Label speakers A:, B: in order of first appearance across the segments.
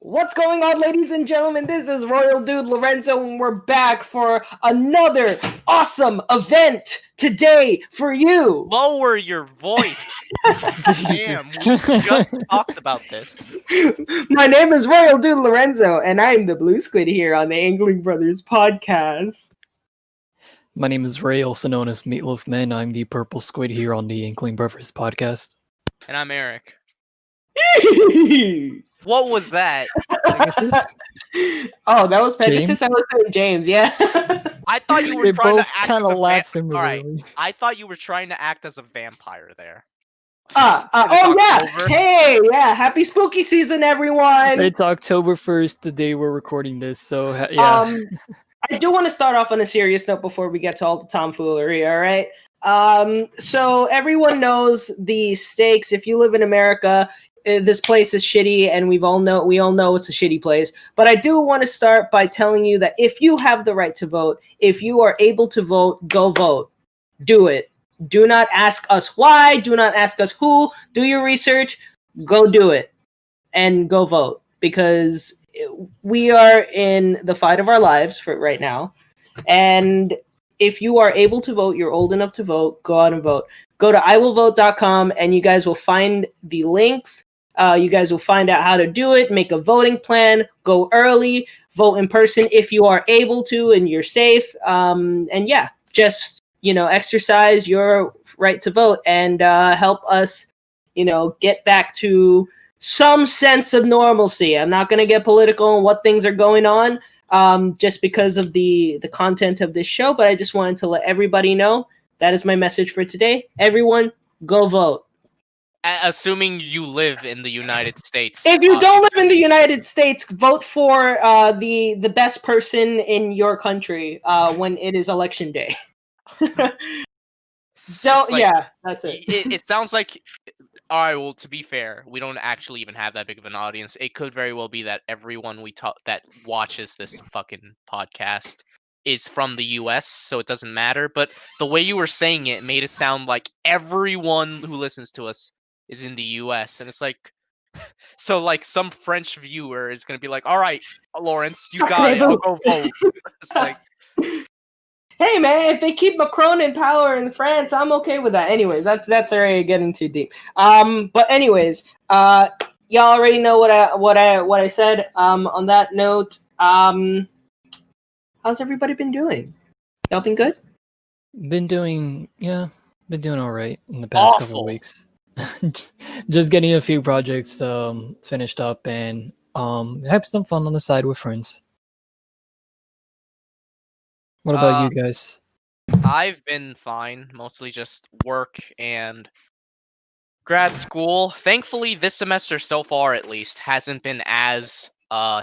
A: What's going on, ladies and gentlemen? This is Royal Dude Lorenzo, and we're back for another awesome event today for you.
B: Lower your voice. Damn, we just talked about this.
A: My name is Royal Dude Lorenzo, and I'm the Blue Squid here on the Inkling Brothers podcast.
C: My name is Ray, also known as Meatloaf Man. I'm the purple squid here on the Inkling Brothers podcast.
B: And I'm Eric. What was that?
A: Oh, that was Pegasus.
C: James?
A: I was saying James. Yeah.
B: I thought you were
C: They
B: trying
C: both
B: to act
C: kind
B: as
C: of
B: a
C: laugh
B: vampire. Alright,
C: similarly.
B: I thought you were trying to act as a vampire there.
A: Oh yeah.
B: October.
A: Hey, yeah. Happy spooky season, everyone.
C: It's October 1st, the day we're recording this, so yeah.
A: I do want to start off on a serious note before we get to all the tomfoolery, all right? So everyone knows the stakes. If you live in America, this place is shitty, and we all know it's a shitty place. But I do want to start by telling you that if you have the right to vote, if you are able to vote, go vote. Do it. Do not ask us why. Do not ask us who. Do your research. Go do it. And go vote. Because we are in the fight of our lives for right now. And if you are able to vote, you're old enough to vote, go out and vote. Go to iwillvote.com and you guys will find the links. You guys will find out how to do it, make a voting plan, go early, vote in person if you are able to and you're safe. And yeah, just, exercise your right to vote and help us, get back to some sense of normalcy. I'm not going to get political on what things are going on just because of the content of this show, but I just wanted to let everybody know that is my message for today. Everyone, go vote.
B: Assuming you live in the United States.
A: If you don't live in the United States, vote for the best person in your country when it is election day. Yeah, that's it.
B: It sounds like, alright, well, to be fair, we don't actually even have that big of an audience. It could very well be that everyone that watches this fucking podcast is from the US, so it doesn't matter. But the way you were saying it made it sound like everyone who listens to us is in the US, and it's like, so like some French viewer is gonna be like, alright, Lawrence, you got it, I'll go vote. It's like,
A: hey man, if they keep Macron in power in France, I'm okay with that. Anyways, that's already getting too deep. But anyways, y'all already know what I said. On that note, how's everybody been doing? Y'all been good?
C: Been doing all right in the past couple of weeks. Just getting a few projects finished up and have some fun on the side with friends. What about you guys?
B: I've been fine, mostly just work and grad school. Thankfully, this semester so far, at least, hasn't been as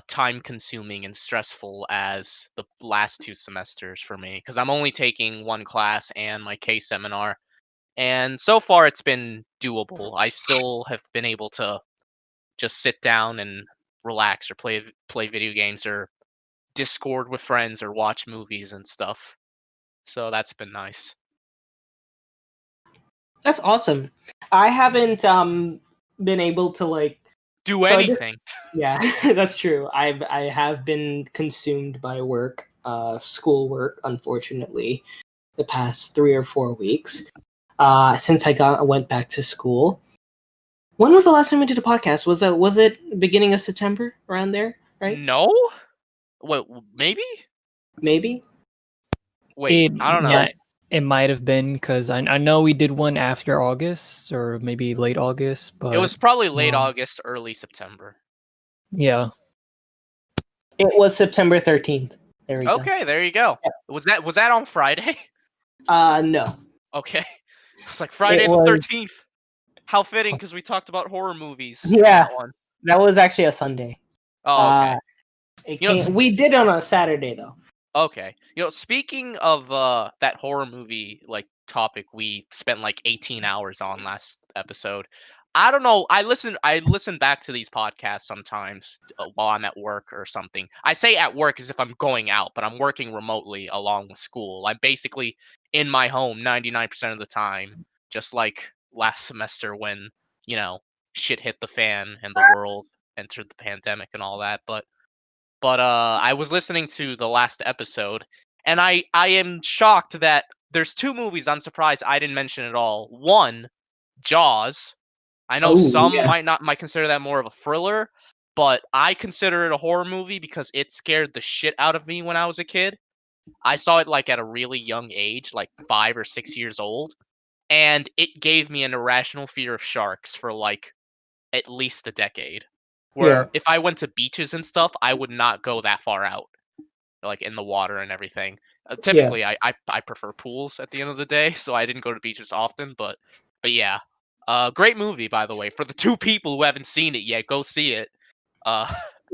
B: time-consuming and stressful as the last 2 semesters for me, because I'm only taking 1 class and my case seminar, and so far it's been doable. I still have been able to just sit down and relax or play video games or Discord with friends or watch movies and stuff. So that's been nice.
A: That's awesome. I haven't been able to
B: do anything.
A: Yeah, that's true. I have been consumed by work, schoolwork, unfortunately, the past 3 or 4 weeks. Since I went back to school. When was the last time we did a podcast? Was it beginning of September, around there, right?
B: No? What, maybe?
A: Maybe?
B: Wait, I don't know.
C: It might have been, because I know we did one after August, or maybe late August, but...
B: It was probably late August, early September.
C: Yeah.
A: It was September 13th. There we go.
B: Okay, there you go. Yeah. Was that on Friday?
A: No.
B: Okay. It's like Friday the 13th. How fitting, because we talked about horror movies.
A: Yeah, that was actually a Sunday.
B: Oh, okay.
A: We did it on a Saturday, though.
B: Okay. Speaking of that horror movie topic we spent 18 hours on last episode. I don't know. I listen back to these podcasts sometimes while I'm at work or something. I say at work as if I'm going out, but I'm working remotely along with school. I'm basically in my home 99% of the time, just like last semester when, shit hit the fan and the world entered the pandemic and all that. But I was listening to the last episode, and I am shocked that there's 2 movies I'm surprised I didn't mention at all. One, Jaws. I know some might consider that more of a thriller, but I consider it a horror movie because it scared the shit out of me when I was a kid. I saw it like at a really young age, like 5 or 6 years old, and it gave me an irrational fear of sharks for like at least a decade. Where if I went to beaches and stuff, I would not go that far out, like in the water and everything. Typically, I prefer pools at the end of the day, so I didn't go to beaches often. But yeah, great movie by the way. For the 2 people who haven't seen it yet, go see it.
A: Yeah,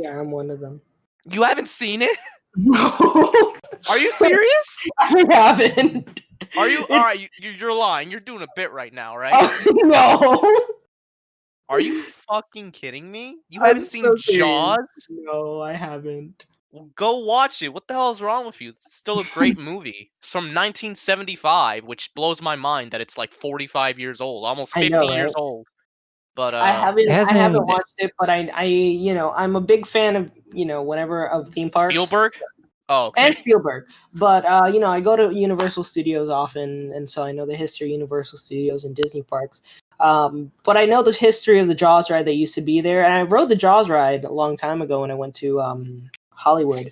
A: I'm one of them.
B: You haven't seen it?
A: No.
B: Are you serious?
A: I haven't.
B: Are you? All right, you're lying. You're doing a bit right now, right?
A: No.
B: Are you fucking kidding me? You
A: I'm
B: haven't seen
A: so serious.
B: Jaws?
A: No, I haven't.
B: Well, go watch it. What the hell is wrong with you? It's still a great movie. It's from 1975, which blows my mind that it's like 45 years old, almost 50
A: I know,
B: years
A: right?
B: old. But
A: I haven't
C: hasn't-
A: watched it, but I'm a big fan of whenever of theme parks.
B: Spielberg? Oh, okay.
A: And Spielberg, but I go to Universal Studios often, and so I know the history of Universal Studios and Disney parks. But I know the history of the Jaws ride that used to be there, and I rode the Jaws ride a long time ago when I went to Hollywood.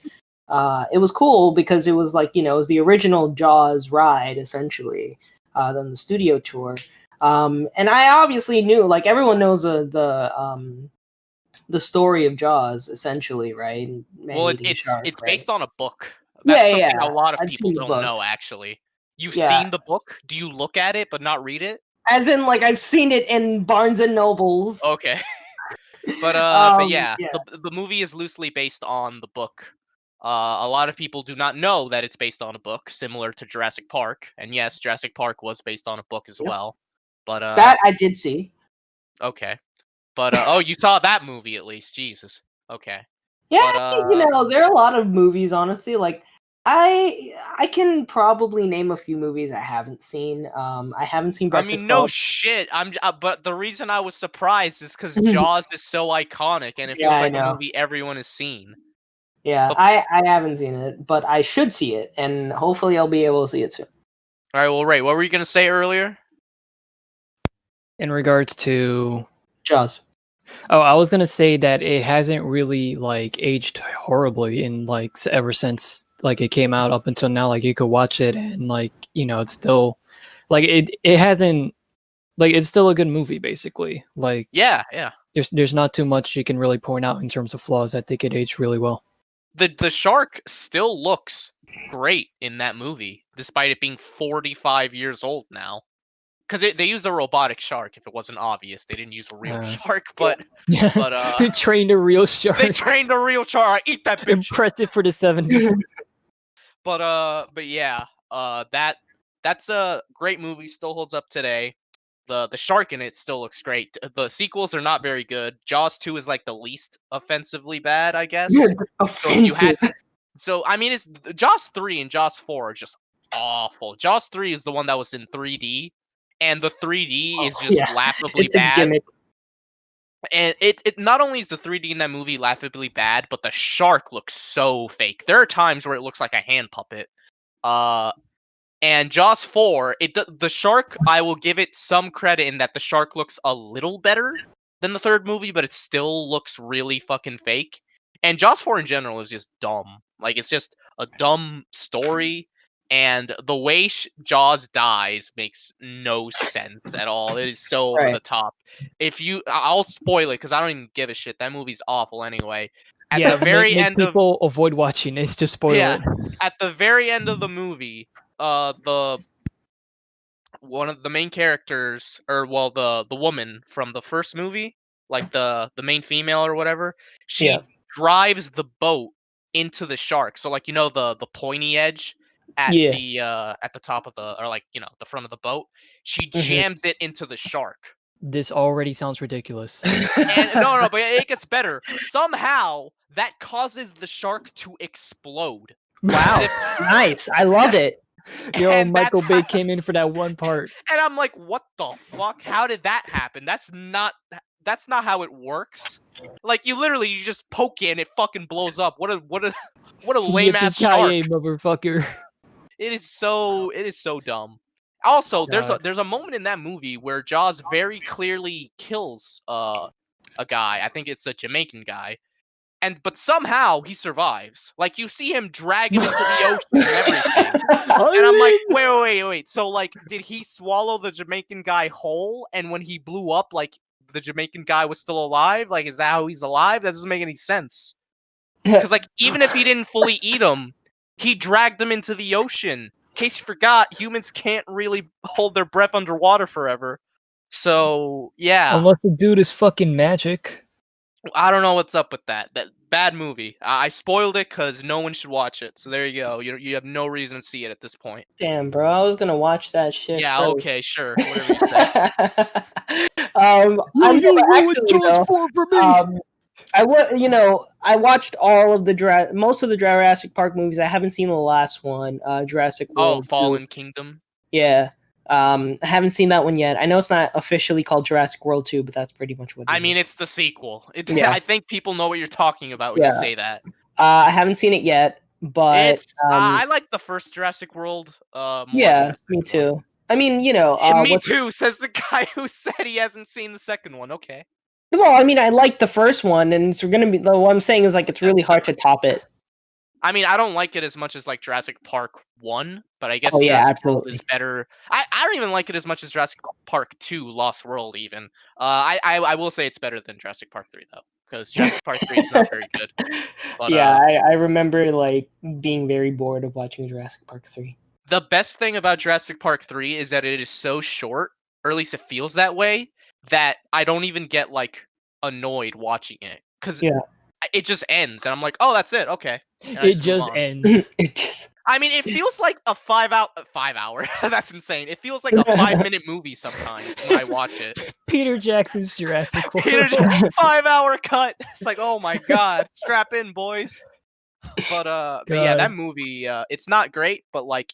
A: It was cool because it was like it was the original Jaws ride essentially, than the studio tour. And I obviously knew, like everyone knows the story of Jaws essentially, right?
B: Well, it's
A: right?
B: based on a book. That's something a lot of
A: I've
B: people
A: seen the
B: don't
A: book.
B: know, actually. You've
A: Yeah.
B: seen the book? Do you look at it but not read it?
A: As in, like, I've seen it in Barnes and Nobles.
B: Okay. But yeah,
A: yeah.
B: the movie is loosely based on the book. A lot of people do not know that it's based on a book, similar to Jurassic Park. And yes, Jurassic Park was based on a book as
A: Yep.
B: well. But
A: That I did see.
B: okay. But oh, you saw that movie at least. Jesus. Okay.
A: Yeah,
B: But,
A: there are a lot of movies, honestly. Like, I can probably name a few movies I haven't seen. I haven't seen
B: I
A: Breakfast
B: mean, no
A: Club.
B: shit. But the reason I was surprised is because Jaws is so iconic, and it feels
A: Yeah, I
B: like a
A: know.
B: movie everyone has seen.
A: Yeah,
B: But-
A: I haven't seen it, but I should see it, and hopefully I'll be able to see it soon.
B: All right, well, Ray, what were you gonna say earlier?
C: in regards to
A: Jaws.
C: Oh, I was gonna say that it hasn't really like aged horribly in like ever since like it came out up until now. Like you could watch it and like it's still like it hasn't like it's still a good movie basically. Like
B: Yeah.
C: there's not too much you can really point out in terms of flaws. I think it aged really well.
B: The shark still looks great in that movie, despite it being 45 years old now. Because they used a robotic shark. If it wasn't obvious, they didn't use a real shark. But
C: they trained a real shark.
B: they trained a real shark. Eat that bitch.
C: Impressive for the 70s.
B: But yeah, that's a great movie. Still holds up today. The shark in it still looks great. The sequels are not very good. Jaws 2 is like the least offensively bad, I guess.
A: Offensive.
B: So I mean, it's Jaws 3 and Jaws 4 are just awful. Jaws 3 is the one that was in 3D, and the 3D is just laughably
A: It's a
B: bad.
A: gimmick.
B: And it not only is the 3D in that movie laughably bad, but the shark looks so fake. There are times where it looks like a hand puppet. And Jaws 4, the shark, I will give it some credit in that the shark looks a little better than the third movie, but it still looks really fucking fake. And Jaws 4 in general is just dumb. Like, it's just a dumb story, and the way Jaws dies makes no sense at all. It is so over the top. I'll spoil it, because I don't even give a shit. That movie's awful anyway. At the very end
C: people avoid watching it. Just spoil it.
B: At the very end of the movie, one of the main characters, the woman from the first movie, like the main female or whatever, she drives the boat into the shark. So like the pointy edge at the top of the front of the boat, she jams it into the shark.
C: This already sounds ridiculous.
B: And no, but it gets better. Somehow that causes the shark to explode.
A: Wow, nice! I love it.
C: Yo, Michael Bay came in for that one part.
B: And I'm like, what the fuck? How did that happen? That's not that's not how it works. Like you just poke it and it fucking blows up. What a lame ass shark.
C: Motherfucker.
B: It is so dumb. Also,
C: God.
B: there's a moment in that movie where Jaws very clearly kills a guy. I think it's a Jamaican guy. But somehow he survives. Like you see him drag him into the ocean and everything. And I'm like, wait. So like, did he swallow the Jamaican guy whole? And when he blew up, like the Jamaican guy was still alive? Like, is that how he's alive? That doesn't make any sense. Because like, even if he didn't fully eat him, he dragged him into the ocean. In case you forgot, humans can't really hold their breath underwater forever. So yeah.
C: Unless the dude is fucking magic.
B: I don't know what's up with that. That bad movie. I spoiled it because no one should watch it. So there you go. You have no reason to see it at this point.
A: Damn, bro, I was gonna watch that shit.
B: Yeah.
A: first.
B: Okay. Sure. Whatever you say.
A: I know, actually, though,
C: for me.
A: I watched all of most of the Jurassic Park movies. I haven't seen the last one, Jurassic World.
B: Fallen Kingdom.
A: Yeah. I haven't seen that one yet. I know it's not officially called Jurassic World 2, but that's pretty much what it is.
B: I mean, it's the sequel.
A: Yeah.
B: I think people know what you're talking about when you say that.
A: I haven't seen it yet, but
B: I like the first Jurassic World more
A: yeah,
B: than the
A: me
B: second
A: too.
B: one.
A: I mean,
B: Me too, says the guy who said he hasn't seen the second one. Okay.
A: Well, I mean, I like the first one, and it's gonna be. What I'm saying is, like, it's really hard to top it.
B: I mean, I don't like it as much as like Jurassic Park 1, but I guess
A: Oh, yeah,
B: Jurassic
A: absolutely.
B: World is better. I don't even like it as much as Jurassic Park 2 Lost World even. I will say it's better than Jurassic Park 3 though, because Jurassic Park 3 is not very good. But,
A: yeah, I remember like being very bored of watching Jurassic Park 3.
B: The best thing about Jurassic Park 3 is that it is so short, or at least it feels that way, that I don't even get like annoyed watching it. Because it just ends, and I'm like, oh, that's it, okay.
C: It just ends.
A: It just.
B: I mean, it feels like a 5 hour. That's insane. It feels like a 5-minute movie sometimes when I watch it.
C: Peter Jackson's Jurassic World.
B: 5-hour cut. It's like, oh my god, strap in, boys. But yeah, that movie, it's not great, but like,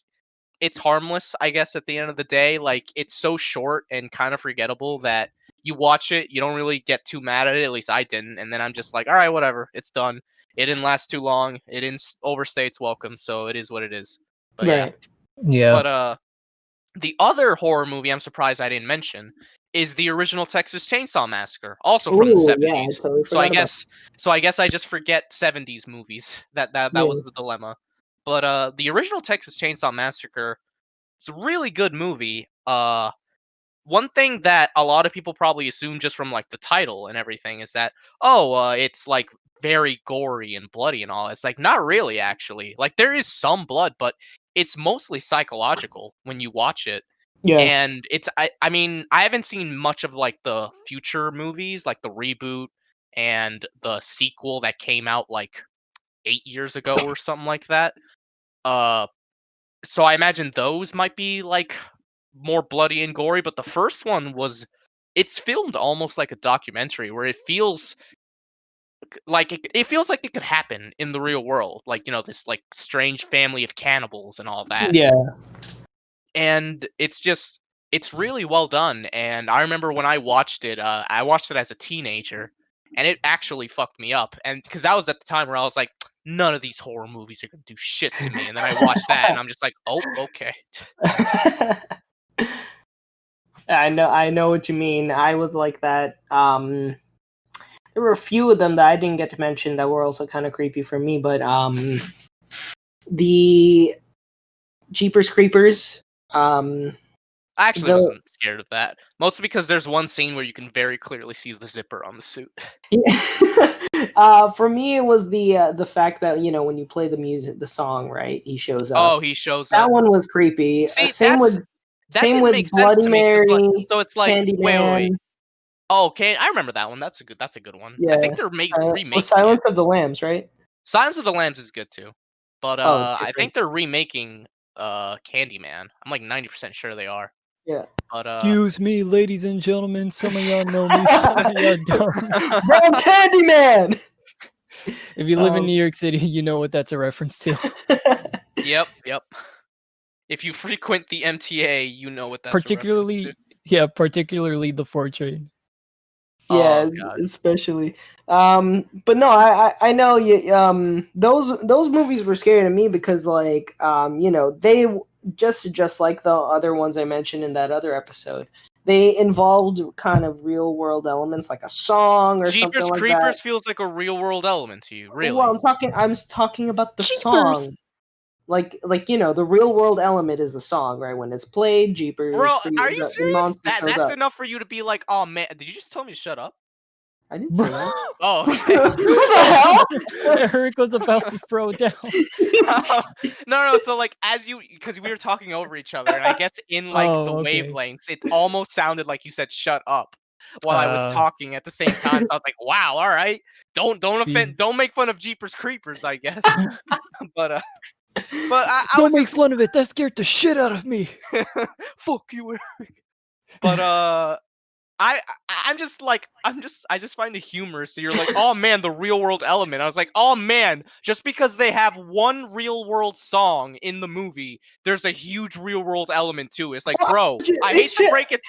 B: it's harmless, I guess. At the end of the day, like, it's so short and kind of forgettable that you watch it, you don't really get too mad at it. At least I didn't. And then I'm just like, all right, whatever, it's done. It didn't last too long. It didn't overstay its welcome, so it is what it is. But
C: yeah.
B: But the other horror movie I'm surprised I didn't mention is the original Texas Chainsaw Massacre, also from the 70s.
A: Yeah, I totally
B: so I guess I just forget 70s movies. That was the dilemma. But the original Texas Chainsaw Massacre, it's a really good movie. One thing that a lot of people probably assume just from like the title and everything is that it's like very gory and bloody and all. It's like not really, actually. Like there is some blood, but it's mostly psychological when you watch it.
A: Yeah.
B: And I mean, I haven't seen much of like the future movies, like the reboot and the sequel that came out like 8 years ago or something like that. So I imagine those might be like more bloody and gory, but the first one it's filmed almost like a documentary where it feels like it feels like it could happen in the real world, like, you know, this like strange family of cannibals and all that.
A: Yeah.
B: And it's really well done. And I remember when I watched it as a teenager, and it actually fucked me up. And because that was at the time where I was like, none of these horror movies are gonna do shit to me. And then I watched that, and I'm just like, oh, okay.
A: I know what you mean. I was like that. There were a few of them that I didn't get to mention that were also kind of creepy for me, but the Jeepers Creepers.
B: I actually wasn't scared of that, mostly because there's one scene where you can very clearly see the zipper on the suit.
A: For me, it was the fact that, you know, when you play the music, the song, right, he shows up.
B: Oh, he shows up.
A: That one was creepy.
B: See,
A: same with Bloody Mary.
B: So it's like,
A: Candyman.
B: wait. Oh, okay, I remember that one. That's a good one.
A: Yeah.
B: I think they're remaking
A: Silence
B: it.
A: of the Lambs, right?
B: Silence of the Lambs is good too, but I think they're remaking Candyman. I'm like 90% sure they are.
A: Yeah.
B: But,
C: excuse me, ladies and gentlemen. Some of y'all know me, some of y'all don't.
A: Bro, Candyman.
C: If you live in New York City, you know what that's a reference to.
B: Yep. If you frequent the MTA, you know what that's
C: particularly
B: a reference to.
C: Particularly the 4 train.
A: Yeah,
B: Oh god.
A: especially. But no, I know you. Those movies were scary to me because like they just like the other ones I mentioned in that other episode. They involved kind of real world elements like a song or something
B: Jeepers
A: like that.
B: Creepers feels like a real world element to you, really.
A: Well, I'm talking about the song.
C: Jeepers!
A: Like the real world element is a song, right? When it's played, Jeepers,
B: Bro, are you
A: the
B: serious?
A: monster shows
B: That's
A: up.
B: enough for you to be like, oh man, did you just tell me to shut up?
A: I didn't say that.
B: Oh, okay.
A: What the hell?
C: Eric was about to throw down.
B: No, so like because we were talking over each other, and I guess in like the
C: Okay.
B: wavelengths, it almost sounded like you said "shut up" while I was talking at the same time. So I was like, "Wow, all right, don't offend, don't make fun of Jeepers Creepers, I guess." but I
C: Don't
B: was
C: make
B: just
C: fun of it. That scared the shit out of me.
B: fuck you, Eric. But I just find it humorous. So you're like, oh man, the real world element. I was like, oh man, just because they have one real world song in the movie, there's a huge real world element too. It's like, bro, I hate to break it,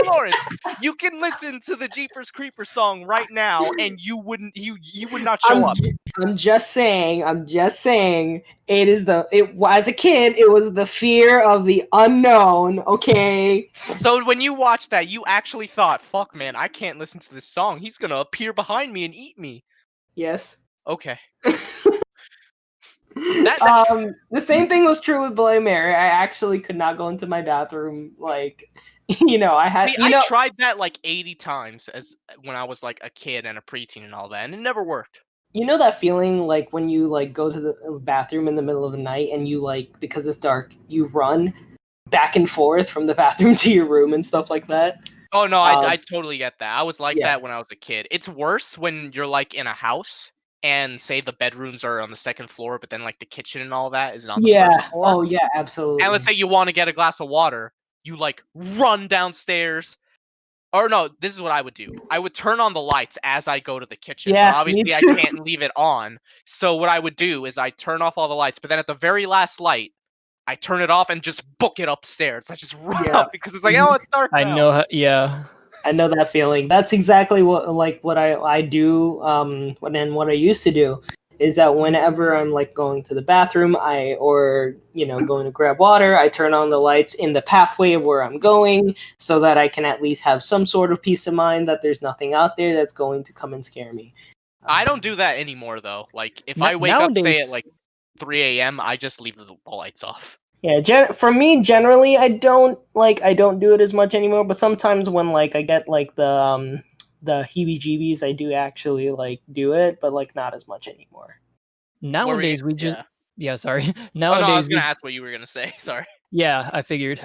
B: Lawrence, you can listen to the Jeepers Creepers song right now, and you would not show up.
A: I'm just saying. It is as a kid, it was the fear of the unknown. Okay.
B: So when you watched that, you actually thought, fuck man, I can't listen to this song. He's gonna appear behind me and eat me.
A: Yes.
B: Okay.
A: The same thing was true with Bloody Mary. I actually could not go into my bathroom. Like, I had.
B: See, I tried that like 80 times as when I was like a kid and a preteen and all that, and it never worked.
A: You know that feeling like when you like go to the bathroom in the middle of the night and you like because it's dark, you run back and forth from the bathroom to your room and stuff like that.
B: Oh no, I totally get that. I was like
A: yeah.
B: that when I was a kid. It's worse when you're like in a house and say the bedrooms are on the second floor, but then like the kitchen and all that is on the first floor.
A: Oh yeah, absolutely.
B: And let's say you want to get a glass of water, you like run downstairs. Or no, this is what I would do. I would turn on the lights as I go to the kitchen.
A: Yeah,
B: but obviously I can't leave it on. So what I would do is I turn off all the lights, but then at the very last light, I turn it off and just book it upstairs. I just run up because it's like, oh, it's dark now.
C: I know. Yeah.
A: I know that feeling. That's exactly what I do. What I used to do is that whenever I'm like going to the bathroom, going to grab water, I turn on the lights in the pathway of where I'm going, so that I can at least have some sort of peace of mind that there's nothing out there that's going to come and scare me.
B: I don't do that anymore though. Like if I wake up, say at like 3 a.m., I just leave the lights off.
A: Yeah, for me, generally, I don't do it as much anymore. But sometimes when like I get like the heebie-jeebies, I do actually like do it, but like not as much anymore.
C: Nowadays, we just sorry.
B: Nowadays, no, I was gonna
C: we
B: ask what you were gonna say. Sorry.
C: Yeah, I figured.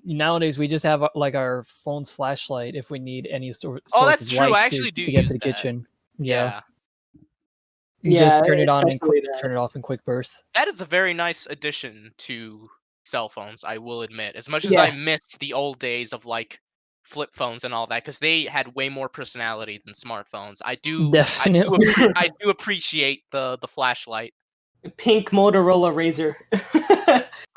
C: Nowadays we just have like our phone's flashlight if we need any sort
B: that's
C: of
B: true.
C: light
B: I actually do
C: to get
B: use
C: to the
B: that.
C: kitchen.
B: Yeah.
C: You just turn it on and
A: especially
C: turn it off in quick bursts.
B: That is a very nice addition to cell phones, I will admit. As much as I missed the old days of like flip phones and all that, because they had way more personality than smartphones. I do appreciate the flashlight.
A: Pink Motorola Razr.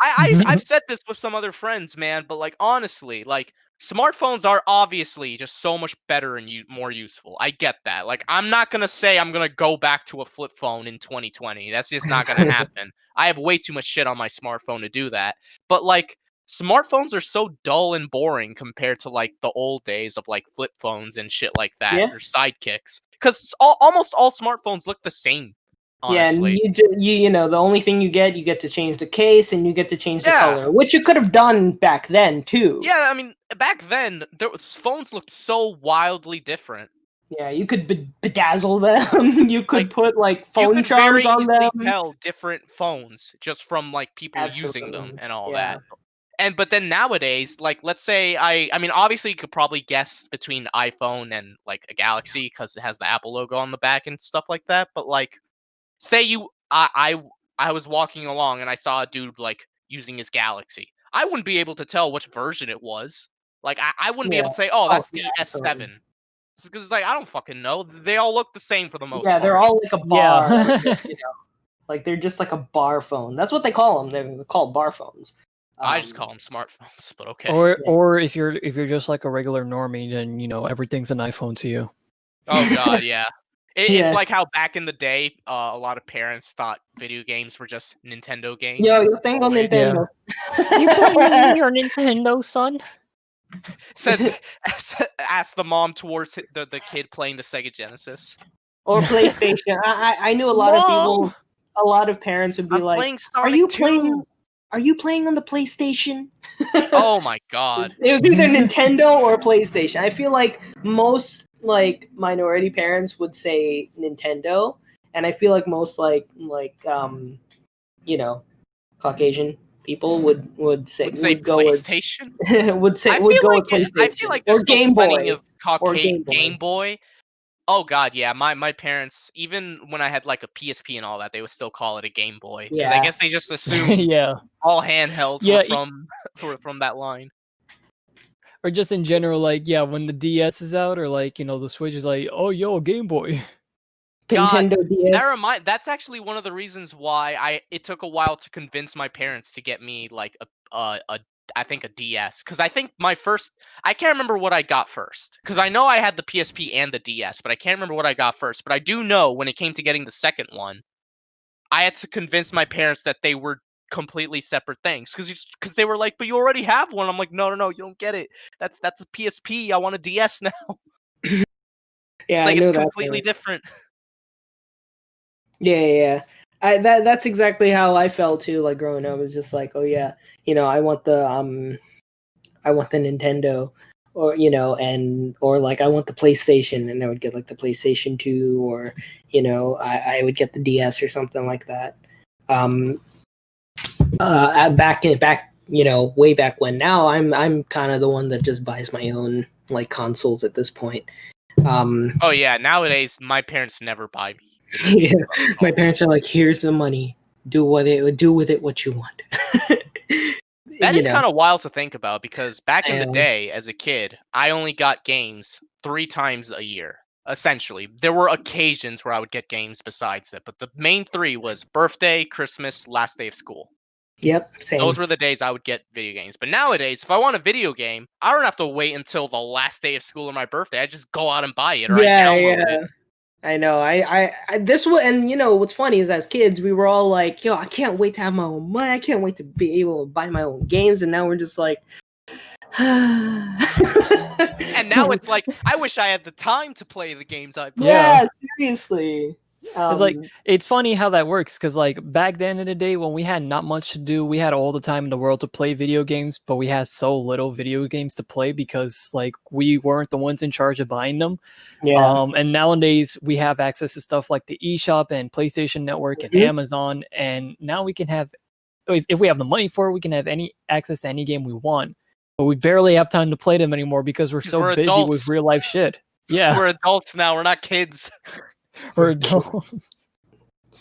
B: I've said this with some other friends, man, but like honestly, like smartphones are obviously just so much better and more useful. I get that. Like I'm not gonna say I'm gonna go back to a flip phone in 2020. That's just not gonna happen. I have way too much shit on my smartphone to do that. But like smartphones are so dull and boring compared to like the old days of like flip phones and shit like that, or sidekicks. Because almost all smartphones look the same. Honestly.
A: Yeah, and the only thing you get to change the case and you get to change the color, which you could have done back then too.
B: Yeah, I mean, back then phones looked so wildly different.
A: Yeah, you could bedazzle them. You could put like phone charms on them.
B: You could tell different phones just from like people using them and all that. But then nowadays, like let's say I mean obviously you could probably guess between iPhone and like a Galaxy because it has the Apple logo on the back and stuff like that. But like say I was walking along and I saw a dude like using his Galaxy. I wouldn't be able to tell which version it was. Like I wouldn't be able to say, oh, that's the S7. Because like I don't fucking know. They all look the same for the most part.
A: Yeah, they're all like a bar. Like they're just like a bar phone. That's what they call them. They're called bar phones.
B: I just call them smartphones, but okay.
C: Or if you're just like a regular normie, then everything's an iPhone to you.
B: Oh god, yeah.
A: Yeah.
B: It's like how back in the day, a lot of parents thought video games were just Nintendo games.
A: Yo tengo
B: always.
A: Nintendo.
C: You playing your Nintendo, son?
B: Says, ask the mom towards the kid playing the Sega Genesis.
A: Or PlayStation. I knew a lot of people. A lot of parents would be
B: I'm
A: like,
B: playing Sonic
A: "Are you
B: 2.
A: playing? Are you playing on the PlayStation?"
B: Oh my god.
A: It was either Nintendo or PlayStation. I feel like most like minority parents would say Nintendo, and I feel like most Caucasian people would say
B: Would
A: go
B: PlayStation.
A: with
B: I
A: would
B: feel
A: go
B: like
A: with PlayStation
B: I feel like there's
A: or
B: still
A: Game
B: plenty
A: Boy
B: of
A: or
B: Game Boy. Oh god, yeah. My parents, even when I had like a PSP and all that, they would still call it a Game Boy because I
A: Yeah.
B: guess they just assumed
C: Yeah.
B: all handhelds
C: Yeah,
B: were from that line.
C: Or just in general, like when the DS is out, or like the Switch is like, oh yo, Game Boy.
B: God,
A: Nintendo DS.
B: that's actually one of the reasons why it took a while to convince my parents to get me like a I think a DS, because I think I can't remember what I got first, because I know I had the PSP and the DS, but I can't remember what I got first. But I do know when it came to getting the second one, I had to convince my parents that they were completely separate things, because they were like, but you already have one. I'm like, no, you don't get it. That's a PSP. I want a DS now.
A: Yeah,
B: It's like
A: I know
B: it's
A: that
B: completely
A: feeling.
B: different.
A: Yeah. That's exactly how I felt too. Like growing up, it's just like, oh yeah, I want the Nintendo, or or like I want the PlayStation, and I would get like the PlayStation 2, or I would get the DS or something like that. Back way back when. Now I'm kind of the one that just buys my own like consoles at this point.
B: Oh yeah, nowadays my parents never buy me.
A: Yeah, my parents are like, here's the money, do with it what you want.
B: That is kind of wild to think about, because back in the
A: Yeah.
B: day as a kid, I only got games 3 times a year. Essentially, there were occasions where I would get games besides that, but the main 3 was birthday, Christmas, last day of school.
A: Yep, same.
B: Those were the days I would get video games. But nowadays, if I want a video game, I don't have to wait until the last day of school or my birthday. I just go out and buy it, or I download it.
A: I know. I this one, and what's funny is as kids we were all like, yo, I can't wait to have my own money. I can't wait to be able to buy my own games. And now we're just like,
B: and now it's like, I wish I had the time to play the games I play.
A: Yeah, seriously.
C: It's like, it's funny how that works, because like back then in the day when we had not much to do, we had all the time in the world to play video games, but we had so little video games to play because like we weren't the ones in charge of buying them.
A: Yeah.
C: And nowadays we have access to stuff like the eShop and PlayStation Network and Amazon, and now we can have, if we have the money for it, we can have any access to any game we want, but we barely have time to play them anymore because we're so busy
B: adults.
C: with real life shit. Yeah,
B: we're adults now. We're not kids.
C: We're adults.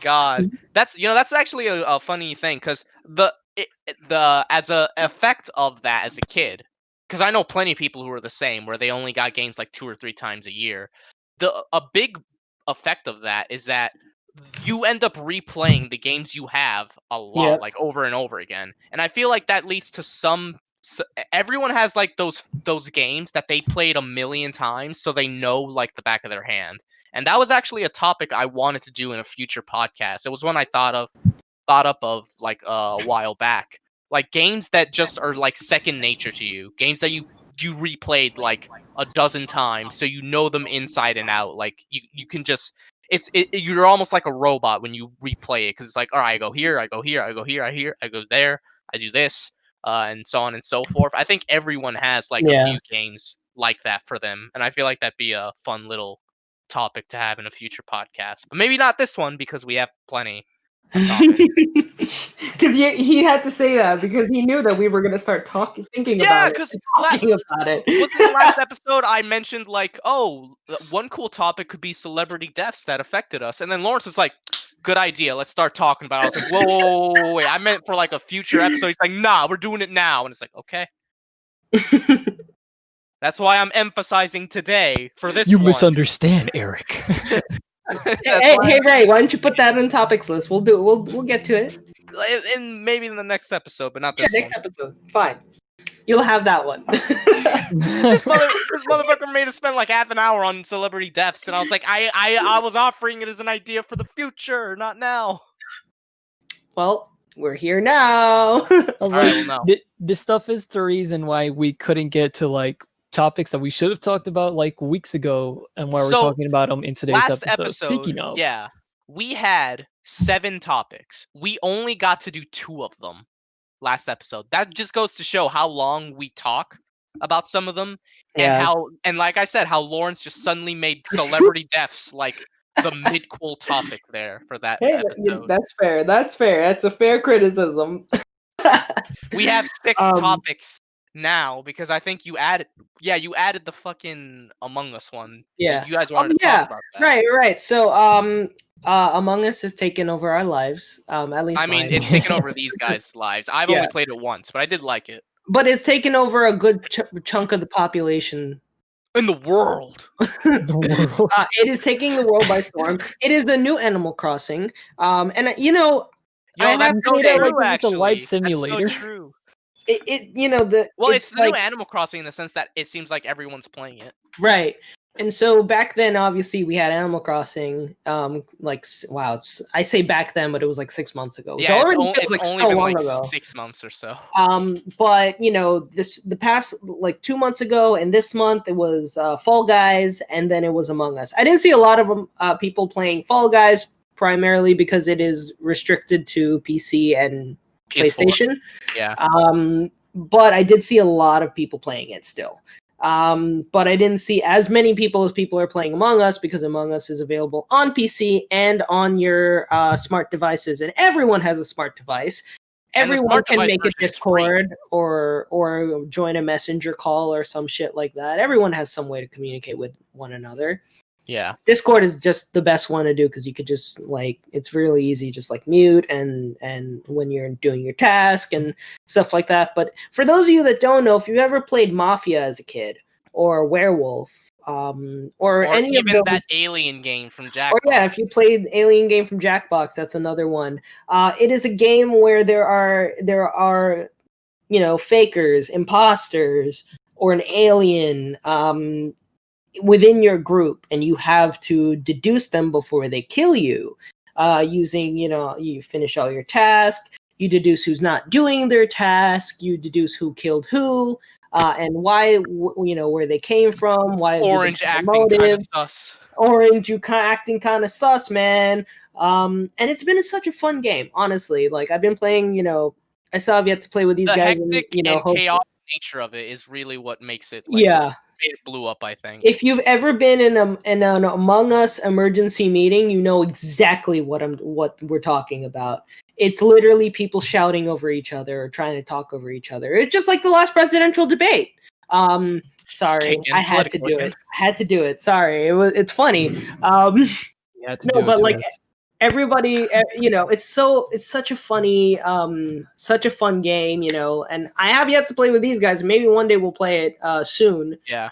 B: God, that's actually a funny thing, because as a effect of that as a kid, because I know plenty of people who are the same, where they only got games like 2 or 3 times a year. A big effect of that is that you end up replaying the games you have a lot, like over and over again. And I feel like that leads to everyone has like those games that they played a million times, so they know like the back of their hand. And that was actually a topic I wanted to do in a future podcast. It was one I thought up of like a while back. Like games that just are like second nature to you. Games that you replayed like a dozen times, so you know them inside and out. Like you can just you're almost like a robot when you replay it, because it's like, all right, I go here, I go here, I go here, I go there, I do this, and so on and so forth. I think everyone has like a few games like that for them, and I feel like that'd be a fun little topic to have in a future podcast, but maybe not this one because we have plenty of topics.
A: Because he had to say that because he knew that we were gonna start thinking about it.
B: Was the last episode I mentioned like, oh, one cool topic could be celebrity deaths that affected us, and then Lawrence was like, good idea, let's start talking about it. I was like, whoa, wait, I meant for like a future episode. He's like, nah, we're doing it now, and it's like, okay. That's why I'm emphasizing today for this
C: You
B: one.
C: misunderstand, Eric.
A: Hey, Ray, why don't you put that in topics list? We'll get to it.
B: in maybe in the next episode, but not
A: Yeah,
B: this
A: next
B: one.
A: episode. Fine. You'll have that one.
B: This motherfucker made us spend like half an hour on celebrity deaths, and I was like, I was offering it as an idea for the future, not now.
A: Well, we're here now.
B: All right, well, no.
C: This stuff is the reason why we couldn't get to like topics that we should have talked about like weeks ago, and why we're
B: So,
C: talking about them in today's
B: Last
C: episode.
B: episode,
C: Speaking of,
B: yeah, we had 7 topics. We only got to do 2 of them last episode. That just goes to show how long we talk about some of them, and how, and like I said, how Lawrence just suddenly made celebrity deaths like the mid-cool topic there for that episode.
A: That's fair. That's fair. That's a fair criticism.
B: We have 6 topics now because I think you added the fucking Among Us one.
A: Yeah,
B: you guys wanted to talk about that.
A: Right. So Among Us has taken over our lives. At least
B: I mean,
A: mine.
B: it's taken over these guys' lives. I've only played it once, but I did like it.
A: But it's taken over a good chunk of the population
B: in the world.
A: It is taking the world by storm. It is the new Animal Crossing. And you know,
B: I have
C: that's
B: to
C: so
B: say,
C: true,
B: actually,
C: a life
B: that's
C: simulator.
B: so true.
A: It you know the
B: it's the new Animal Crossing in the sense that it seems like everyone's playing it.
A: Right. And so back then, obviously, we had Animal Crossing. I say back then, but it was like 6 months ago.
B: Yeah,
A: it's only been like
B: 6 months or so.
A: But you know, the past like 2 months ago, and this month it was Fall Guys, and then it was Among Us. I didn't see a lot of people playing Fall Guys, primarily because it is restricted to PC and
B: PS4.
A: PlayStation.
B: Yeah.
A: But I did see a lot of people playing it still. But I didn't see as many people as people are playing Among Us, because Among Us is available on PC and on your smart devices, and everyone has a smart device. Everyone can make a Discord or join a messenger call or some shit like that. Everyone has some way to communicate with one another.
B: Yeah.
A: Discord is just the best one to do, because you could just it's really easy, just mute and when you're doing your task and stuff like that. But for those of you that don't know, if you ever played Mafia as a kid, or Werewolf, or any
B: even
A: of those,
B: that Alien game from Jackbox.
A: Or if you played Alien game from Jackbox, that's another one. It is a game where there are fakers, imposters, or an alien within your group, and you have to deduce them before they kill you, using, you finish all your tasks, you deduce who's not doing their task, you deduce who killed who, and why, where they came from, why
B: Orange acting kind of sus.
A: Orange, you acting kind of sus, man. And it's been such a fun game, honestly. I've been playing, I still have yet to play with these guys.
B: The hectic and chaotic nature of it is really what makes it it blew up, I think.
A: If you've ever been in an Among Us emergency meeting, you know exactly what we're talking about. It's literally people shouting over each other or trying to talk over each other. It's just like the last presidential debate. Sorry, I had to do it. I had to do it. Sorry, it's funny. Everybody, it's such a funny, such a fun game, and I have yet to play with these guys. Maybe one day we'll play it soon.
B: Yeah.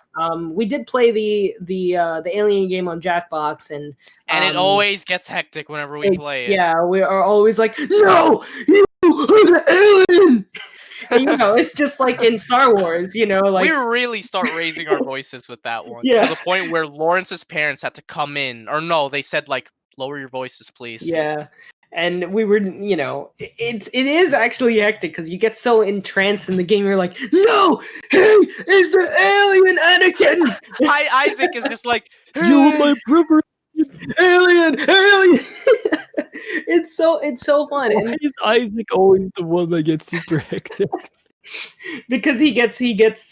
A: We did play the Alien game on Jackbox, and
B: it always gets hectic whenever we play it.
A: Yeah, we are always like, no, you are the alien. And, it's just like in Star Wars, we
B: really start raising our voices with that one.
A: Yeah.
B: To the point where Lawrence's parents had to come in, or no, they said lower your voices, please.
A: Yeah. And we were, it is actually hectic, because you get so entranced in the game. You're like, no, he is the alien, Anakin.
B: Isaac is just like, hey.
C: You are my brother.
A: Alien. It's so fun.
C: Why is Isaac always the one that gets super hectic?
A: Because he gets involved.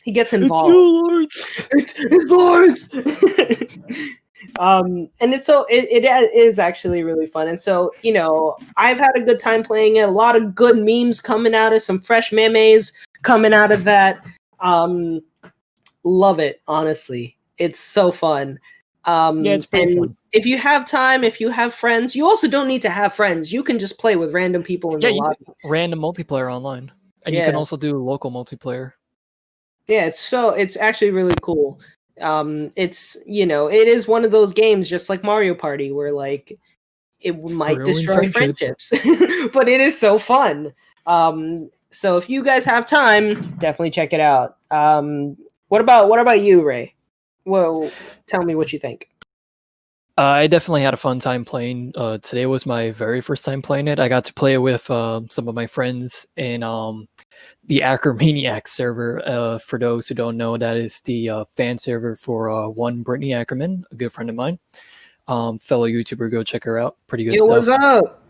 C: It's you, Lawrence.
A: It's Lawrence. And it is actually really fun. And so, I've had a good time playing it. A lot of good memes coming out of some fresh memes coming out of that. Love it, honestly. It's so fun.
C: It's pretty fun.
A: If you have time, if you have friends, you also don't need to have friends. You can just play with random people in the lobby.
C: Random multiplayer online. And you can also do local multiplayer.
A: Yeah, it's actually really cool. It's, it is one of those games, just like Mario Party, where it might
C: Ruins
A: destroy friendships. But it is so fun. So if you guys have time, definitely check it out. What about you, Ray? Well, tell me what you think.
C: I definitely had a fun time playing. Today was my very first time playing it. I got to play it with some of my friends in the Ackermaniac server. For those who don't know, that is the fan server for one Brittany Ackerman, a good friend of mine. Fellow YouTuber, go check her out. Pretty good stuff.
A: What's up?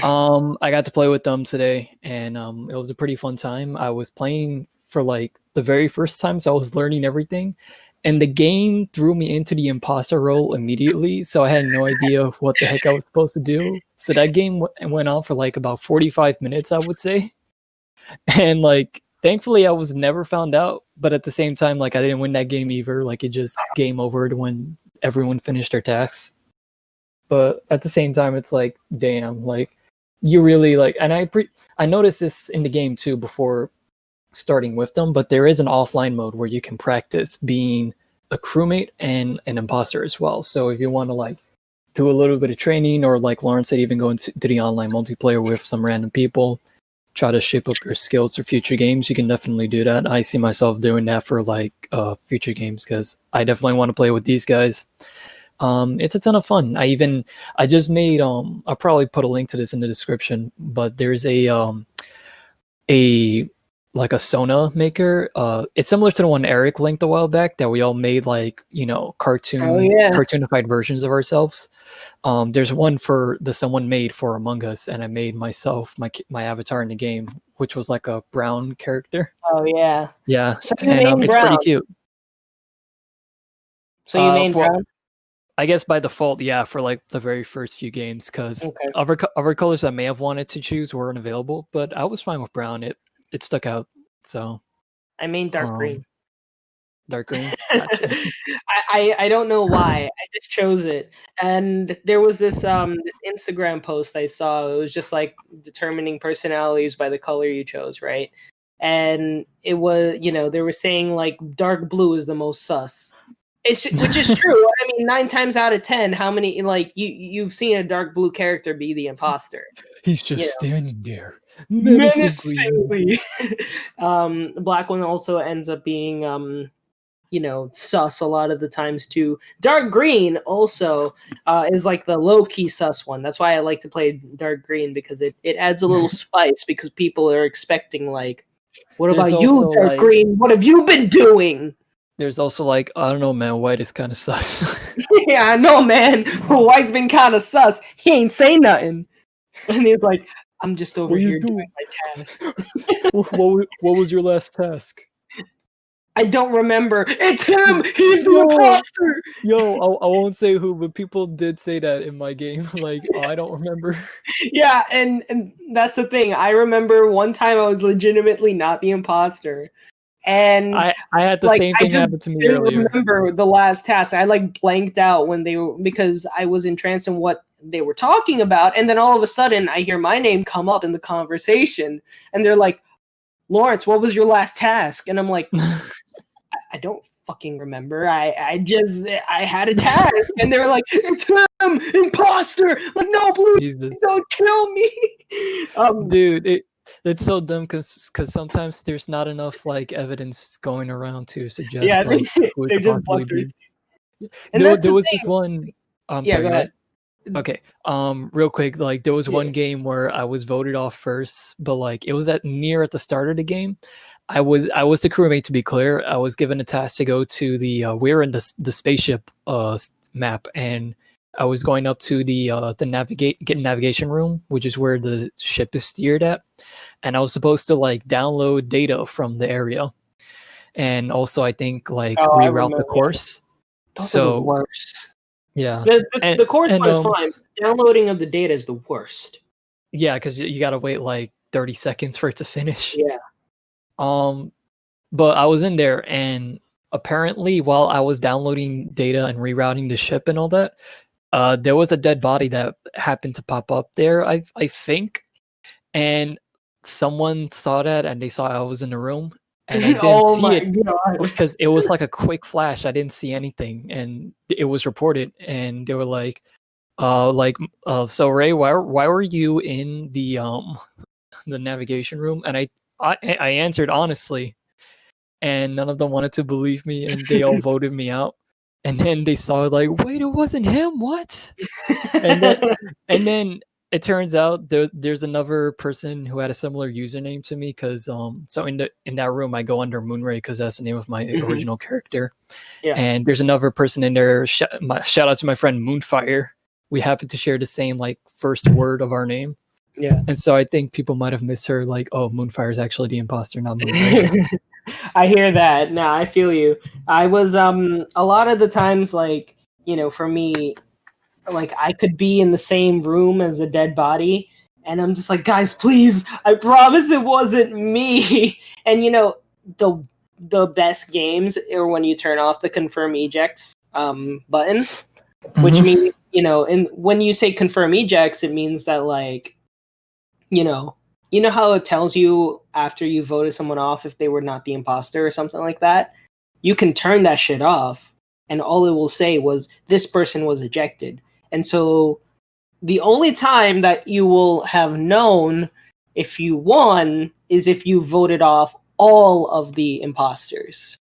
C: I got to play with them today, and it was a pretty fun time. I was playing for like the very first time, so I was learning everything. And the game threw me into the imposter role immediately, so I had no idea what the heck I was supposed to do. So that game went on for like about 45 minutes, I would say. And like, thankfully, I was never found out. But at the same time, like, I didn't win that game either. Like, it just game overed when everyone finished their tasks. But at the same time, it's like, damn, like, you really like. And I noticed this in the game too before starting with them, but there is an offline mode where you can practice being a crewmate and an imposter as well. So if you want to like do a little bit of training, or like Lauren said, even go into the online multiplayer with some random people, try to shape up your skills for future games, you can definitely do that. I see myself doing that for like future games, because I definitely want to play with these guys. It's a ton of fun. I just made I'll probably put a link to this in the description, but there's a like a Sona maker. It's similar to the one Eric linked a while back, that we all made like, you know, cartoonified versions of ourselves. There's one that someone made for Among Us, and I made myself my avatar in the game, which was like a brown character.
A: Oh yeah.
C: Yeah.
A: So you
C: And
A: named
C: it's
A: Brown.
C: pretty cute.
A: So you named Brown?
C: I guess by default, yeah, for like the very first few games, because
A: Okay.
C: other colors I may have wanted to choose weren't available, but I was fine with brown. It stuck out. So
A: I mean dark green.
C: Dark green. Gotcha.
A: I don't know why. I just chose it. And there was this Instagram post I saw. It was just like determining personalities by the color you chose, right? And it was, you know, they were saying like dark blue is the most sus. Which is true. I mean, 9 times out of 10, how many like you've seen a dark blue character be the imposter?
C: He's just standing there
A: menacingly. The black one also ends up being you know, sus a lot of the times too. Dark green also is like the low-key sus one. That's why I like to play dark green, because it adds a little spice, because people are expecting like, what about you, dark green? What have you been doing?
C: There's also like, I don't know, man, white is kind of sus.
A: Yeah, I know, man. White's been kind of sus. He ain't say nothing. And he's like, I'm just over here doing my task.
C: What was your last task?
A: I don't remember. It's him! He's the imposter!
C: Yo, I won't say who, but people did say that in my game. Like, I don't remember.
A: Yeah, and that's the thing. I remember one time I was legitimately not the imposter. And
C: I had the like, same thing happen to me earlier.
A: I remember the last task. I like blanked out when because I was entranced in what they were talking about, and then all of a sudden I hear my name come up in the conversation, and they're like, Lawrence, what was your last task? And I'm like, I don't fucking remember. I had a task, and they were like, it's him, imposter. Like, no, please don't kill me.
C: Dude, it's so dumb because sometimes there's not enough like evidence going around to suggest like
A: they're just bluffers.
C: And there was this one. Sorry,
A: go ahead.
C: Okay. Real quick, like there was one game where I was voted off first, but like it was near at the start of the game. I was the crewmate, to be clear. I was given a task to go to the we're in the spaceship map, and I was going up to the navigation room, which is where the ship is steered at, and I was supposed to like download data from the area, and also I think like reroute the course.
A: Those are the worst.
C: Yeah,
A: the course one is fine. Downloading of the data is the worst.
C: Yeah, because you gotta wait like 30 seconds for it to finish.
A: Yeah.
C: But I was in there, and apparently while I was downloading data and rerouting the ship and all that, there was a dead body that happened to pop up there, I think. And someone saw that, and they saw I was in the room, and I didn't see it because it was like a quick flash. I didn't see anything, and it was reported, and they were like, So Ray, why were you in the the navigation room? And I answered honestly, and none of them wanted to believe me, and they all voted me out. And then they saw like, wait, it wasn't him. What? And then and then it turns out there's another person who had a similar username to me because so in that room I go under Moonray because that's the name of my original character.
A: Yeah.
C: And there's another person in there. Shout out to my friend Moonfire. We happen to share the same like first word of our name.
A: Yeah.
C: And so I think people might have missed her like, oh, Moonfire is actually the imposter, not Moonray.
A: I hear that. No, I feel you. I was a lot of the times like, for me, like I could be in the same room as a dead body and I'm just like, guys, please, I promise it wasn't me. And the best games are when you turn off the confirm ejects button, which means, and when you say confirm ejects, it means that like, you know how it tells you after you voted someone off if they were not the imposter or something like that? You can turn that shit off and all it will say was this person was ejected. And so the only time that you will have known if you won is if you voted off all of the imposters.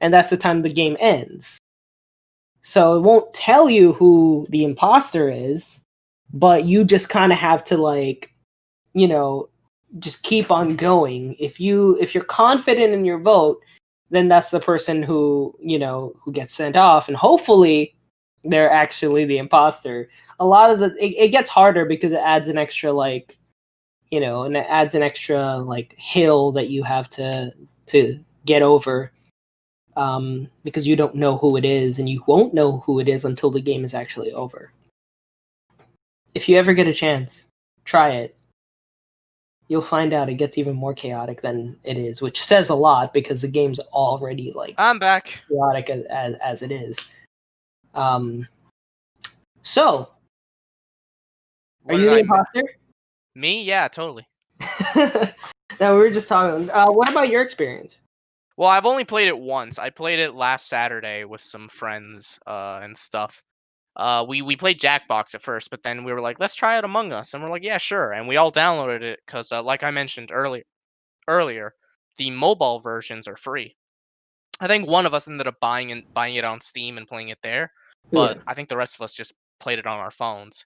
A: And that's the time the game ends. So it won't tell you who the imposter is, but you just kind of have to like, just keep on going. If you're confident in your vote, then that's the person who gets sent off, and hopefully they're actually the imposter. A lot of it gets harder because it adds an extra like, and it adds an extra like hill that you have to get over, because you don't know who it is, and you won't know who it is until the game is actually over. If you ever get a chance, try it. You'll find out it gets even more chaotic than it is, which says a lot because the game's already like
B: I'm back.
A: chaotic as it is. So, are you the imposter?
B: Me? Yeah, totally.
A: No, we were just talking. What about your experience?
B: Well, I've only played it once. I played it last Saturday with some friends and stuff. We played Jackbox at first, but then we were like, let's try it Among Us, and we're like, yeah, sure, and we all downloaded it because, like I mentioned earlier, the mobile versions are free. I think one of us ended up buying it on Steam and playing it there, but
A: Yeah.
B: I think the rest of us just played it on our phones,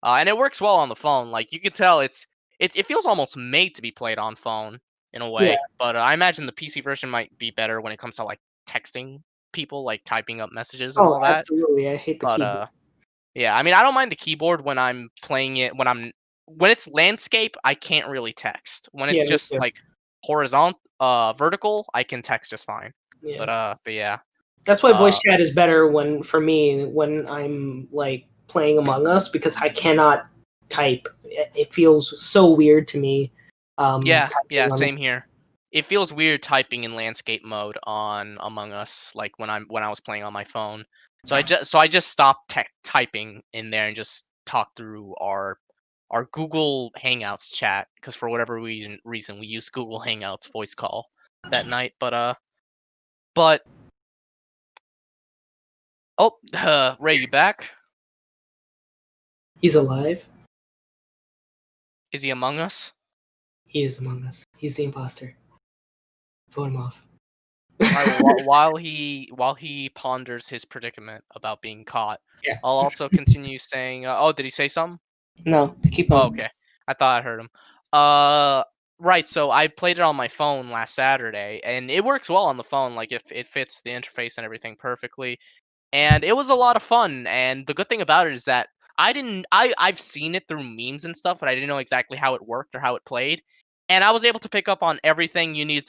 B: and it works well on the phone. Like you could tell, it feels almost made to be played on phone in a
A: Yeah.
B: way. But I imagine the PC version might be better when it comes to like texting people, like typing up messages and
A: Oh,
B: all that.
A: absolutely. I hate the
B: But
A: keyboard.
B: yeah, I mean, I don't mind the keyboard when I'm playing it. When it's landscape, I can't really text. When it's
A: Yeah, me
B: just
A: too.
B: like vertical, I can text just fine.
A: Yeah.
B: But yeah.
A: That's why voice chat is better for me when I'm like playing Among Us, because I cannot type. It feels so weird to me.
B: Yeah,
A: Typing on.
B: same here. It feels weird typing in landscape mode on Among Us, like when I was playing on my phone. So I just stopped typing in there and just talked through our Google Hangouts chat, because for whatever reason we used Google Hangouts voice call that night. But oh, Ray, you back?
A: He's alive.
B: Is he among us?
A: He is Among Us. He's the imposter. Vote him off.
B: Alright, well, while he ponders his predicament about being caught,
A: Yeah.
B: I'll also continue saying. Oh, did he say something?
A: No, keep
B: Oh,
A: going.
B: okay. I thought I heard him. Right. So I played it on my phone last Saturday, and it works well on the phone. Like, if it fits the interface and everything perfectly, and it was a lot of fun. And the good thing about it is that I've seen it through memes and stuff, but I didn't know exactly how it worked or how it played. And I was able to pick up on everything you needed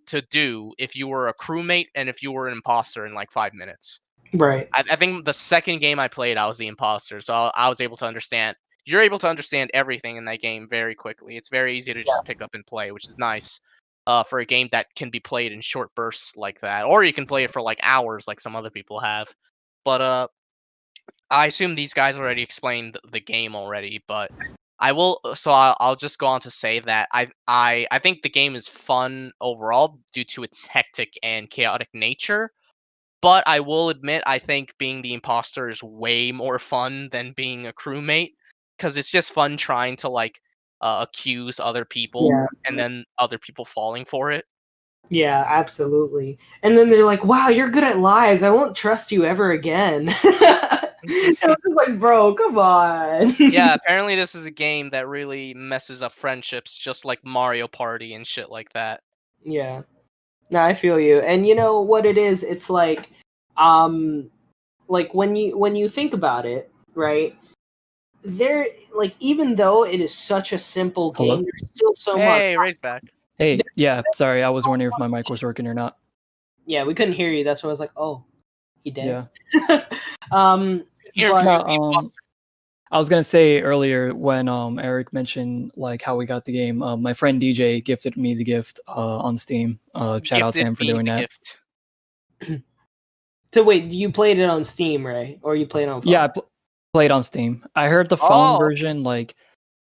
B: to do if you were a crewmate and if you were an imposter in like 5 minutes.
A: Right.
B: I think the second game I played, I was the imposter, so I was able to understand. You're able to understand everything in that game very quickly. It's very easy to
A: Yeah.
B: just pick up and play, which is nice for a game that can be played in short bursts like that, or you can play it for like hours, like some other people have. But I assume these guys already explained the game already, but I will. So I'll just go on to say that I think the game is fun overall due to its hectic and chaotic nature. But I will admit, I think being the imposter is way more fun than being a crewmate, because it's just fun trying to like accuse other people
A: Yeah.
B: and then other people falling for it.
A: Yeah, absolutely. And then they're like, "Wow, you're good at lies. I won't trust you ever again." And I was like, "Bro, come on."
B: Yeah, apparently this is a game that really messes up friendships, just like Mario Party and shit like that.
A: Yeah. No, I feel you. And you know what it is? It's um like when you think about it, right? There, like, even though it is such a simple
C: Hello?
A: game, there's still so much.
B: Hey, Ray's back.
C: Hey,
A: There's
C: yeah, sorry, I was
A: so
C: wondering if my
A: much-
C: mic was working or not.
A: Yeah, we couldn't hear you. That's why I was like, "Oh, he dead."
C: Yeah.
B: Here,
A: But
C: No, I was gonna say earlier when Eric mentioned like how we got the game, my friend DJ gifted me the gift on Steam. Shout out to
B: gifted
C: him for
B: me
C: doing
B: the
C: that.
B: gift.
A: so wait, you played it on Steam, right? Or you played it on phone?
C: Yeah, played on Steam. I heard the phone
B: Oh,
C: version, like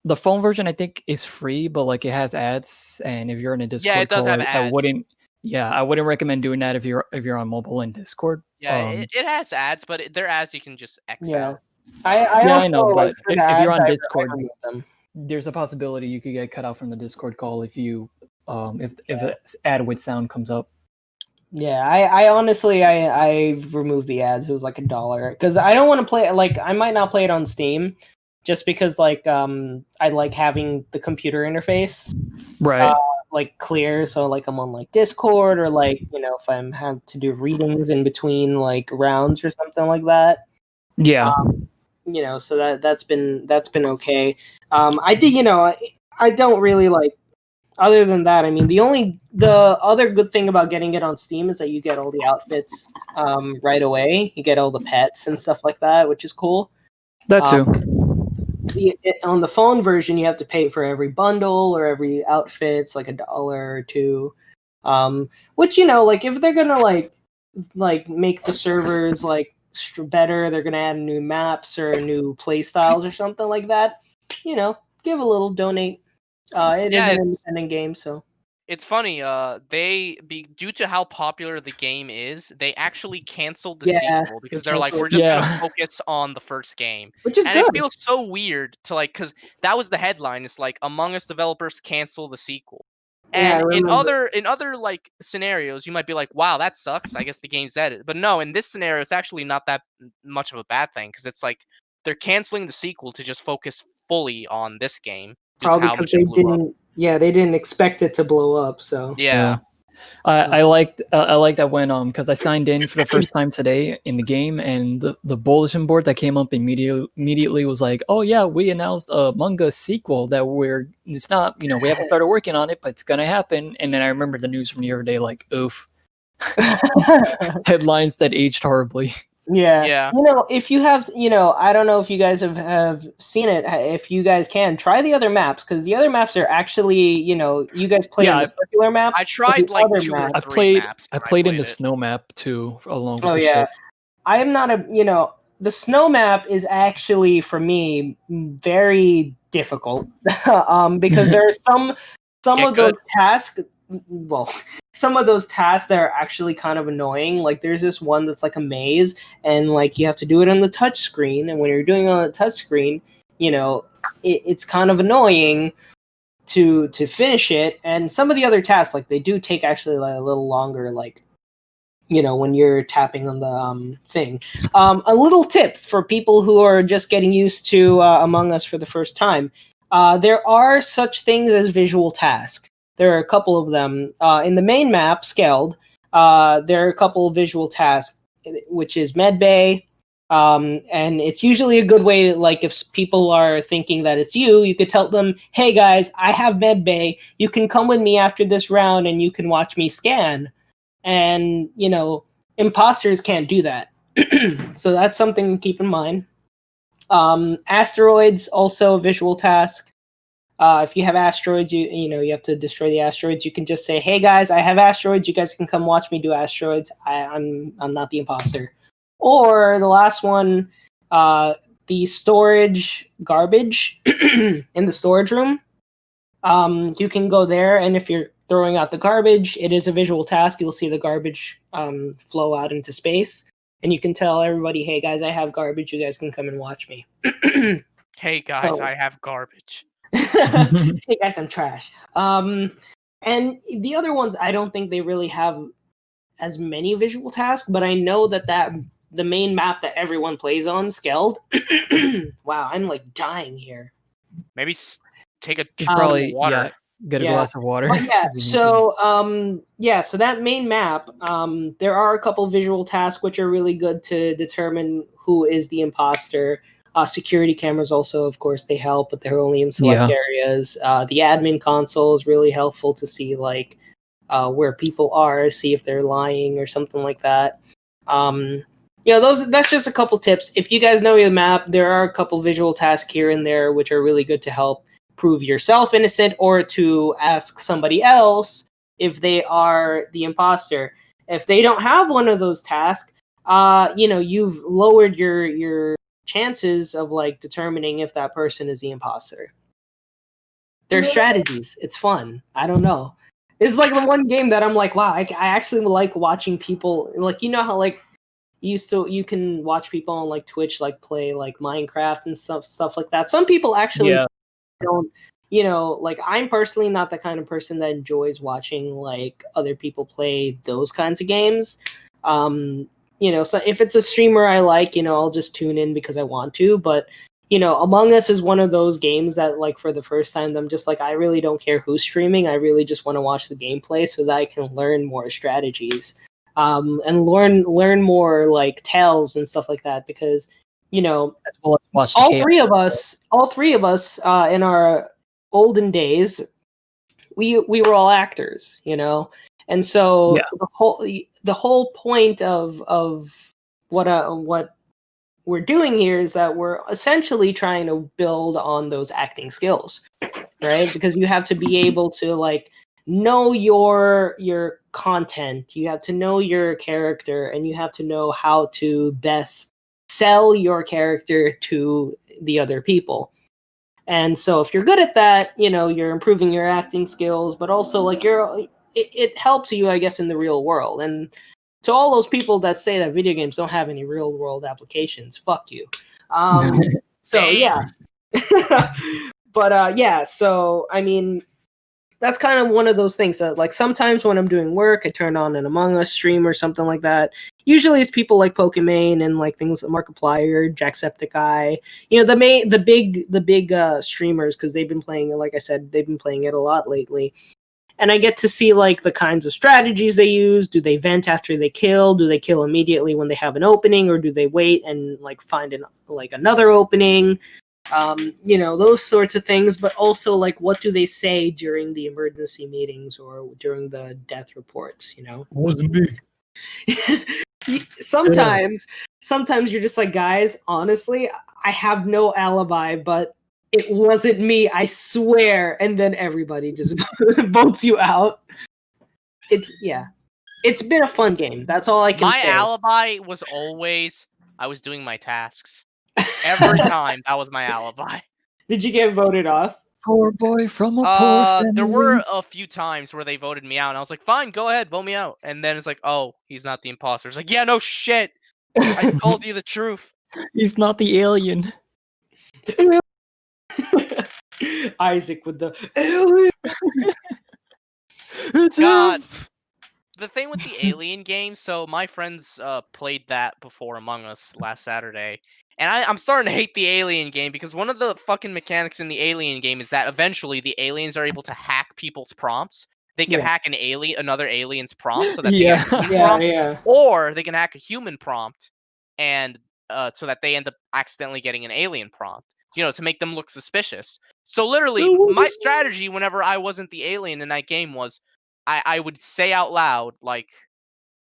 C: the phone version I think is free, but like it has ads, and if you're in a
B: yeah, it
C: Discord
B: does
C: call,
B: have
C: I
B: ads.
C: wouldn't yeah, I wouldn't recommend doing that if you're on mobile in Discord.
B: Yeah, it has ads, but they're ads you can just X
A: Yeah.
B: out.
A: I
C: Yeah, I
A: also
C: know,
A: like
C: but
A: for the
C: if you're
A: ads,
C: on
A: I
C: Discord,
A: removed them.
C: there's a possibility you could get cut out from the Discord call if you if an ad with sound comes up.
A: Yeah, I honestly I removed the ads. It was like $1 because I don't want to play it. Like I might not play it on Steam, just because like I like having the computer interface
C: Right.
A: like clear. So like I'm on like Discord or like if I'm have to do readings in between like rounds or something like that.
C: Yeah.
A: So that's been okay. I do I don't really like. Other than that, I mean, the other good thing about getting it on Steam is that you get all the outfits right away. You get all the pets and stuff like that, which is cool.
C: That too.
A: On the phone version, you have to pay for every bundle or every outfit. It's like $1 or $2. Which like if they're gonna like make the servers like better, they're gonna add new maps or new play styles or something like that. Give a little donate. It is
B: Yeah,
A: an independent game, so.
B: it's funny. Due to how popular the game is, they actually canceled the
A: Yeah,
B: sequel because
A: they
B: they're like,
A: canceled
B: we're
A: it.
B: just gonna
C: Yeah.
B: focus on the first game,
A: Which is
B: and it
A: good.
B: feels so weird to like, cause that was the headline. It's like Among Us developers cancel the sequel,
A: Yeah, I
B: and
A: remember.
B: in other like scenarios, you might be like, wow, that sucks. I guess the game's dead. But no, in this scenario, it's actually not that much of a bad thing because it's like they're canceling the sequel to just focus fully on this game due to
A: Probably
B: how
A: because
B: much it blew up.
A: they didn't expect it to blow up, so.
B: Yeah.
C: I like that when because I signed in for the first time today in the game, and the bulletin board that came up immediately was like, oh yeah, we announced a manga sequel that it's not we haven't started working on it, but it's gonna happen. And then I remember the news from the other day, like oof, headlines that aged horribly.
A: Yeah.
B: Yeah.
A: If you have, I don't know if you guys have seen it. If you guys can, try the other maps, because the other maps are actually, you guys play on
C: Yeah,
A: the circular map.
B: I
A: but
B: tried
A: the
B: like
A: other
B: 2 or
A: map.
B: 3 maps
C: I
B: when I
C: played in
B: played
C: the
B: it.
C: snow map too, along with
A: Oh
C: the
A: yeah.
C: ship.
A: I am not the snow map is actually for me very difficult because there are some
B: Get
A: of those
B: good.
A: tasks well some of those tasks that are actually kind of annoying. Like there's this one that's like a maze, and like you have to do it on the touch screen, and when you're doing it on the touch screen, it's kind of annoying to finish it. And some of the other tasks, like they do take actually like a little longer, like when you're tapping on the thing. A little tip for people who are just getting used to Among Us for the first time. There are such things as visual tasks. There are a couple of them. In the main map, Skeld, there are a couple of visual tasks, which is medbay. And it's usually a good way to, like, if people are thinking that it's you, you could tell them, hey guys, I have medbay. You can come with me after this round and you can watch me scan. And imposters can't do that. So that's something to keep in mind. Asteroids, also a visual task. If you have asteroids, you have to destroy the asteroids. You can just say, hey guys, I have asteroids, you guys can come watch me do asteroids. I'm not the imposter. Or the last one, the storage garbage in the storage room. You can go there, and if you're throwing out the garbage. It is a visual task. You'll see the garbage flow out into space, and you can tell everybody, "Hey guys, I have garbage. You guys can come and watch me."
B: Hey guys,
A: Oh.
B: I have garbage.
A: Hey guys, I'm trash. And the other ones, I don't think they really have as many visual tasks, but I know that the main map that everyone plays on, Skeld. Wow, I'm like dying here.
B: Maybe take a
C: Just
B: sip
C: probably
B: of water.
C: get a
A: Yeah.
C: glass of water.
A: But yeah,
C: if you need to.
A: so that main map, there are a couple visual tasks which are really good to determine who is the imposter. Security cameras also, of course, they help, but they're only in select areas. The admin console is really helpful to see like where people are, see if they're lying or something like that. That's just a couple tips. If you guys know your map, there are a couple visual tasks here and there which are really good to help prove yourself innocent or to ask somebody else if they are the imposter. If they don't have one of those tasks, you've lowered your chances of like determining if that person is the imposter. There's strategies. It's fun. I don't know. It's like the one game that I'm like, wow, I actually like watching people, like, you know how like you can watch people on like Twitch like play like Minecraft and stuff like that. Some people actually don't, like, I'm personally not the kind of person that enjoys watching like other people play those kinds of games. So if it's a streamer I like, I'll just tune in because I want to. But Among Us is one of those games that, like, for the first time, I'm just like, I really don't care who's streaming. I really just want to watch the gameplay so that I can learn more strategies, and learn more like tales and stuff like that. Because
C: as well as watch
A: all three of us, in our olden days, we were all actors, and so the whole point of what we're doing here is that we're essentially trying to build on those acting skills, right? Because you have to be able to like know your content, you have to know your character, and you have to know how to best sell your character to the other people. And so if you're good at that, you're improving your acting skills, but also like it helps you, I guess, in the real world. And to all those people that say that video games don't have any real world applications, fuck you. So yeah. But yeah, so I mean, that's kind of one of those things that, like, sometimes when I'm doing work, I turn on an Among Us stream or something like that. Usually it's people like Pokimane and like things like Markiplier, Jacksepticeye, the big streamers, because they've been playing it. Like I said, they've been playing it a lot lately. And I get to see like the kinds of strategies they use. Do they vent after they kill? Do they kill immediately when they have an opening, or do they wait and like find another opening? Those sorts of things. But also, like, what do they say during the emergency meetings or during the death reports?
C: Wasn't me.
A: Sometimes you're just like, guys, honestly, I have no alibi, but it wasn't me, I swear. And then everybody just votes you out. It's been a fun game. That's all I can say.
B: My alibi was always I was doing my tasks. Every time that was my alibi.
A: Did you get voted off?
C: Poor boy from a poor family.
B: There were a few times where they voted me out, and I was like, "Fine, go ahead, vote me out." And then it's like, "Oh, he's not the imposter." It's like, "Yeah, no shit. I told you the truth."
C: He's not the alien.
A: Isaac with the alien.
C: It's
B: God.
C: him.
B: The thing with the Alien game, so my friends played that before Among Us last Saturday, and I'm starting to hate the Alien game because one of the fucking mechanics in the Alien game is that eventually the aliens are able to hack people's prompts. They can hack another alien's prompt so that they get a human prompt, or they can hack a human prompt, and so that they end up accidentally getting an alien prompt, to make them look suspicious. So literally, my strategy whenever I wasn't the alien in that game was I would say out loud, like,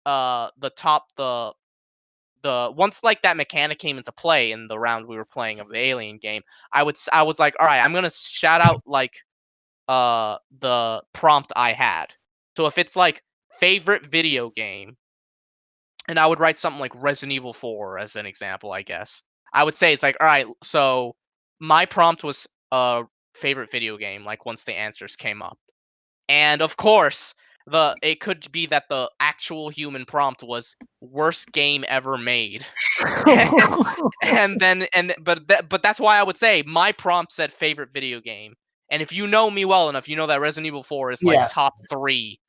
B: the once like that mechanic came into play in the round we were playing of the Alien game, I was like, all right, I'm gonna shout out like the prompt I had. So if it's like favorite video game, and I would write something like Resident Evil 4 as an example, I guess. I would say it's like, all right, so my prompt was favorite video game, like once the answers came up. And of course, it could be that the actual human prompt was worst game ever made. But that's why I would say my prompt said favorite video game. And if you know me well enough, you know that Resident Evil 4 is like top 3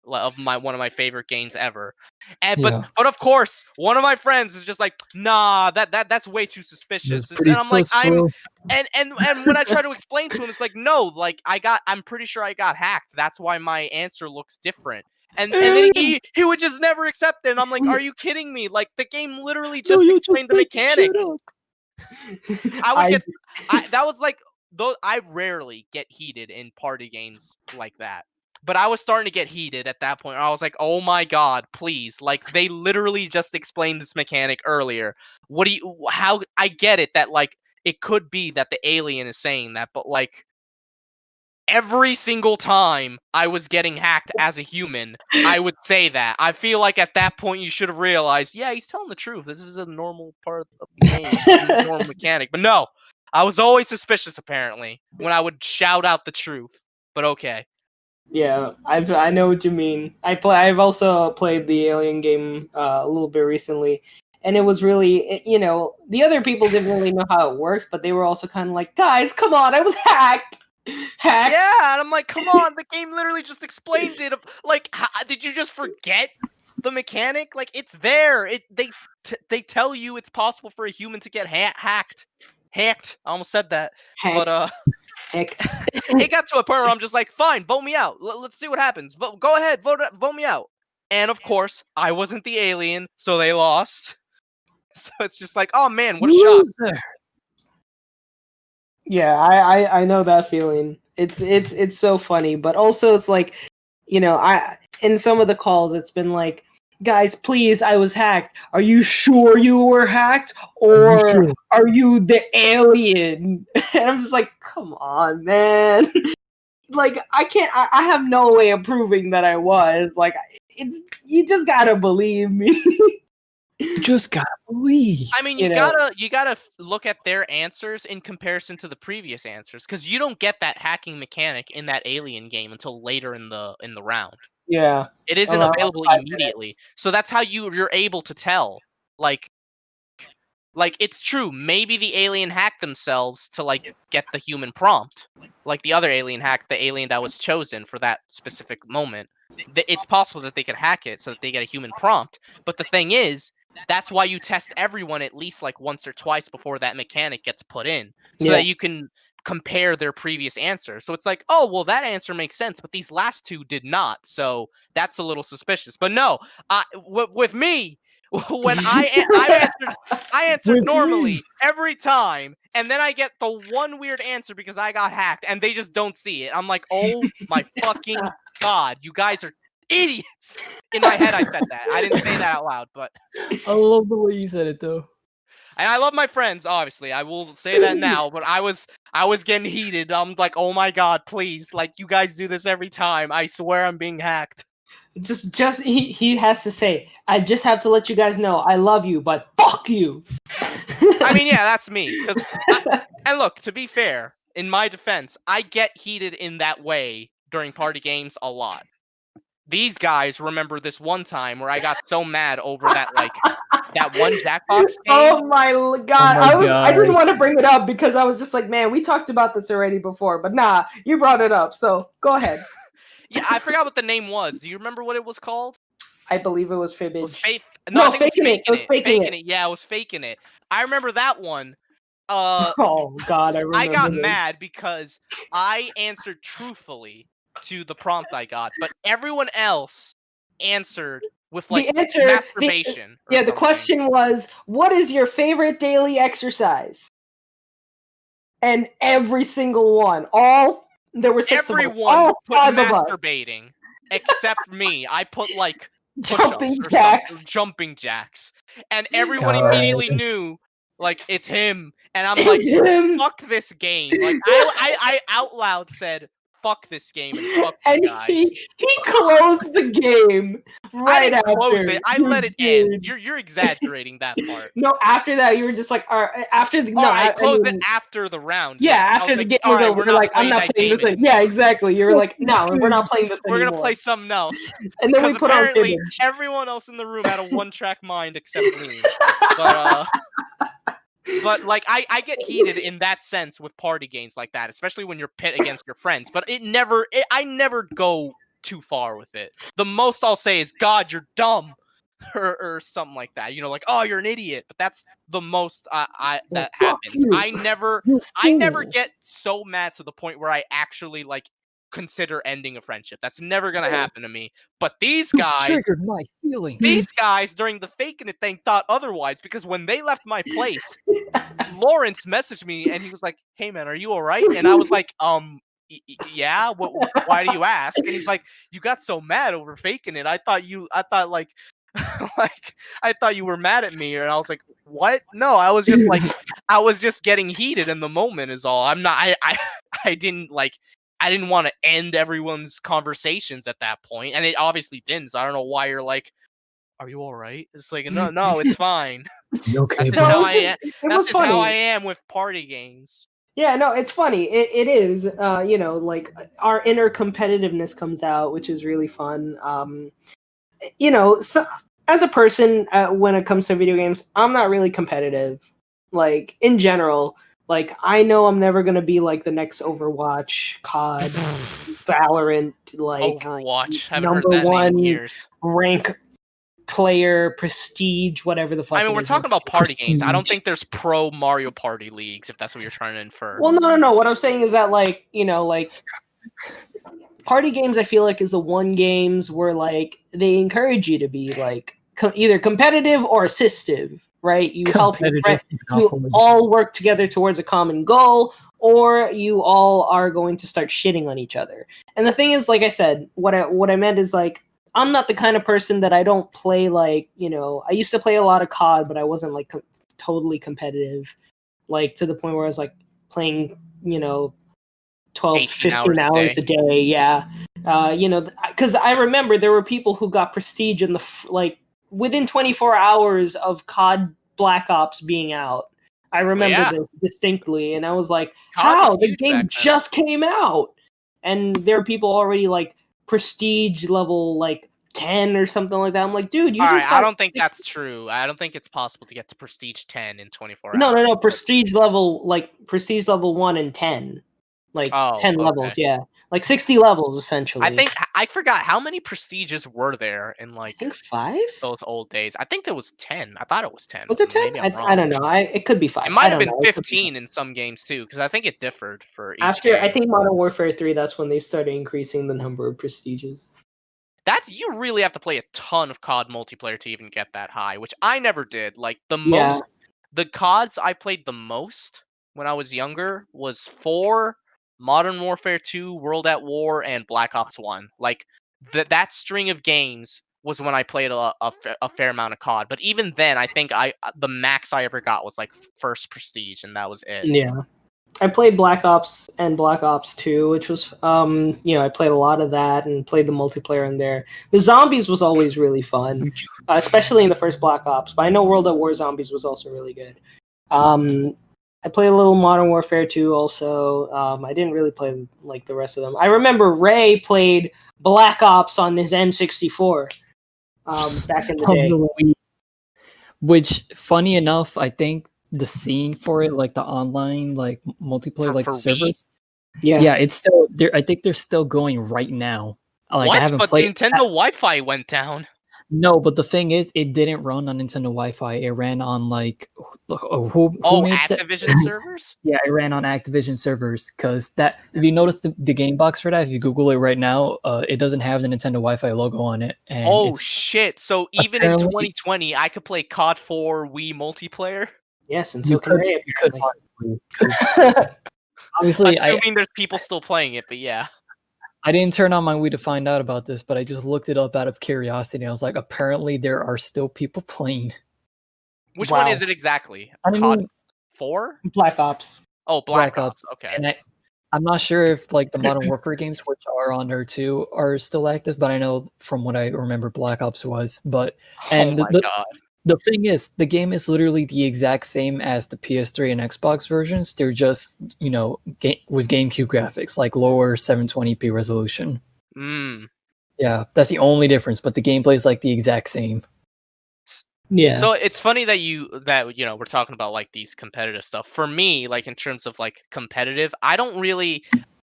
B: of one of my favorite games ever. And
C: Yeah.
B: but of course, one of my friends is just like, nah, that's way too suspicious.
C: Pretty
B: And I'm like,
C: sus, bro.
B: and when I try to explain to him, it's like, no, like I'm pretty sure I got hacked. That's why my answer looks different. And then he would just never accept it. And I'm like, are you kidding me? Like the game literally just explained the mechanic. That was like, though I rarely get heated in party games like that. But I was starting to get heated at that point. I was like, oh my god, please. Like, they literally just explained this mechanic earlier. How, I get it that, like, it could be that the alien is saying that, but, like, every single time I was getting hacked as a human, I would say that. I feel like at that point you should have realized, yeah, he's telling the truth. This is a normal part of the game, a normal mechanic. But no, I was always suspicious, apparently, when I would shout out the truth. But okay.
A: Yeah, I know what you mean. I've also played the Alien game a little bit recently, and it was really, the other people didn't really know how it worked, but they were also kind of like, guys, come on, I was hacked. Hacked.
B: Yeah, and I'm like, come on, the game literally just explained it. Like, did you just forget the mechanic? Like, it's there. They tell you it's possible for a human to get hacked. Hacked. I almost said that.
A: Hacked.
B: But
A: Hacked.
B: it got to a point where I'm just like, fine, vote me out. Let's see what happens. Go ahead, vote me out. And of course, I wasn't the alien, so they lost. So it's just like, oh man, what a shock.
A: Yeah, I know that feeling. It's so funny, but also it's like, I in some of the calls it's been like, guys, please, I was hacked. Are you sure you were hacked, or are you the alien? And I'm just like, come on, man. Like, I have no way of proving that I was. Like, you just gotta believe me.
C: You just gotta believe.
B: I mean, you gotta look at their answers in comparison to the previous answers, because you don't get that hacking mechanic in that alien game until later in the round.
A: Yeah,
B: it isn't available immediately. So that's how you're able to tell. Like it's true. Maybe the alien hacked themselves to like get the human prompt, like the other alien hacked the alien that was chosen for that specific moment. It's possible that they could hack it so that they get a human prompt. But the thing is, that's why you test everyone at least like once or twice before that mechanic gets put in, so that you can compare their previous answers. So it's like, oh, well, that answer makes sense, but these last two did not. So that's a little suspicious. But no, with me, when I answered normally every time, and then I get the one weird answer because I got hacked, and they just don't see it. I'm like, oh my fucking god, you guys are idiots. In my head, I said that. I didn't say that out loud, but
C: I love the way you said it, though.
B: And I love my friends, obviously. I will say that now, but I was getting heated. I'm like, oh my god, please. Like, you guys do this every time. I swear I'm being hacked.
A: Just he has to say, I just have to let you guys know I love you, but fuck you.
B: I mean, yeah, that's me. And look, to be fair, in my defense, I get heated in that way during party games a lot. These guys remember this one time where I got so mad over that one Jackbox game.
A: Oh my god! I didn't want to bring it up because I was just like, man, we talked about this already before, but nah, you brought it up, so go ahead.
B: Yeah, I forgot what the name was. Do you remember what it was called?
A: I believe it was Fibbage.
B: I think Faking It. It was Faking It. Yeah, it was Faking It. I remember that one.
A: Oh god, I
B: got mad because I answered truthfully to the prompt I got, but everyone else answered with like masturbation.
A: The question was, what is your favorite daily exercise? And every single one, there were 6
B: everyone
A: of them. All
B: put masturbating except me. I put like
A: jumping
B: jacks, and everyone immediately knew like it's him. And I'm like, fuck this game. Like I out loud said, fuck this game and fuck
A: and
B: you guys.
A: he closed the game right
B: I didn't
A: after.
B: close it. I
A: You
B: let it
A: did.
B: end. You're exaggerating that part.
A: No, after that, you were just like, after the. No,
B: I closed
A: mean,
B: it after the round.
A: Yeah,
B: I
A: after
B: was
A: the
B: like,
A: game
B: all
A: was
B: right,
A: over,
B: we're
A: you're
B: not
A: like, I'm
B: playing
A: not
B: that
A: playing
B: game
A: this thing.
B: anymore.
A: Yeah, exactly. You were like, no, we're not playing this
B: We're
A: anymore.
B: gonna play something else.
A: And then we
B: Because
A: put on
B: apparently
A: Image.
B: everyone else in the room had a one-track mind except me. But like I get heated in that sense with party games like that, especially when you're pit against your friends. But I never go too far with it. The most I'll say is, God, you're dumb, or something like that. You know, like, oh, you're an idiot. But that's the most that
A: Fuck
B: happens.
A: you.
B: I never get so mad to the point where I actually like consider ending a friendship. That's never gonna happen to me. But these guys
C: triggered my feelings.
B: these guys during the faking it thing thought otherwise, because when they left my place, Lawrence messaged me and he was like, "Hey man, are you all right?" And I was like, yeah. Why do you ask?" And he's like, "You got so mad over faking it. I thought like, like I thought you were mad at me." And I was like, "What? No, I was just like, I was just getting heated in the moment. Is all. I'm not. I didn't like." I didn't want to end everyone's conversations at that point, and it obviously didn't. So I don't know why you're like, "Are you all right?" It's like, no, it's fine.
C: Okay,
B: That's just
A: No,
B: how
A: it
B: I
A: was
B: am.
A: it
B: That's
A: was
B: just how I
A: funny.
B: am with party games.
A: Yeah, no, it's funny. It is. You know, like our inner competitiveness comes out, which is really fun. You know, so as a person, when it comes to video games, I'm not really competitive. Like in general, like I know I'm never gonna be like the next Overwatch, COD, Valorant, like
B: Overwatch. Haven't heard
A: number
B: that name in
A: one
B: years.
A: rank player, prestige, whatever the fuck.
B: I mean,
A: it
B: we're
A: is.
B: talking about party games. I don't
C: Prestige.
B: think there's pro Mario Party leagues, if that's what you're trying to infer.
A: Well, no. What I'm saying is that, like, you know, like party games, I feel like is the one games where like they encourage you to be like either competitive or assistive, right? You help your friend, you all work together towards a common goal, or you all are going to start shitting on each other. And the thing is, like I said, what I meant is like I'm not the kind of person that I don't play like, you know, I used to play a lot of COD, but I wasn't like totally competitive, like to the point where I was like playing, you know, 12, 15 hours a day. Yeah. You know, because I remember there were people who got prestige in the, like, within 24 hours of COD Black Ops being out. I remember this distinctly. And I was like,
B: COD was
A: how? The
B: huge
A: game
B: back then.
A: just came out. And there are people already, like, prestige level, like, 10 or something like that. I'm like, dude, you
B: All
A: just
B: right,
A: got
B: I don't think
A: 60.
B: that's true. I don't think it's possible to get to prestige 10 in 24 hours.
A: No. Prestige level, like, prestige level 1 and 10. Like 10 levels, yeah. Like 60 levels, essentially.
B: I forgot how many prestiges were there in like
A: I think 5?
B: those old days. I think there was 10. I thought it was 10.
A: Was it 10?
B: Maybe I'm wrong.
A: I don't know. It could be 5.
B: It might
A: I
B: have
A: don't
B: been
A: know.
B: 15 in some games too, because I think it differed for each
A: After,
B: game.
A: I think Modern Warfare 3, that's when they started increasing the number of prestiges.
B: You really have to play a ton of COD multiplayer to even get that high, which I never did. Like the CODs I played the most when I was younger was 4, Modern Warfare 2, World at War, and Black Ops 1. Like that string of games was when I played a fair amount of COD. But even then, I think the max I ever got was like first prestige, and that was it.
A: Yeah. I played Black Ops and Black Ops 2, which was, you know, I played a lot of that and played the multiplayer in there. The zombies was always really fun, especially in the first Black Ops. But I know World at War Zombies was also really good. I played a little Modern Warfare 2 also. I didn't really play like the rest of them. I remember Ray played Black Ops on his N64 back in the day.
C: Which, funny enough, I think the scene for it, like the online, like multiplayer, like servers, yeah, it's still there. I think they're still going right now. Like
B: what?
C: I haven't
B: But
C: played.
B: Nintendo Wi-Fi went down.
C: No, but the thing is, it didn't run on Nintendo Wi-Fi. It ran on like who made
B: Activision servers?
C: Yeah, it ran on Activision servers. Because that, if you notice the game box for that, if you Google it right now, it doesn't have the Nintendo Wi-Fi logo on it. And
B: shit! So even in 2020, I could play COD 4 Wii multiplayer.
A: Yes, and so can Ray.
C: You could possibly. Obviously,
B: assuming there's people still playing it, but yeah.
C: I didn't turn on my Wii to find out about this, but I just looked it up out of curiosity. And I was like, apparently there are still people playing.
B: Which one is it exactly? COD 4?
A: Black Ops.
B: Oh, Black Ops. Okay.
C: And I'm not sure if like the Modern Warfare games, which are on there too, are still active, but I know from what I remember, Black Ops was. But
B: Oh
C: and
B: my god.
C: the thing is, the game is literally the exact same as the PS3 and Xbox versions. They're just with GameCube graphics, like lower 720p resolution.
B: Mm.
C: Yeah, that's the only difference. But the gameplay is like the exact same.
A: Yeah.
B: So it's funny that we're talking about like these competitive stuff. For me, like in terms of like competitive, I don't really.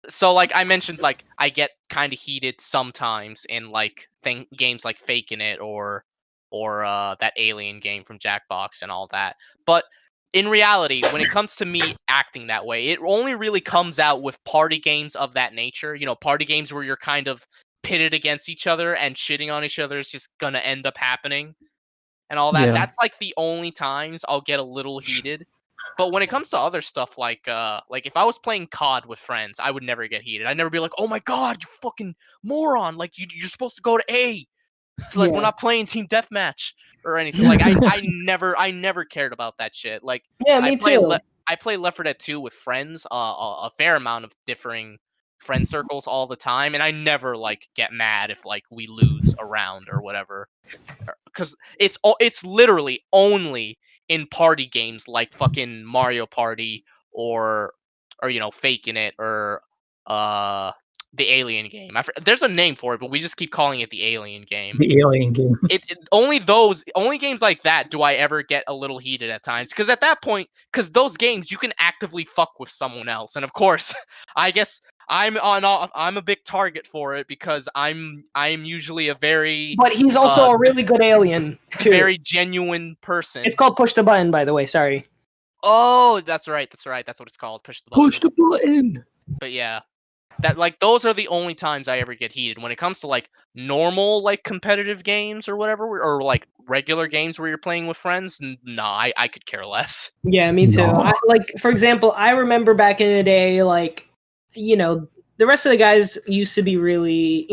B: So like I mentioned, like I get kind of heated sometimes in like games like Faking It or that Alien game from Jackbox and all that. But in reality, when it comes to me acting that way, it only really comes out with party games of that nature. Party games where you're kind of pitted against each other and shitting on each other is just gonna end up happening and all that.
C: Yeah.
B: That's like the only times I'll get a little heated. But when it comes to other stuff like if I was playing COD with friends, I would never get heated. I'd never be like, "Oh my god, you fucking moron! Like you're supposed to go to A. Like we're
A: Yeah.
B: not playing team deathmatch or anything." Like I never cared about that shit. Like
A: Yeah,
B: I
A: me
B: play
A: too.
B: I play Left 4 Dead 2 with friends, a fair amount of differing friend circles all the time, and I never like get mad if like we lose a round or whatever, because it's literally only in party games like fucking Mario Party or Faking It or uh the Alien game. There's a name for it, but we just keep calling it the Alien game.
C: The Alien game.
B: Only games like that do I ever get a little heated at times, because at that point, because those games you can actively fuck with someone else, and of course, I guess I'm a big target for it because I'm usually a very
A: But he's also a really good alien too.
B: very genuine person.
A: It's called Push the Button, by the way. Sorry.
B: Oh, that's right. That's what it's called. Push the button.
C: Push the button.
B: But yeah, that like those are the only times I ever get heated. When it comes to like normal like competitive games or whatever, or like regular games where you're playing with friends, nah, I could care less.
A: Yeah, me too.
C: No.
A: For example, I remember back in the day, like, the rest of the guys used to be really,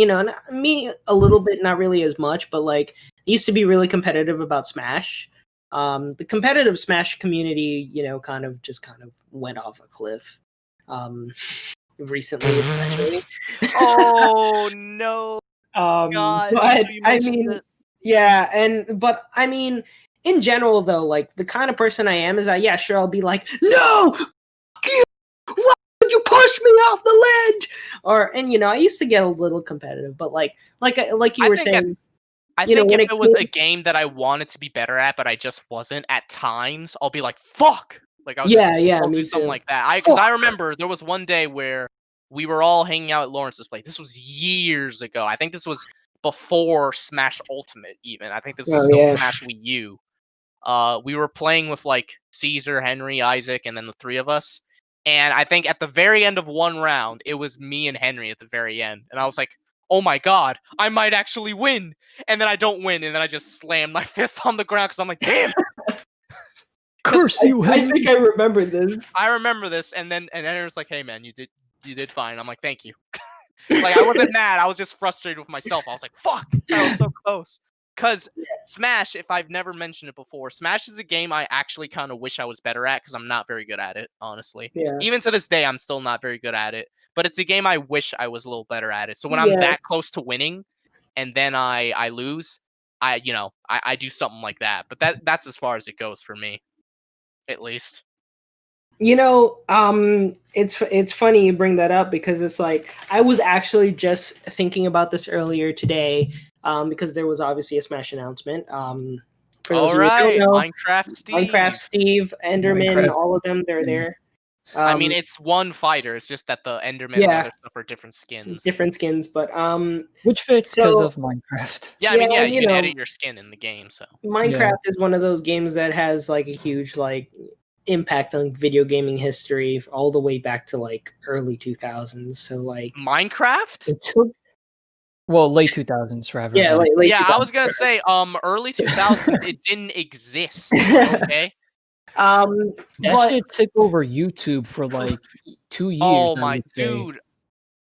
A: me a little bit, not really as much, but like, used to be really competitive about Smash. The competitive Smash community, kind of went off a cliff. Recently, especially.
B: Oh no, God!
A: But
B: So you
A: I
B: mentioned
A: mean,
B: it.
A: yeah, but I mean, in general, though, like the kind of person I am is that, yeah, sure, I'll be like, no, why did you push me off the ledge? And I used to get a little competitive, but like you were saying,
B: I think
A: when
B: if
A: it
B: it was
A: came,
B: a game that I wanted to be better at, but I just wasn't at times, I'll be like, "Fuck!" Like I'll
A: me
B: do something
A: too.
B: like that. Because I
A: Fuck.
B: remember there was one day where we were all hanging out at Lawrence's place. This was years ago. I think this was before Smash Ultimate. Even I think this was
A: Oh
B: still
A: yeah.
B: Smash Wii U. We were playing with like Caesar, Henry, Isaac, and then the three of us. And I think at the very end of one round, it was me and Henry at the very end, and I was like, "Oh my god, I might actually win!" And then I don't win, and then I just slam my fist on the ground because I'm like, "Damn it!"
C: Curse you,
A: I
C: Henry.
A: think I remember this.
B: I remember this, and Henry was like, "Hey man, you did fine." I'm like, "Thank you." Like I wasn't mad, I was just frustrated with myself. I was like, "Fuck, that was so close." Cause Smash, if I've never mentioned it before, Smash is a game I actually kind of wish I was better at because I'm not very good at it, honestly.
A: Yeah.
B: Even to this day, I'm still not very good at it. But it's a game I wish I was a little better at it. So when I'm
A: Yeah.
B: that close to winning, and then I lose, I do something like that. But that's as far as it goes for me, at least.
A: It's funny you bring that up because it's like I was actually just thinking about this earlier today, because there was obviously a Smash announcement. For those
B: All
A: of you who don't
B: right,
A: know,
B: Minecraft
A: Minecraft
B: Steve.
A: Steve, Enderman,
C: Minecraft.
A: all of them, they're there.
B: I mean, it's one fighter. It's just that the Enderman and the
A: Yeah,
B: other stuff are different skins.
A: different skins, but
C: Which fits because
A: so
C: of Minecraft.
B: Yeah, I mean, yeah, you can edit your skin in the game, so.
A: Minecraft is one of those games that has like a huge like impact on video gaming history all the way back to like early 2000s. So like
B: Minecraft?
A: it took
C: late 2000s rather.
A: yeah,
C: But
A: late
B: Yeah, I
A: 2000s.
B: was gonna say, early 2000s, it didn't exist. Okay.
C: that
A: But
C: shit took over YouTube for like 2 years.
B: Oh
C: I
B: my
C: would say.
B: dude,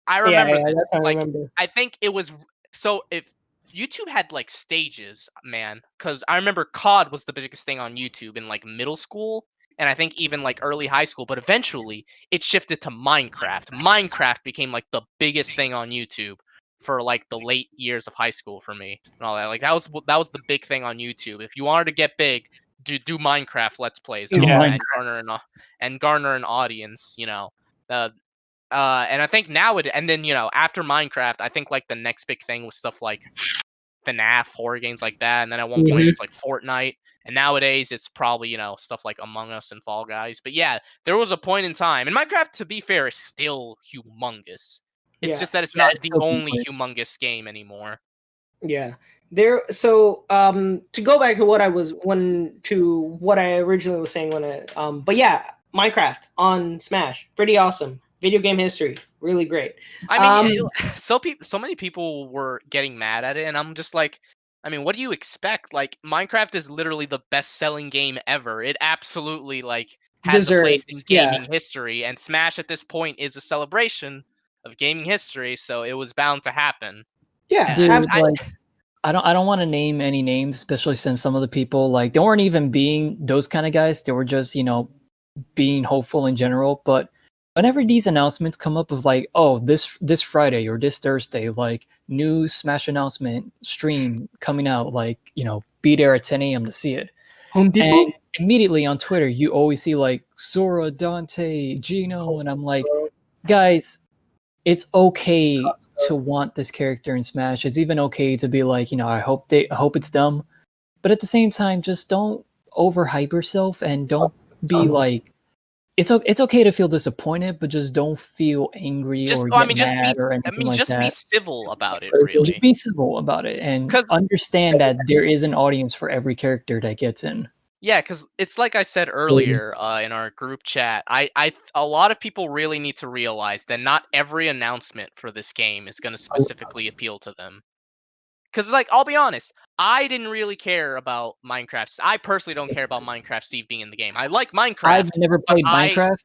B: I remember this.
A: that's how I
B: Like,
A: remember.
B: I think it was so if YouTube had like stages, man, because I remember COD was the biggest thing on YouTube in like middle school, and I think even like early high school, but eventually it shifted to Minecraft. Minecraft became like the biggest thing on YouTube for like the late years of high school for me and all that. Like that was the big thing on YouTube. If you wanted to get big, do Minecraft Let's Plays and all that, and garner an audience, you know. And I think now and then, you know, after Minecraft, I think like the next big thing was stuff like FNAF, horror games like that, and then at one point it was like Fortnite, and nowadays it's probably, you know, stuff like Among Us and Fall Guys. But yeah, there was a point in time, and Minecraft, to be fair, is still humongous. It's just that it's not the only humongous game anymore.
A: Yeah. So to go back to what I originally was saying but yeah, Minecraft on Smash, pretty awesome. Video game history, really great.
B: I mean, so many people were getting mad at it, and I'm just like, I mean, what do you expect? Like, Minecraft is literally the best-selling game ever. It absolutely like has a place in gaming history, and Smash at this point is a celebration of gaming history, so it was bound to happen.
A: Yeah,
C: dude. I don't want to name any names, especially since some of the people like they weren't even being those kind of guys. They were just, you know, being hopeful in general. But whenever these announcements come up of like, oh, this Friday or this Thursday, like new Smash announcement stream coming out, like, you know, be there at 10 a.m. to see it.
A: Home Depot.
C: And immediately on Twitter, you always see like Sora, Dante, Gino, and I'm like, guys, it's okay to want this character in Smash. It's even okay to be like, you know, I hope it's them. But at the same time, just don't overhype yourself and don't be like, it's okay to feel disappointed, but just don't feel angry or get mad or anything like that.
B: Just be civil about it, really.
C: Just be civil about it and understand that there is an audience for every character that gets in.
B: Yeah, because it's like I said earlier in our group chat. A lot of people really need to realize that not every announcement for this game is going to specifically appeal to them. Because, like, I'll be honest, I didn't really care about Minecraft. I personally don't care about Minecraft Steve being in the game. I like Minecraft.
C: I've never played Minecraft.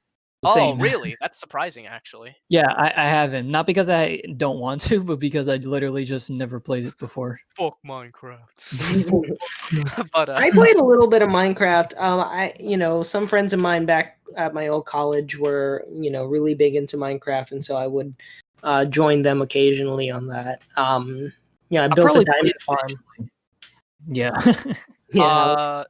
B: Oh, really? That's surprising, actually.
C: Yeah, I haven't. Not because I don't want to, but because I literally just never played it before.
B: Fuck Minecraft. But
A: I played a little bit of Minecraft. Some friends of mine back at my old college were, really big into Minecraft, and so I would join them occasionally on that. I built a diamond farm.
C: Yeah.
A: Yeah.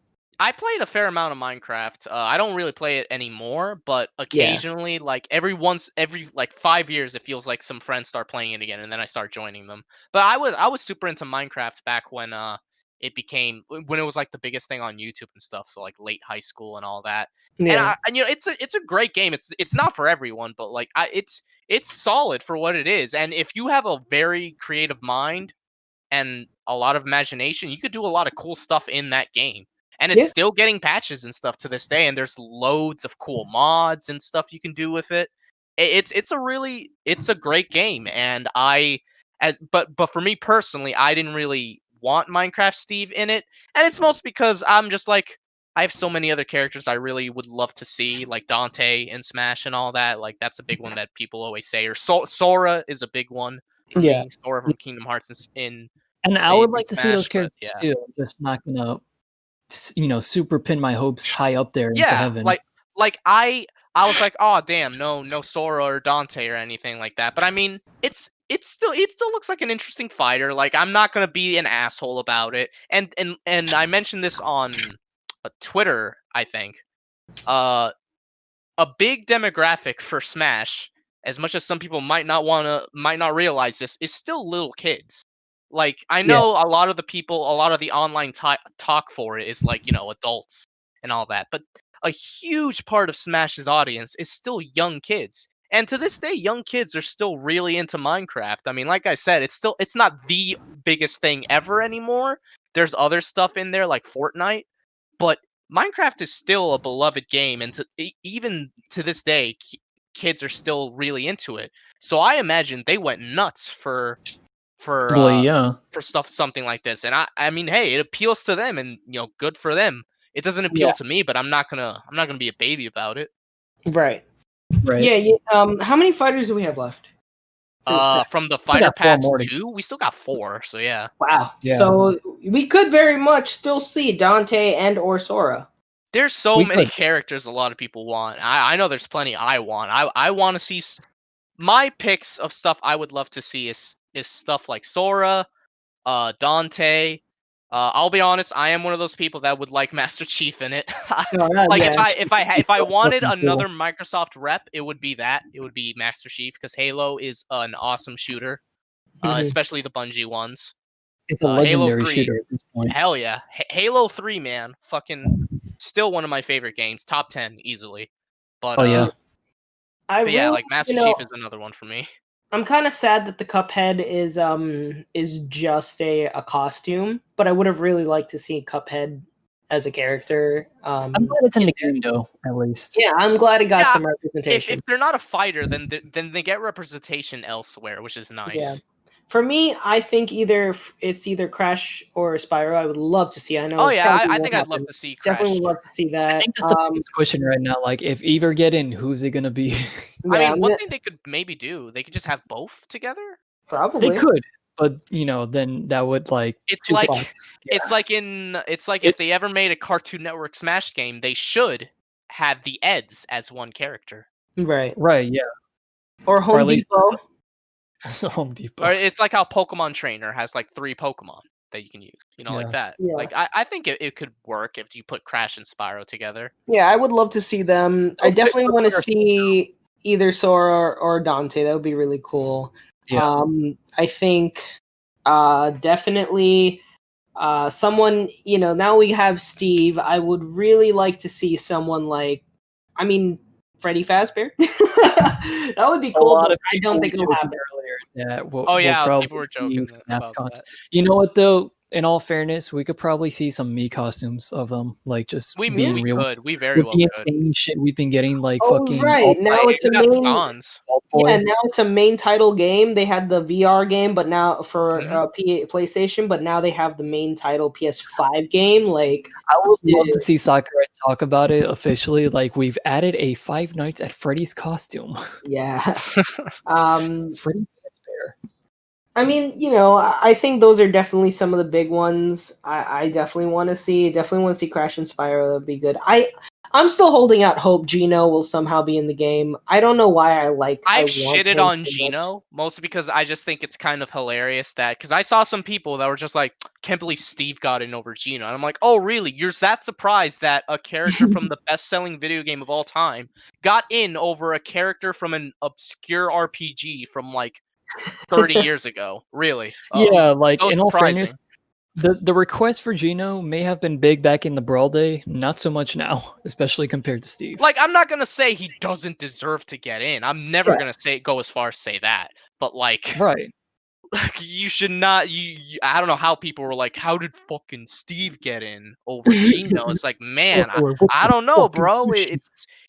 B: I played a fair amount of Minecraft. I don't really play it anymore, but occasionally, like every 5 years, it feels like some friends start playing it again, and then I start joining them. But I was super into Minecraft back when it was like the biggest thing on YouTube and stuff. So like late high school and all that.
A: Yeah.
B: And it's a great game. It's not for everyone, but like it's solid for what it is. And if you have a very creative mind and a lot of imagination, you could do a lot of cool stuff in that game. And it's still getting patches and stuff to this day, and there's loads of cool mods and stuff you can do with it. It's a great game, and but for me personally, I didn't really want Minecraft Steve in it, and it's mostly because I'm just like, I have so many other characters I really would love to see, like Dante in Smash and all that. Like that's a big one that people always say. Or Sora is a big one for me. Sora from Kingdom Hearts and
C: I would like to see those characters too. I'm just not gonna, super pin my hopes high up there into heaven.
B: Like I was like, oh damn, no Sora or Dante or anything like that. But I mean, it still looks like an interesting fighter. Like I'm not gonna be an asshole about it. And I mentioned this on Twitter, I think. A big demographic for Smash, as much as some people might not realize this, is still little kids. Like, I know a lot of the online talk for it is like, adults and all that, but a huge part of Smash's audience is still young kids. And to this day, young kids are still really into Minecraft. I mean, like I said, it's not the biggest thing ever anymore. There's other stuff in there like Fortnite, but Minecraft is still a beloved game, and even to this day, kids are still really into it. So I imagine they went nuts for something like this. And I mean, hey, it appeals to them, and good for them. It doesn't appeal to me, but I'm not gonna be a baby about it.
A: Right. Yeah. How many fighters do we have left?
B: From the Fighter Pass 2, we still got 4. So yeah.
A: Wow. Yeah. So we could very much still see Dante and or Sora.
B: There's so
C: We
B: many
C: could.
B: characters a lot of people want. I know there's plenty I want. I want to see my picks of stuff I would love to see is stuff like Sora, Dante. I'll be honest, I am one of those people that would like Master Chief in it. Like
A: Yeah.
B: if I
C: so
B: wanted
C: fucking cool.
B: another Microsoft rep, it would be that. It would be Master Chief because Halo is an awesome shooter,
A: Mhm.
B: especially the Bungie ones.
C: It's a
B: Halo
C: legendary
B: 3,
C: shooter at this point.
B: hell yeah, Halo 3, man, fucking still one of my favorite games, top 10 easily. But
C: Oh yeah.
A: I
B: but yeah,
A: really,
B: like Master
A: you know,
B: Chief is another one for me.
A: I'm kind of sad that the Cuphead is just a costume, but I would have really liked to see Cuphead as a character.
C: I'm glad it's in the game though, at least.
A: Yeah, I'm glad it got
B: Yeah,
A: some
B: If
A: representation.
B: they're not a fighter, then they get representation elsewhere, which is nice.
A: Yeah. For me, I think it's either Crash or Spyro. I would love to see. I know.
B: Oh yeah,
A: probably
B: I
A: won't
B: think I'd love
A: happen.
B: to see
A: Definitely
B: Crash.
A: would love to see
C: I
A: that.
C: think that's the biggest question right now. Like, if either get in, who's it gonna be?
B: I
A: Yeah,
B: mean, one thing they could maybe do, they could just have both together.
A: probably.
C: They could, but then that would like
B: It's
C: two
B: like
C: spots.
B: it's like if they ever made a Cartoon Network Smash game, they should have the Eds as one character.
A: Right.
C: Right, yeah.
A: Or Home
C: at least-
A: Depot.
C: Home Depot.
B: Or it's like how Pokemon Trainer has like 3 Pokemon that you can use, like
C: Yeah.
B: that.
A: Yeah.
B: Like I think it could work if you put Crash and Spyro together.
A: Yeah, I would love to see them. I
C: Okay,
A: definitely
C: so
A: want to
C: first-
A: see either Sora or Dante. That would be really cool.
C: Yeah.
A: I think definitely someone, now we have Steve. I would really like to see someone like, Freddy Fazbear. That would be
C: A
A: cool,
C: lot
A: but
C: of
A: I don't
C: people
A: think
C: were
A: it'll
C: joking
A: happen.
C: earlier that we'll,
B: Oh
C: we'll
B: yeah,
C: probably
B: people were
C: see
B: joking
C: FNAF
B: about
C: cons.
B: that.
C: You know what though? In all fairness, we could probably see some me costumes of them, like just
B: We
C: being
B: we
C: real.
B: could. We very
C: With
B: well
C: the
B: could.
C: insane shit we've been getting, like
A: Oh,
C: fucking
A: right. Now it's a
B: We got
A: main.
B: Sans.
A: Yeah, now it's a main title game. They had the VR game, but now for
B: Mhm.
A: PlayStation, but now they have the main title PS5 game. Like,
C: I would love
A: dude,
C: to see Sakurai talk about it officially. Like, we've added a Five Nights at Freddy's costume.
A: yeah.
C: Freddy Fazbear.
A: I think those are definitely some of the big ones. I definitely want to see. Definitely want to see Crash and Spyro. That'd be good. I'm still holding out hope Gino will somehow be in the game. I don't know why I
B: I've
A: want
B: shitted
A: him
B: on
A: so much.
B: Gino mostly because I just think it's kind of hilarious that because I saw some people that were just like, can't believe Steve got in over Gino. And I'm like, oh really? You're that surprised that a character from the best-selling video game of all time got in over a character from an obscure RPG from like 30 years ago? Really?
C: Yeah, like
B: So
C: in all
B: surprising.
C: fairness, the request for Gino may have been big back in the Brawl day, not so much now, especially compared to Steve.
B: Like, I'm not gonna say he doesn't deserve to get in. I'm never
A: Yeah.
B: gonna go as far as say that. But like,
C: right.
B: you should not. I don't know how people were like, how did fucking Steve get in over Gino? It's like, man, I don't know, bro.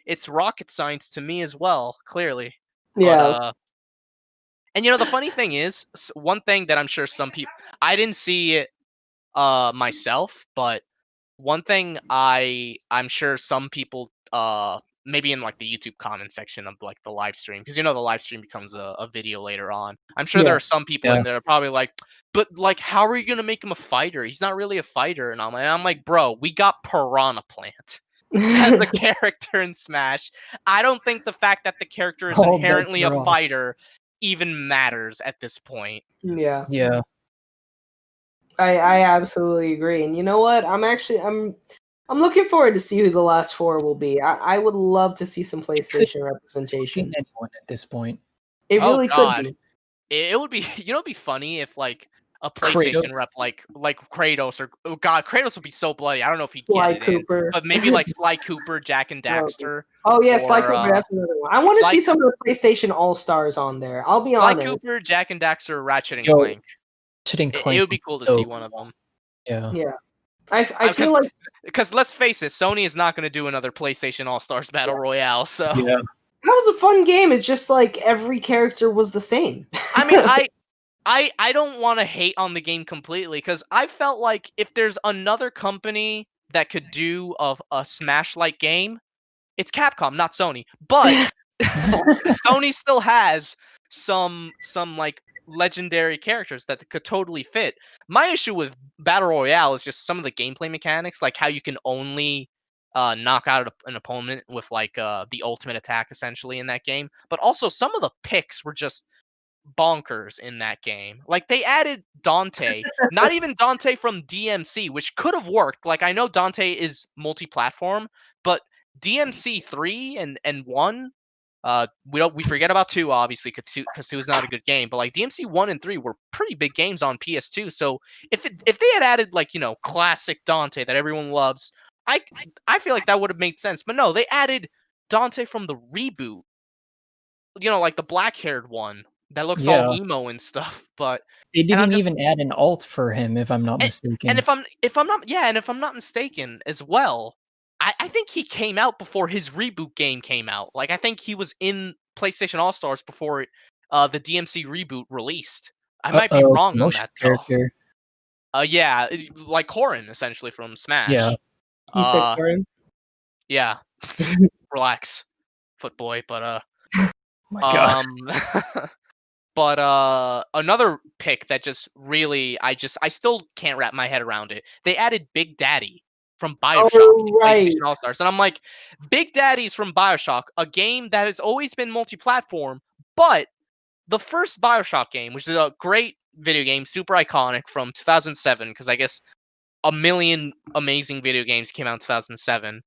B: It's rocket science to me as well, clearly.
A: Yeah.
B: But and the funny thing is, one thing that I'm sure some people, I didn't see it myself, but one thing I'm sure some people maybe in like the YouTube comment section of like the live stream, because the live stream becomes a video later on. I'm sure there
A: Yeah.
B: are some people in there probably like, but like, how are you gonna make him a fighter? He's not really a fighter. And I'm like, bro, we got Piranha Plant as the character in Smash. I don't think the fact that the character is
C: All bets
B: inherently a
C: are off.
B: fighter even matters at this point.
A: Yeah.
C: Yeah.
A: I absolutely agree. And you know what? I'm looking forward to see who the last four will be. I would love to see some PlayStation representation.
C: Anyone at this point.
A: It
B: Oh,
A: really
B: God.
A: could be.
B: It would be, it'd be funny if like a PlayStation
C: Kratos.
B: rep like Kratos or oh god, Kratos would be so bloody. I don't know if he'd
A: Sly
B: get it in,
A: Cooper.
B: but maybe like Sly Cooper, Jack and Daxter.
A: Oh yeah, Sly
B: or,
A: Cooper. That's another one. I want to
B: Sly
A: see some of the PlayStation All Stars on there. I'll be
B: Sly
A: honest.
B: Cooper, Jack and Daxter, Ratchet and
C: Yo,
B: Clank.
C: Ratchet and
B: It
C: Clank
B: would be cool to
C: so
B: see one of them.
C: Yeah.
A: Yeah, I feel like
B: Because let's face it, Sony is not going to do another PlayStation All Stars Battle Royale. So
C: Yeah.
A: that was a fun game. It's just like every character was the same.
B: I mean, I don't want to hate on the game completely because I felt like if there's another company that could do a Smash-like game, it's Capcom, not Sony. But Sony still has some like legendary characters that could totally fit. My issue with Battle Royale is just some of the gameplay mechanics, like how you can only knock out an opponent with like the ultimate attack essentially in that game. But also some of the picks were just bonkers in that game. Like they added Dante, not even Dante from DMC, which could have worked. Like I know Dante is multi-platform, but DMC 3 and 1, we forget about 2 obviously because 2 is not a good game, but like DMC 1 and 3 were pretty big games on PS2. So if they had added like, classic Dante that everyone loves, I feel like that would have made sense. But no, they added Dante from the reboot, like the black-haired one that looks all
C: Yeah.
B: emo and stuff. But
C: They
B: and I'm
C: didn't
B: just
C: even add an alt for him, if I'm not
B: and,
C: mistaken.
B: and if I'm not mistaken as well, I think he came out before his reboot game came out. Like I think he was in PlayStation All Stars before the DMC reboot released. I might be
C: Uh-oh,
B: wrong on
C: promotion
B: that though.
C: character.
B: Yeah, like Corrin essentially from Smash.
C: Yeah.
A: You said
B: Uh,
A: Corin?
B: yeah. Relax, footboy. But
C: My God.
B: But another pick that just really I still can't wrap my head around it. They added Big Daddy from Bioshock in
A: Oh, right.
B: PlayStation All Stars, and I'm like, Big Daddy's from Bioshock, a game that has always been multi-platform, but the first Bioshock game, which is a great video game, super iconic from 2007, because I guess a million amazing video games came out in 2007.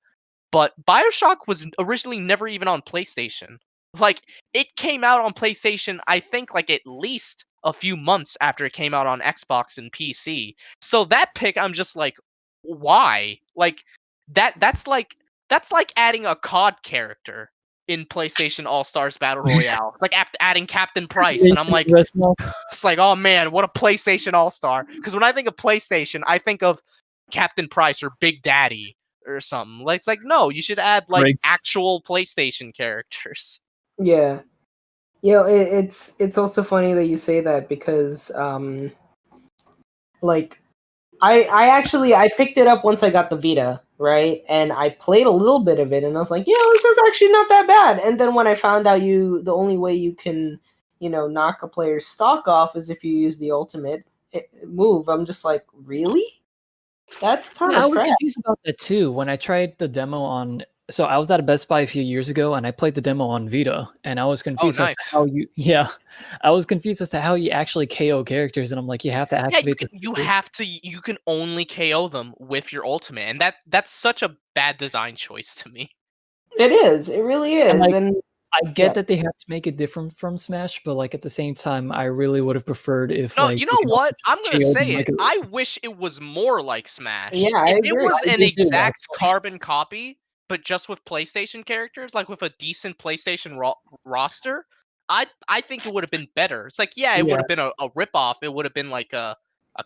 B: But Bioshock was originally never even on PlayStation. Like, it came out on PlayStation, I think, like, at least a few months after it came out on Xbox and PC. So that pick, I'm just like, why? Like, that's like adding a COD character in PlayStation All Stars Battle Royale. It's like adding Captain Price, and I'm like, it's like, oh man, what a PlayStation All Star. Because when I think of PlayStation, I think of Captain Price or Big Daddy or something. Like, it's like, no, you should add like
C: Right.
B: actual PlayStation characters.
A: Yeah. It's also funny that you say that because like I picked it up once I got the Vita, right? And I played a little bit of it and I was like, this is actually not that bad. And then when I found out the only way you can, knock a player's stock off is if you use the ultimate move, I'm just like, really? That's kind
C: Yeah, I
A: of
C: was
A: crap.
C: confused about that too when I tried the demo on. So I was at a Best Buy a few years ago, and I played the demo on Vita, and I was confused as to
B: nice.
C: how you. Yeah, I was confused as to how you actually KO characters, and I'm like, you have to
B: Yeah,
C: activate.
B: you can only KO them with your ultimate, and that's such a bad design choice to me.
A: It is. It really is.
C: And like,
A: And
C: I get that they have to make it different from Smash, but like at the same time, I really would have preferred if
B: No,
C: like
B: you
C: you
B: know
C: can also
B: what? I'm
C: just
B: gonna
C: KO
B: say
C: them
B: it.
C: like
B: I wish it was more like Smash.
A: yeah, I
B: If it
A: agree.
B: was
C: I
B: an
C: did too,
B: exact
C: actually.
B: carbon copy, but just with PlayStation characters, like with a decent PlayStation roster, I think it would have been better. It's like, yeah, it would
C: Yeah,
B: have been a ripoff. It would have been like a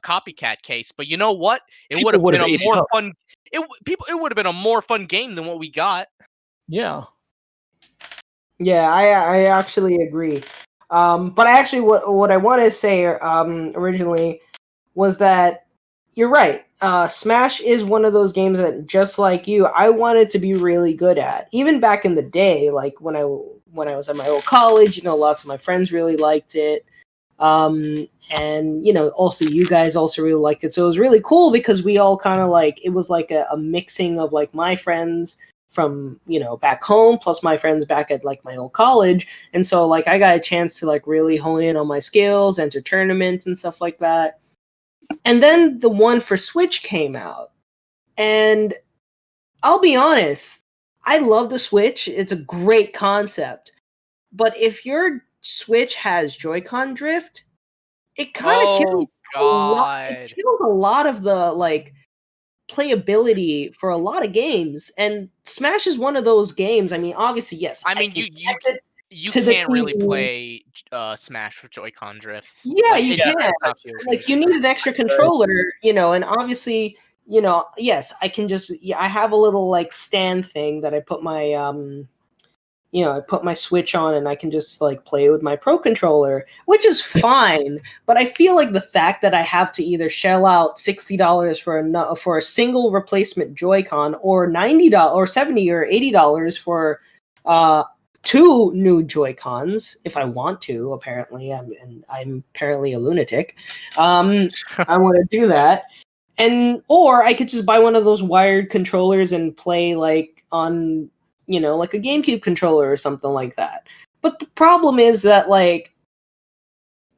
B: copycat case. But you know what? It would
C: people
B: have
C: would
B: been
C: have
B: a
C: ate it
B: more
C: up.
B: fun. It would have been a more fun game than what we got.
C: Yeah.
A: Yeah, I actually agree. But actually, what I wanted to say originally was that you're right. Smash is one of those games that, just like you, I wanted to be really good at. Even back in the day, like when I was at my old college, lots of my friends really liked it. And also you guys also really liked it. So it was really cool because we all kind of like, it was like a mixing of like my friends from back home plus my friends back at like my old college, and so like I got a chance to like really hone in on my skills, enter tournaments and stuff like that. And then the one for Switch came out, and I'll be honest, I love the Switch. It's a great concept, but if your Switch has Joy-Con drift, it kind of kills
B: Oh
A: a lot. It
B: God.
A: kills a lot of the like playability for a lot of games, and Smash is one of those games. I mean, obviously, yes,
B: I
A: I
B: mean,
A: can connect it
B: you
A: to the
B: can't really
A: TV.
B: play Smash with Joy-Con drift.
A: Yeah,
B: Like
A: you
B: it
C: Yeah,
B: just
A: can.
B: does not feel good.
A: Like, you need an extra
C: right.
A: controller, and obviously, yes, I can just. Yeah, I have a little like stand thing that I put my I put my Switch on and I can just like play with my Pro controller, which is fine. But I feel like the fact that I have to either shell out $60 for a single replacement Joy-Con, or $90 or $70 or $80 for two new Joy-Cons if I want to. Apparently, I'm apparently a lunatic. I want to do that. or I could just buy one of those wired controllers and play like on, like a GameCube controller or something like that. But the problem is that like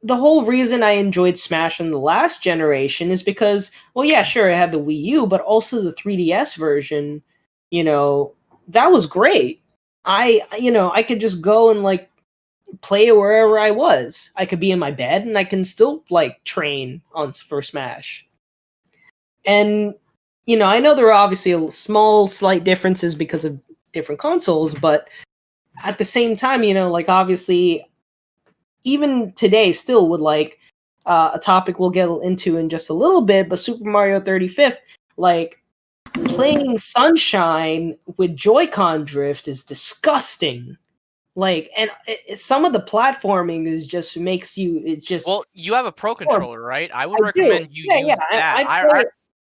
A: the whole reason I enjoyed Smash in the last generation is because, well, yeah, sure, it had the Wii U, but also the 3DS version, that was great. I could just go and like play it wherever I was. I could be in my bed and I can still like train for Smash. And I know there are obviously small, slight differences because of different consoles, but at the same time, like obviously, even today, still with like a topic we'll get into in just a little bit, but Super Mario 35th, like playing Sunshine with Joy-Con drift is disgusting. Like, and some of the platforming is just makes you. It just
B: Well, you have a Pro controller, right? I would
A: I do.
B: recommend you use that.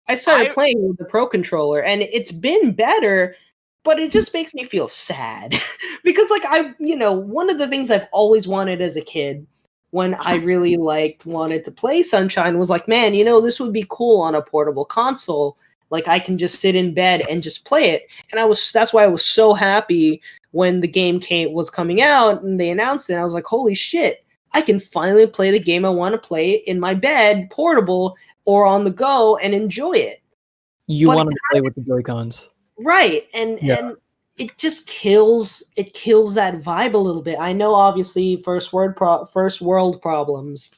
A: I started playing with the Pro controller, and it's been better, but it just makes me feel sad because, like, one of the things I've always wanted as a kid, when I really wanted to play Sunshine, was like, man, this would be cool on a portable console. Like, I can just sit in bed and just play it, and that's why I was so happy when the game was coming out and they announced it. I was like, holy shit, I can finally play the game I want to play in my bed, portable or on the go, and enjoy it.
C: You want to play with the Joy-Cons.
A: Right. And it just kills that vibe a little bit. I know obviously first world problems.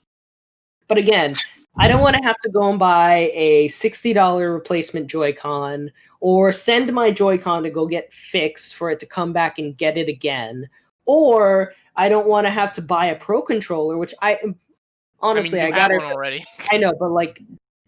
A: But again, I don't want to have to go and buy a $60 replacement Joy-Con or send my Joy-Con to go get fixed for it to come back and get it again. Or I don't want to have to buy a Pro controller, which honestly,
B: I got one already.
A: I know, but like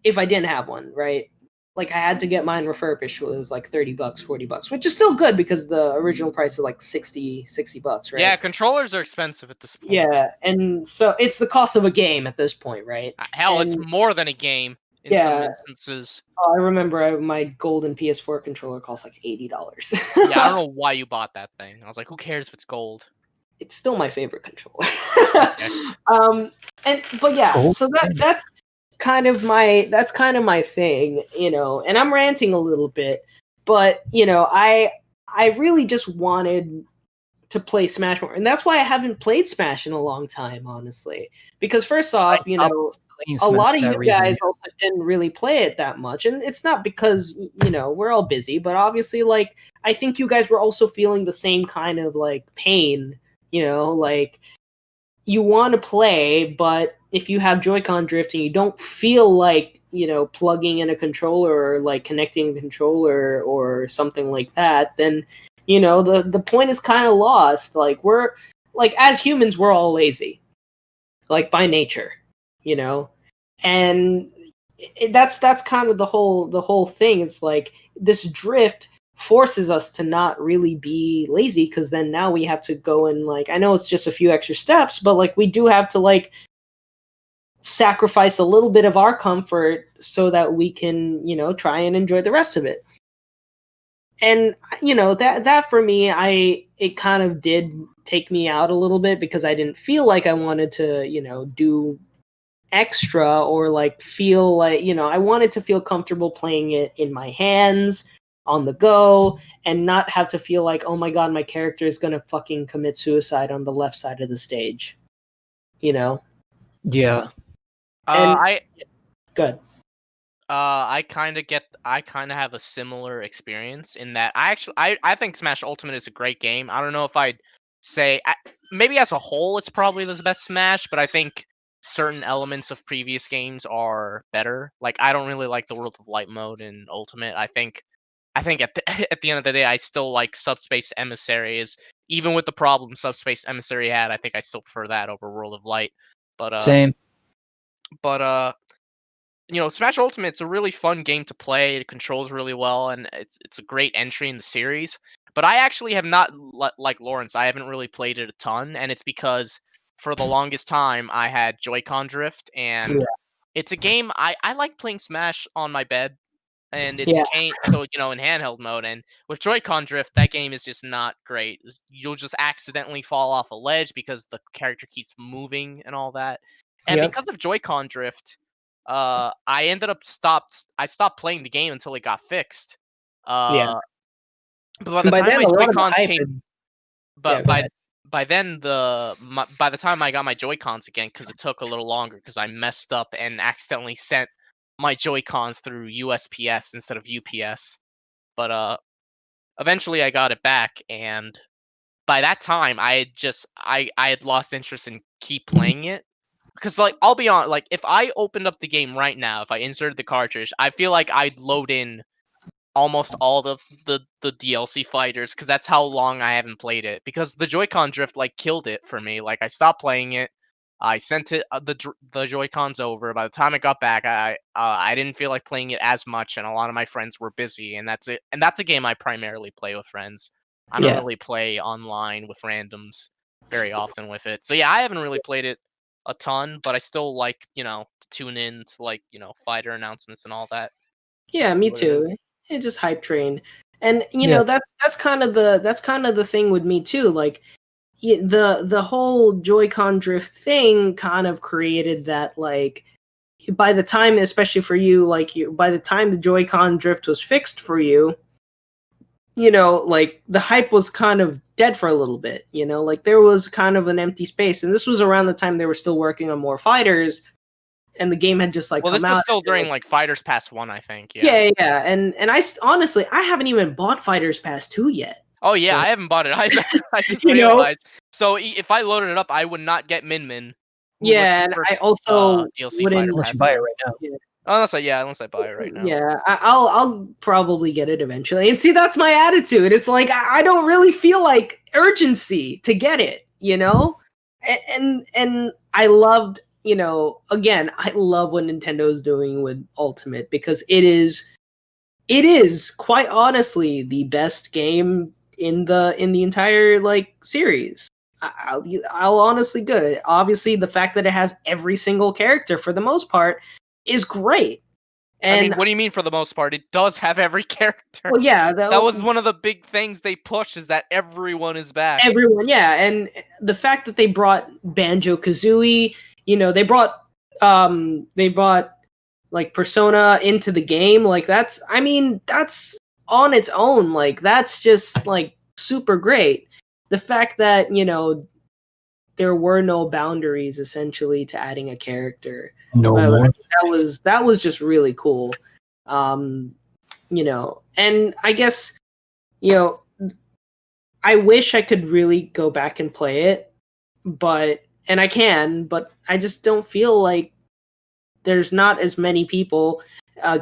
A: if I didn't have one, right? Like I had to get mine refurbished. It was like $30, $40, which is still good because the original price is like $60, right?
B: Yeah, controllers are expensive at this point.
A: Yeah, and so it's the cost of a game at this point, right?
B: Hell, it's more than a game in some instances.
A: Oh, I remember my golden PS4 controller cost like $80.
B: Yeah, I don't know why you bought that thing. I was like, who cares if it's gold?
A: It's still my favorite controller. But yeah, so that's kind of my thing, and I'm ranting a little bit, but I really just wanted to play Smash more, and that's why I haven't played Smash in a long time, honestly. Because first off, a lot of you guys also didn't really play it that much, and it's not because we're all busy, but obviously, like I think you guys were also feeling the same kind of like pain, like you want to play, but if you have Joy-Con drift and you don't feel like plugging in a controller or like connecting a controller or something like that, then the point is kind of lost. Like we're like as humans, we're all lazy, like by nature, and that's kind of the whole thing. It's like this drift forces us to not really be lazy because then now we have to go and like I know it's just a few extra steps, but like we do have to like sacrifice a little bit of our comfort so that we can try and enjoy the rest of it. And that for me, it kind of did take me out a little bit because I didn't feel like I wanted to do extra or like feel like I wanted to feel comfortable playing it in my hands on the go and not have to feel like, oh my god, my character is gonna fucking commit suicide on the left side of the stage.
C: Yeah.
A: Good.
B: I kind of have a similar experience in that I think Smash Ultimate is a great game. I don't know if I'd say maybe as a whole it's probably the best Smash, but I think certain elements of previous games are better. Like I don't really like the World of Light mode in Ultimate. I think at the end of the day, I still like Subspace Emissary. Even with the problem Subspace Emissary had, I think I still prefer that over World of Light. But
C: same.
B: But Smash Ultimate's a really fun game to play. It controls really well, and it's a great entry in the series. But I actually have not, like Lawrence, I haven't really played it a ton, and it's because for the longest time I had Joy-Con drift, and it's a game I like playing Smash on my bed, and it's a game, so in handheld mode, and with Joy-Con drift, that game is just not great. You'll just accidentally fall off a ledge because the character keeps moving and all that. And because of Joy-Con drift, I ended up I stopped playing the game until it got fixed.
A: Yeah.
B: But by
A: And
B: the
A: by
B: time
A: then,
B: my
A: a lot of the
B: Joy-Cons
A: hype
B: came,
A: yeah,
B: but
A: go ahead.
B: by then by the time I got my Joy-Cons again, because it took a little longer, because I messed up and accidentally sent my Joy-Cons through USPS instead of UPS. But eventually I got it back, and by that time I had lost interest in keep playing it. Because, like, I'll be honest, like, if I opened up the game right now, if I inserted the cartridge, I feel like I'd load in almost all of the DLC fighters, because that's how long I haven't played it. Because the Joy-Con drift, like, killed it for me. Like, I stopped playing it. I sent it the Joy-Cons over. By the time I got back, I didn't feel like playing it as much, and a lot of my friends were busy, and that's it. And that's a game I primarily play with friends. I don't
A: Yeah.
B: really play online with randoms very often with it. So yeah, I haven't really played it a ton, but I still like, to tune in to, like, fighter announcements and all that.
A: Yeah,
B: Just see
A: me
B: what it is.
A: too. It just hype train. And
C: Yeah.
A: that's kind of the thing with me too. Like the whole Joy-Con drift thing kind of created that, like, by the time, especially for you, like, by the time the Joy-Con drift was fixed for you, like, the hype was kind of dead for a little bit. Like, there was kind of an empty space, and this was around the time they were still working on more fighters, and the game had just, like,
B: Well,
A: come
B: this was
A: out.
B: still during, like, Fighters Pass 1, I think. Yeah.
A: Yeah. And honestly, I haven't even bought Fighters Pass 2 yet.
B: Oh yeah,
A: Like,
B: I haven't bought it either. I just
A: you know?
B: realized. So if I loaded it up, I would not get Min Min, who was
A: Yeah,
B: the
A: and I
B: first
A: also
B: DLC
A: wouldn't.
B: fighter
C: Unless you
B: pass
C: buy it
B: one.
C: right now.
A: Yeah,
B: Unless I buy it right now.
A: yeah, I'll probably get it eventually. And see, that's my attitude. It's like I don't really feel like urgency to get it, and I loved, again, I love what Nintendo's doing with Ultimate, because it is quite honestly the best game in the entire, like, series. I'll honestly good. Obviously, the fact that it has every single character for the most part is great.
B: I mean,
A: And
B: what do you mean for the most part? It does have every character.
A: well, yeah,
B: That was one of the big things they pushed, is that everyone is back.
A: everyone, yeah, and the fact that they brought Banjo Kazooie, they brought like Persona into the game, like, that's on its own, like, that's just, like, super great. The fact that, there were no boundaries essentially to adding a character.
C: No
A: But
C: more.
A: that was just really cool. And I guess, I wish I could really go back and play it, and I can, but I just don't feel like there's not as many people.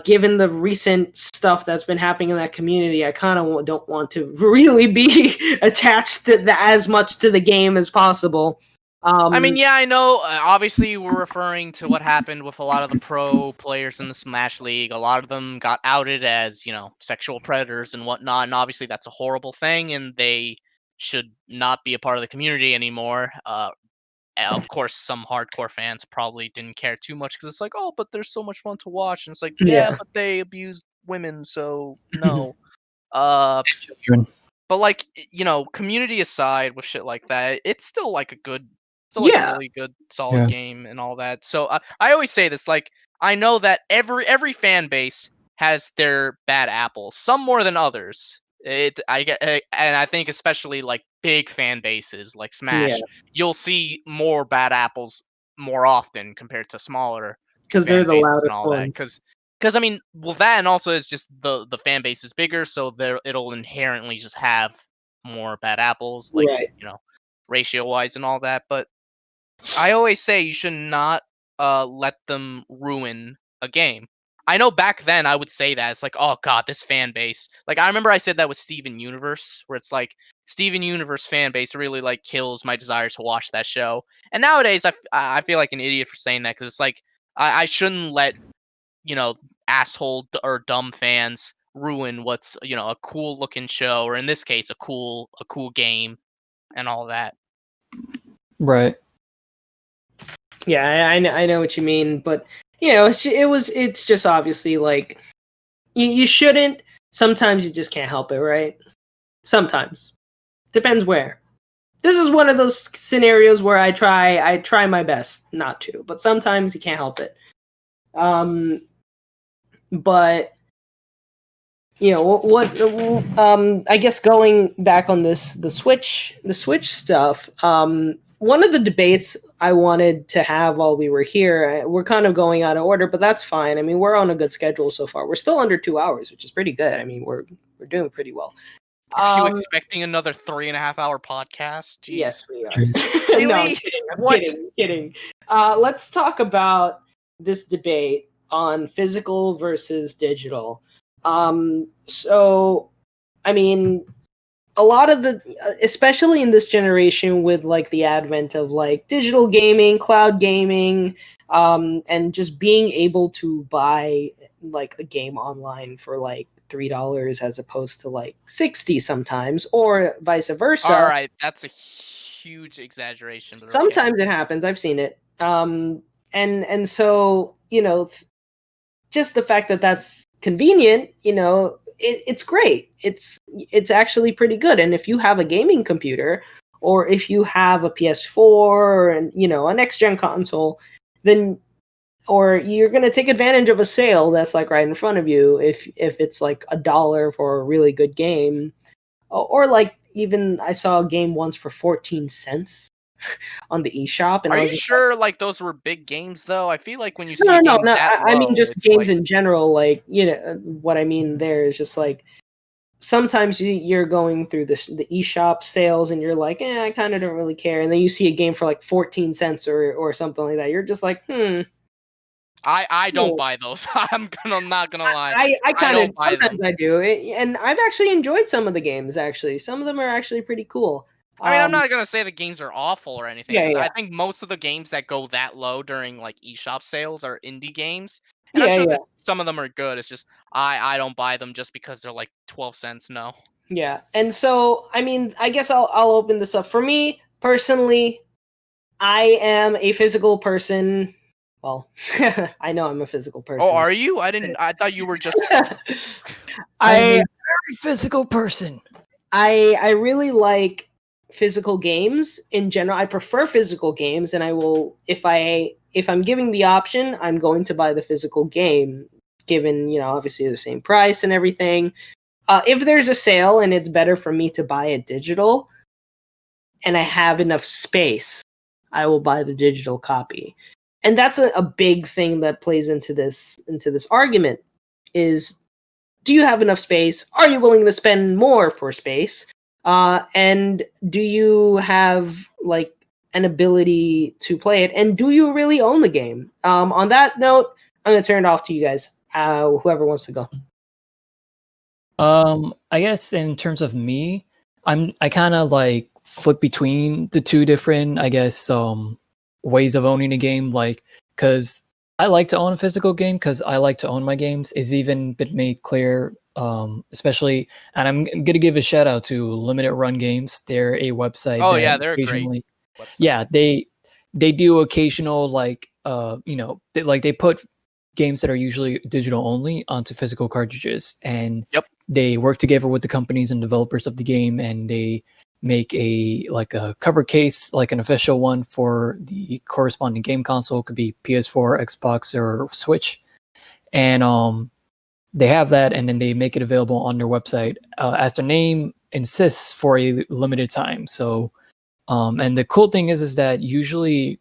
A: Given the recent stuff that's been happening in that community, I kind of don't want to really be attached to as much to the game as possible.
B: I mean, yeah, I know. Obviously, we're referring to what happened with a lot of the pro players in the Smash League. A lot of them got outed as, sexual predators and whatnot, and obviously that's a horrible thing, and they should not be a part of the community anymore. Of course, some hardcore fans probably didn't care too much, because it's like, oh, but they're so much fun to watch, and it's like, yeah,
A: Yeah.
B: but they abused women, so no. uh,
C: Children.
B: but, like, community aside with shit like that, it's still like a
A: Yeah.
B: really good, solid
C: Yeah.
B: game and all that. So I always say this, like, I know that every fan base has their bad apples, some more than others. And I think especially, like, big fan bases like
A: Yeah.
B: Smash, you'll see more bad apples more often compared to smaller
A: Because they're
B: fan
A: the
B: bases and
A: loudest
B: all that.
A: ones.
B: Because I mean, well, that, and also is just the fan base is bigger, so it'll inherently just have more bad apples, like,
A: Right.
B: ratio wise and all that. But I always say you should not let them ruin a game. I know back then I would say that, it's like, oh god, this fan base. Like, I remember I said that with Steven Universe, where it's like, Steven Universe fan base really, like, kills my desire to watch that show. And nowadays I feel like an idiot for saying that, because it's like, I shouldn't let, asshole or dumb fans ruin what's, a cool looking show, or in this case, a cool game and all that.
C: Right.
A: Yeah, I know what you mean, but it's just obviously, like, you shouldn't. Sometimes you just can't help it, right? Sometimes depends where. This is one of those scenarios where I try my best not to, but sometimes you can't help it. But I guess going back on the Switch stuff. One of the debates I wanted to have while we were here, we're kind of going out of order, but that's fine. I mean, we're on a good schedule so far. We're still under 2 hours, which is pretty good. I mean, we're doing pretty well.
B: Are you expecting another 3.5-hour podcast? Jeez.
A: Yes, we are.
B: Really?
A: No, I'm kidding. Let's talk about this debate on physical versus digital. So, I mean, a lot of especially in this generation with like the advent of like digital gaming, cloud gaming, and just being able to buy like a game online for like $3 as opposed to like 60 sometimes, or vice versa.
B: All right, that's a huge exaggeration. But
A: sometimes it happens. I've seen it. And so just the fact that that's convenient, it's great. It's actually pretty good. And if you have a gaming computer, or if you have a PS4 and a next gen console, then or you're going to take advantage of a sale that's like right in front of you if it's like $1 for a really good game, or like even I saw a game once for 14 cents on the eShop. And
B: are
A: I
B: you
A: was
B: sure like those were big games though? I feel like when you see
A: no,
B: a game that low,
A: I mean just
B: it's
A: games
B: like...
A: in general. Like what I mean there is just like sometimes you're going through the eShop sales and you're like, I kind of don't really care, and then you see a game for like 14 cents or something like that. You're just like,
B: I don't buy those. I'm not gonna lie.
A: I kind of
B: buy them.
A: sometimes I do, and I've actually enjoyed some of the games. Actually, some of them are actually pretty cool.
B: I mean, I'm not gonna say the games are awful or anything.
A: Yeah.
B: I think most of the games that go that low during like eShop sales are indie games, and I'm sure that some of them are good. It's just I don't buy them just because they're like 12 cents. No.
A: Yeah, and so I mean, I guess I'll open this up. For me personally, I am a physical person. Well, I know I'm a physical person.
B: Oh, are you? I thought you were just...
C: I'm a very physical person.
A: I really like physical games in general. I prefer physical games, and I will if I'm giving the option, I'm going to buy the physical game, given obviously the same price and everything. If there's a sale and it's better for me to buy a digital, and I have enough space, I will buy the digital copy. And that's a big thing that plays into this argument is, do you have enough space? Are you willing to spend more for space? And do you have like an ability to play it? And do you really own the game? On that note, I'm going to turn it off to you guys. Whoever wants to go.
C: I guess in terms of me, I kind of like flip between the two different, I guess, ways of owning a game. Like, because I like to own a physical game because I like to own my games. It's even been made clear, especially, and I'm gonna give a shout out to Limited Run Games. They're a website.
B: Oh yeah, they're great.
C: Yeah, they do occasional like they put games that are usually digital only onto physical cartridges, and they work together with the companies and developers of the game, and they make a cover case, like an official one for the corresponding game console. It could be PS4, Xbox, or Switch, and they have that, and then they make it available on their website as their name insists, for a limited time. So and the cool thing is that usually,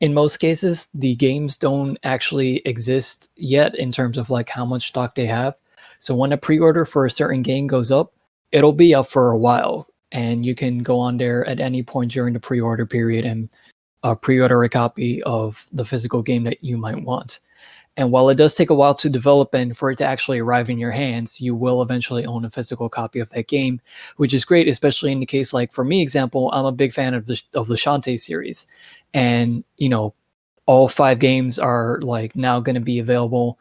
C: in most cases, the games don't actually exist yet in terms of like how much stock they have. So when a pre-order for a certain game goes up, it'll be up for a while, and you can go on there at any point during the pre-order period and pre-order a copy of the physical game that you might want. And while it does take a while to develop and for it to actually arrive in your hands, you will eventually own a physical copy of that game, which is great, especially in the case, like for me, example, I'm a big fan of the Shantae series. And, all 5 games are like now going to be available,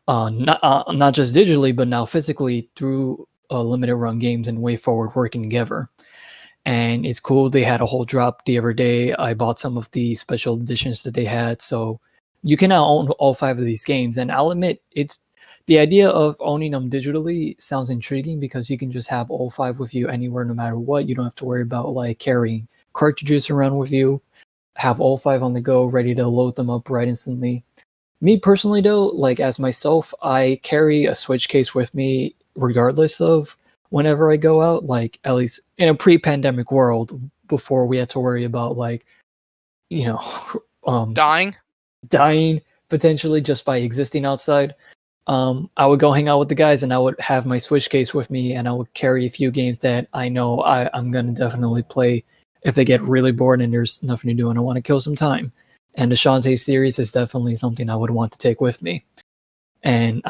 C: not just digitally, but now physically through Limited Run Games and Way Forward working together. And it's cool. They had a whole drop the other day. I bought some of the special editions that they had. So you can now own all 5 of these games. And I'll admit, it's the idea of owning them digitally sounds intriguing because you can just have all 5 with you anywhere, no matter what. You don't have to worry about like carrying cartridges around with you. Have all 5 on the go, ready to load them up right instantly. Me personally, though, like as myself, I carry a Switch case with me regardless of whenever I go out. Like at least in a pre-pandemic world, before we had to worry about like, you know,
B: Dying.
C: dying potentially just by existing outside. I would go hang out with the guys, and I would have my Switch case with me, and I would carry a few games that I know I'm gonna definitely play if they get really bored and there's nothing to do and I want to kill some time. And the Shantae series is definitely something I would want to take with me. And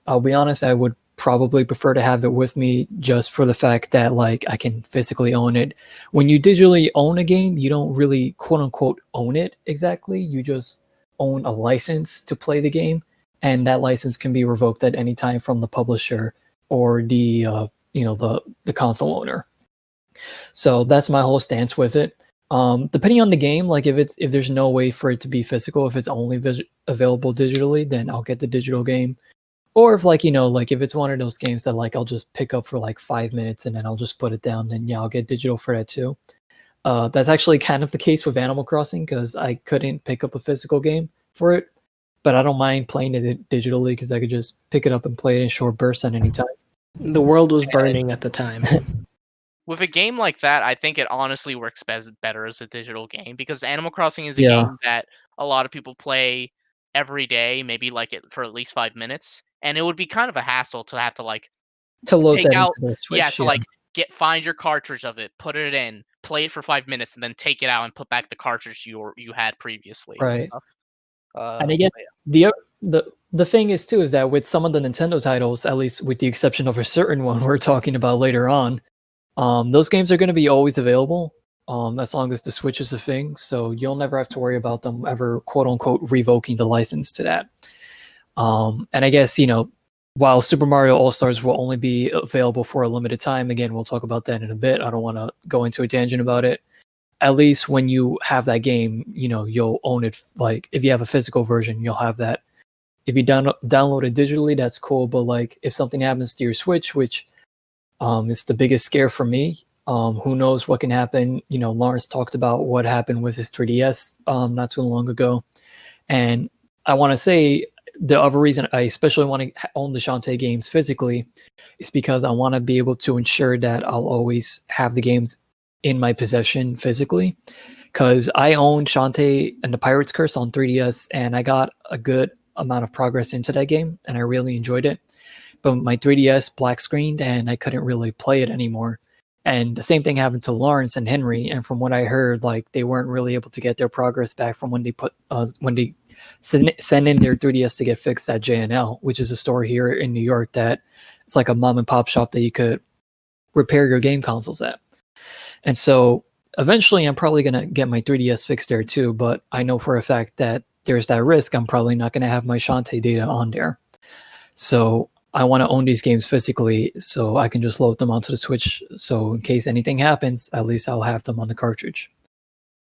C: I'll be honest, I would probably prefer to have it with me just for the fact that like I can physically own it. When you digitally own a game, you don't really quote unquote own it exactly. You just own a license to play the game, and that license can be revoked at any time from the publisher or the the console owner. So that's my whole stance with it. Depending on the game, like if there's no way for it to be physical, if it's only available digitally, then I'll get the digital game. Or if like like if it's one of those games that like I'll just pick up for like 5 minutes and then I'll just put it down, then yeah, I'll get digital for that too. That's actually kind of the case with Animal Crossing because I couldn't pick up a physical game for it, but I don't mind playing it digitally because I could just pick it up and play it in short bursts at any time.
D: The world was burning at the time.
B: With a game like that, I think it honestly works better as a digital game because Animal Crossing is a
C: Yeah.
B: game that a lot of people play every day, maybe like it for at least 5 minutes, and it would be kind of a hassle to have to like
C: To load
B: take
C: that
B: out,
C: into the Switch,
B: yeah, to like find your cartridge of it, put it in, play it for 5 minutes, and then take it out and put back the cartridge you had previously. And
C: Right.
B: stuff.
C: And again, the thing is too is that with some of the Nintendo titles, at least with the exception of a certain one we're talking about later on, those games are going to be always available as long as the Switch is a thing. So you'll never have to worry about them ever quote unquote revoking the license to that. And I guess while Super Mario All Stars will only be available for a limited time, again we'll talk about that in a bit. I don't want to go into a tangent about it. At least when you have that game, you'll own it. Like if you have a physical version, you'll have that. If you download it digitally, that's cool. But like if something happens to your Switch, which is the biggest scare for me, who knows what can happen? Lawrence talked about what happened with his 3DS not too long ago, and I want to say the other reason I especially want to own the Shantae games physically is because I want to be able to ensure that I'll always have the games in my possession physically, because I own Shantae and the Pirate's Curse on 3DS, and I got a good amount of progress into that game, and I really enjoyed it. But my 3DS black screened, and I couldn't really play it anymore. And the same thing happened to Lawrence and Henry. And from what I heard, like they weren't really able to get their progress back from when they send in their 3DS to get fixed at JNL, which is a store here in New York that it's like a mom and pop shop that you could repair your game consoles at. And so eventually I'm probably going to get my 3DS fixed there too, but I know for a fact that there's that risk I'm probably not going to have my Shantae data on there. So I want to own these games physically so I can just load them onto the Switch. So in case anything happens, at least I'll have them on the cartridge.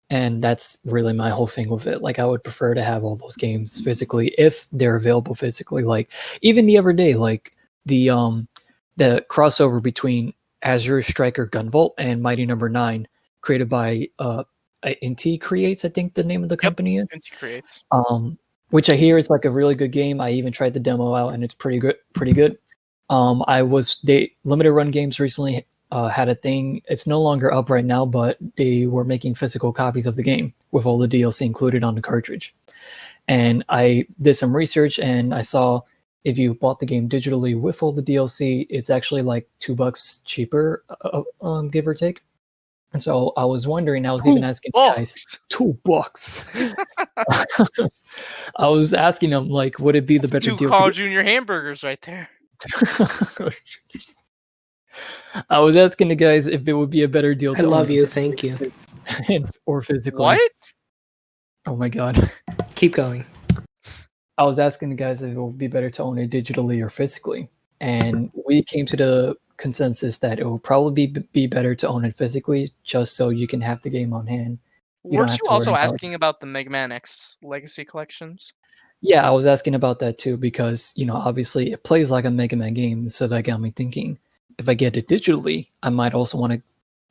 C: And that's really my whole thing with it. Like I would prefer to have all those games physically if they're available physically. Like even the other day, like the crossover between Azure Striker Gunvolt and Mighty Number 9, created by Inti Creates, I think the name of the company is.
B: Inti Creates.
C: Which I hear is like a really good game. I even tried the demo out, and it's pretty good. Limited Run Games recently had a thing. It's no longer up right now, but they were making physical copies of the game with all the DLC included on the cartridge. And I did some research, and I saw if you bought the game digitally with all the DLC, it's actually like $2 cheaper, give or take. And so I was wondering, I was even asking guys, $2. I was asking them, like, would it be the better deal?
B: 2 Carl Jr. hamburgers right there.
C: I was asking the guys if it would be a better deal.
D: I love you, thank you.
C: Or physically.
B: What?
C: Oh my god.
D: Keep going.
C: I was asking the guys if it would be better to own it digitally or physically. And we came to the consensus that it would probably be better to own it physically, just so you can have the game on hand.
B: Weren't you also asking about the Mega Man X Legacy collections?
C: Yeah, I was asking about that too, because obviously it plays like a Mega Man game, so that got me thinking, if I get it digitally, I might also want to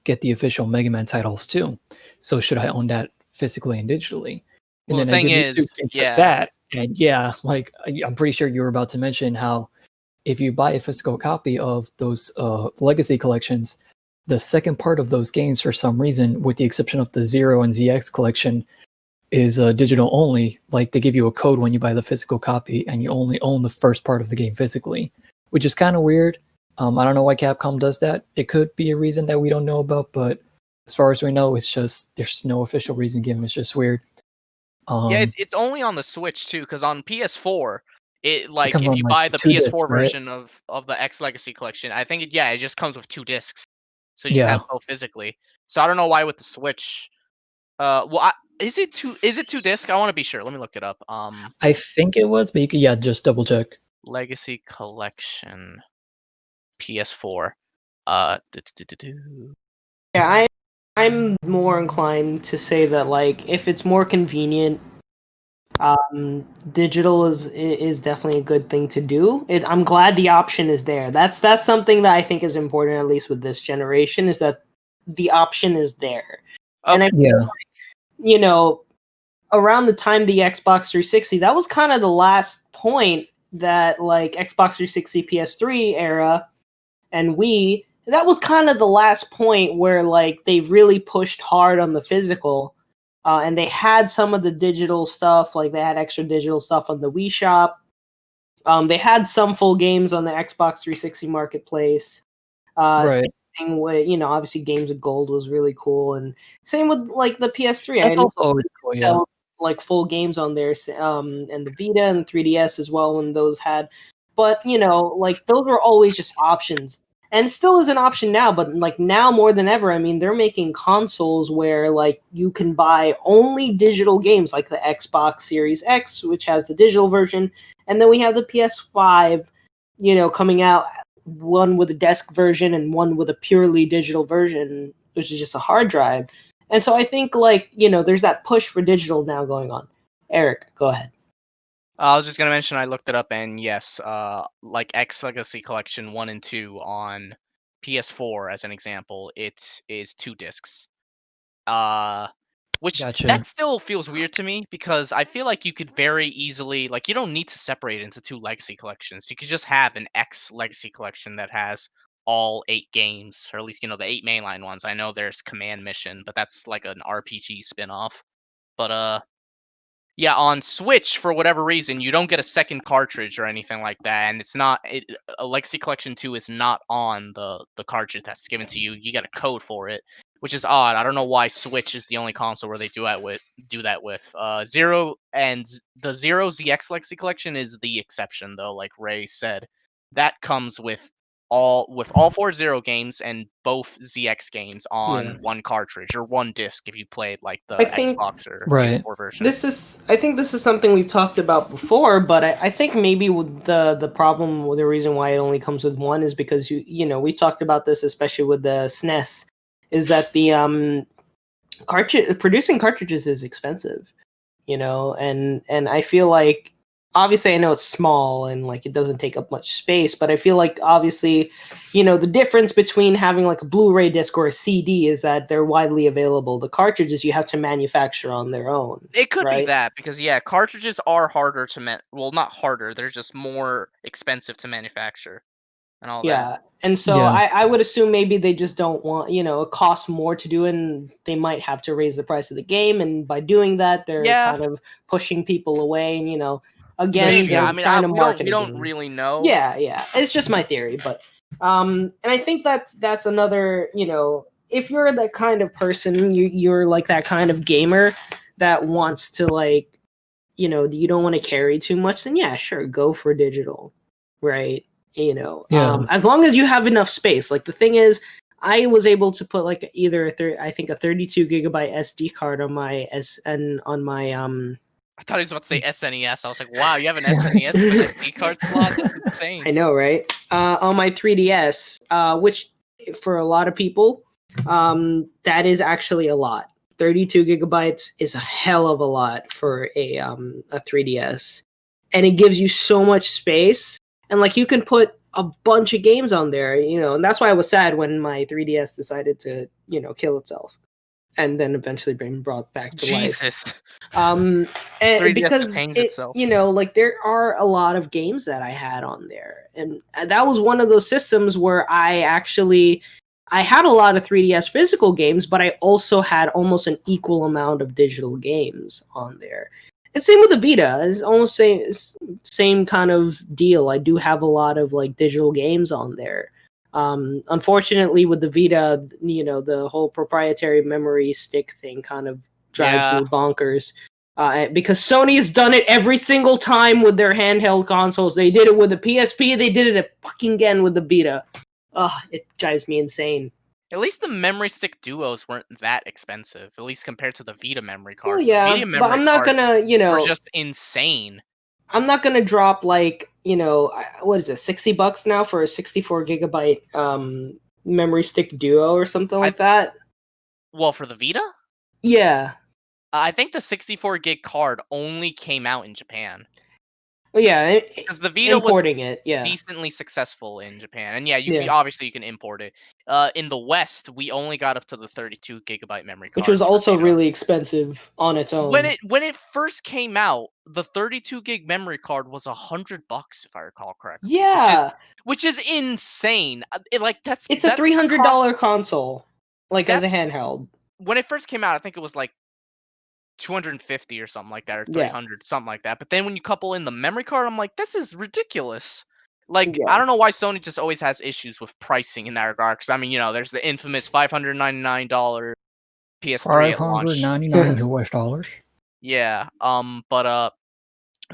C: get the official Mega Man titles too. So should I own that physically and digitally? And
B: well,
C: then
B: the thing is,
C: that And yeah, like I'm pretty sure you were about to mention how if you buy a physical copy of those legacy collections, the second part of those games, for some reason, with the exception of the Zero and ZX collection, is digital only. Like they give you a code when you buy the physical copy, and you only own the first part of the game physically, which is kind of weird. I don't know why Capcom does that. It could be a reason that we don't know about, but as far as we know, it's just there's no official reason given. It's just weird.
B: Yeah, it's only on the Switch too, because on PS4, it like
C: comes
B: if
C: on,
B: you
C: like,
B: buy the
C: 2 discs,
B: PS4
C: right?
B: version of the X Legacy Collection, I think it just comes with 2 discs, so you just
C: Yeah.
B: have both physically. So I don't know why with the Switch. Is it 2 disc? I want to be sure. Let me look it up.
C: I think it was, but you could just double check.
B: Legacy Collection, PS4.
A: Yeah, I'm more inclined to say that like if it's more convenient, digital is definitely a good thing to do. I'm glad the option is there. That's something that I think is important, at least with this generation, is that the option is there. And I feel like, you know, around the time the Xbox 360, that was kind of the last point that like Xbox 360, PS3 era, and Wii. That was kind of the last point where like they really pushed hard on the physical. And they had some of the digital stuff, like they had extra digital stuff on the Wii Shop. They had some full games on the Xbox 360 Marketplace.
C: Right.
A: Same thing with, obviously Games of Gold was really cool, and same with like the PS3.
C: That's
A: I know
C: also always cool, yeah.
A: sell like full games on there, and the Vita and 3DS as well when those had. But like those were always just options, and still is an option now. But like now more than ever, I mean, they're making consoles where like you can buy only digital games, like the Xbox Series X, which has the digital version, and then we have the PS5, coming out, one with a desk version and one with a purely digital version, which is just a hard drive. And so I think like, there's that push for digital now going on. Eric, go ahead.
B: I was just gonna mention I looked it up, and yes, like X Legacy Collection 1 and 2 on PS4 as an example, it is 2 discs. Which
C: Gotcha.
B: that still feels weird to me because I feel like you could very easily, like, you don't need to separate it into 2 Legacy Collections. You could just have an X Legacy Collection that has all 8 games, or at least the 8 mainline ones. I know there's Command Mission, but that's like an RPG spin-off. But yeah, on Switch, for whatever reason, you don't get a second cartridge or anything like that, and it's not a Legacy Collection 2 is not on the cartridge that's given to you. You get a code for it, which is odd. I don't know why Switch is the only console where they do that with. Zero and the Zero ZX Legacy Collection is the exception, though. Like Ray said, that comes with all 4 Zero games and both ZX games on one cartridge or one disc if you played like the Xbox or PS4 version.
A: I think this is something we've talked about before, but I think maybe with the problem, the reason why it only comes with one is because we talked about this, especially with the SNES, is that the producing cartridges is expensive, and I feel like, obviously I know it's small and like it doesn't take up much space, but I feel like obviously, the difference between having like a Blu-ray disc or a CD is that they're widely available. The cartridges you have to manufacture on their own.
B: It could
A: right?
B: be that because cartridges are harder to well, not harder, they're just more expensive to manufacture and all that.
A: And so I would assume maybe they just don't want, it costs more to do, and they might have to raise the price of the game, and by doing that they're kind of pushing people away, and again,
B: maybe.
A: they're
B: I mean,
A: trying to market
B: we don't
A: again.
B: really know.
A: Yeah, it's just my theory, but and I think that's another, if you're that kind of person, you're like that kind of gamer that wants to like, you don't want to carry too much, then yeah, sure, go for digital, right? As long as you have enough space. Like the thing is, I was able to put like either a 32 gigabyte SD card on my
B: I thought he was about to say SNES. I was like, wow, you have an SNES with SD card slot? That's insane.
A: I know, right? On my 3DS, which for a lot of people, that is actually a lot. 32 gigabytes is a hell of a lot for a 3DS. And it gives you so much space. And like you can put a bunch of games on there, and that's why I was sad when my 3DS decided to, kill itself. and then eventually being brought back to life.
B: Jesus.
A: And
B: 3DS
A: because
B: just hangs itself.
A: like there are a lot of games that I had on there, and that was one of those systems where I had a lot of 3DS physical games, but I also had almost an equal amount of digital games on there. And same with the Vita. It's almost same kind of deal. I do have a lot of like digital games on there. Unfortunately, with the Vita, the whole proprietary memory stick thing kind of drives me bonkers. Because Sony's done it every single time with their handheld consoles. They did it with the PSP. They did it fucking again with the Vita. It drives me insane.
B: At least the memory stick duos weren't that expensive, at least compared to the Vita memory cards.
A: Oh yeah,
B: the Vita
A: but I'm not gonna,
B: were just insane.
A: I'm not gonna drop like, what is it, $60 now for a 64 gigabyte memory stick duo or something like that?
B: Well, for the Vita?
A: Yeah.
B: I think the 64 gig card only came out in Japan.
A: Well, yeah,
B: because the Vita
A: importing
B: was
A: it, yeah.
B: decently successful in Japan, and obviously you can import it. In the West, we only got up to the 32 gigabyte memory card,
A: which was also really expensive on its own.
B: When it first came out, the 32 gig memory card was $100, if I recall correctly.
A: Yeah,
B: which is insane.
A: It's a $300 console, as a handheld.
B: When it first came out, I think it was like 250 or something like that, or 300, something like that. But then when you couple in the memory card, I'm like, this is ridiculous. I don't know why Sony just always has issues with pricing in that regard. Because I mean, there's the infamous $599 PS3 at launch.
C: $599 US.
B: Yeah. But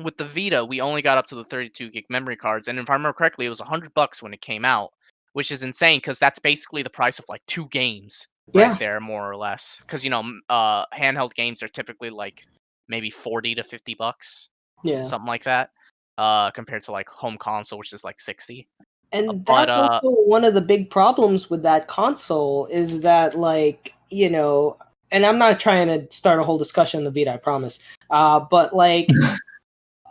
B: with the Vita, we only got up to the 32 gig memory cards, and if I remember correctly, it was $100 when it came out, which is insane because that's basically the price of like 2 games. Right there, more or less, because handheld games are typically like maybe $40 to $50, something like that, compared to like home console, which is like 60.
A: And that's also one of the big problems with that console is that, and I'm not trying to start a whole discussion on the Vita, I promise, but like.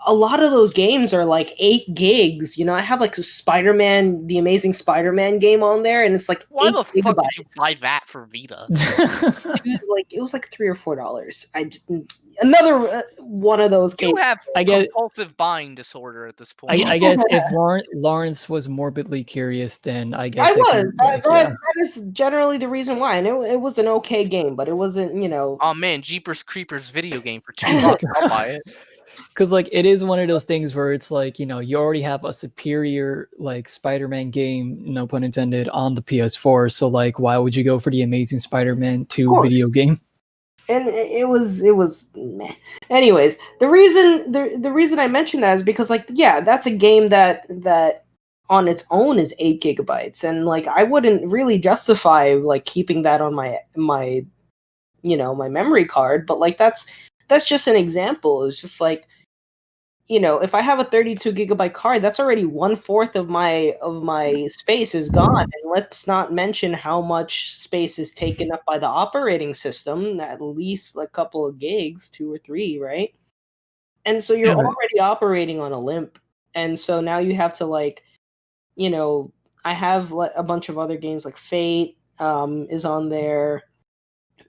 A: A lot of those games are like 8 gigs. I have like Spider-Man, the Amazing Spider-Man game on there, and it's like
B: why the
A: gigabytes.
B: fuck did you buy that for Vita?
A: It was like $3 or $4. I didn't. Another one of those cases.
B: You have compulsive buying disorder at this point.
C: I guess if Lawrence was morbidly curious, then I guess
A: I was. That is generally the reason why, and it was an okay game, but it wasn't.
B: Oh man, Jeepers Creepers video game for $2. I'll buy it.
C: Because it is one of those things where it's like, you already have a superior like Spider-Man game, no pun intended, on the PS4. So like, why would you go for the Amazing Spider-Man 2 video game?
A: And it was meh. Anyways, the reason I mentioned that is because that's a game that on its own is 8 gigabytes, and I wouldn't really justify keeping that on my my memory card, but that's just an example. It's just if I have a 32 gigabyte card, that's already 1/4 of my space is gone. And let's not mention how much space is taken up by the operating system, at least a couple of gigs, 2 or 3, right? And so you're already operating on a limp. And so now you have to I have a bunch of other games like Fate is on there.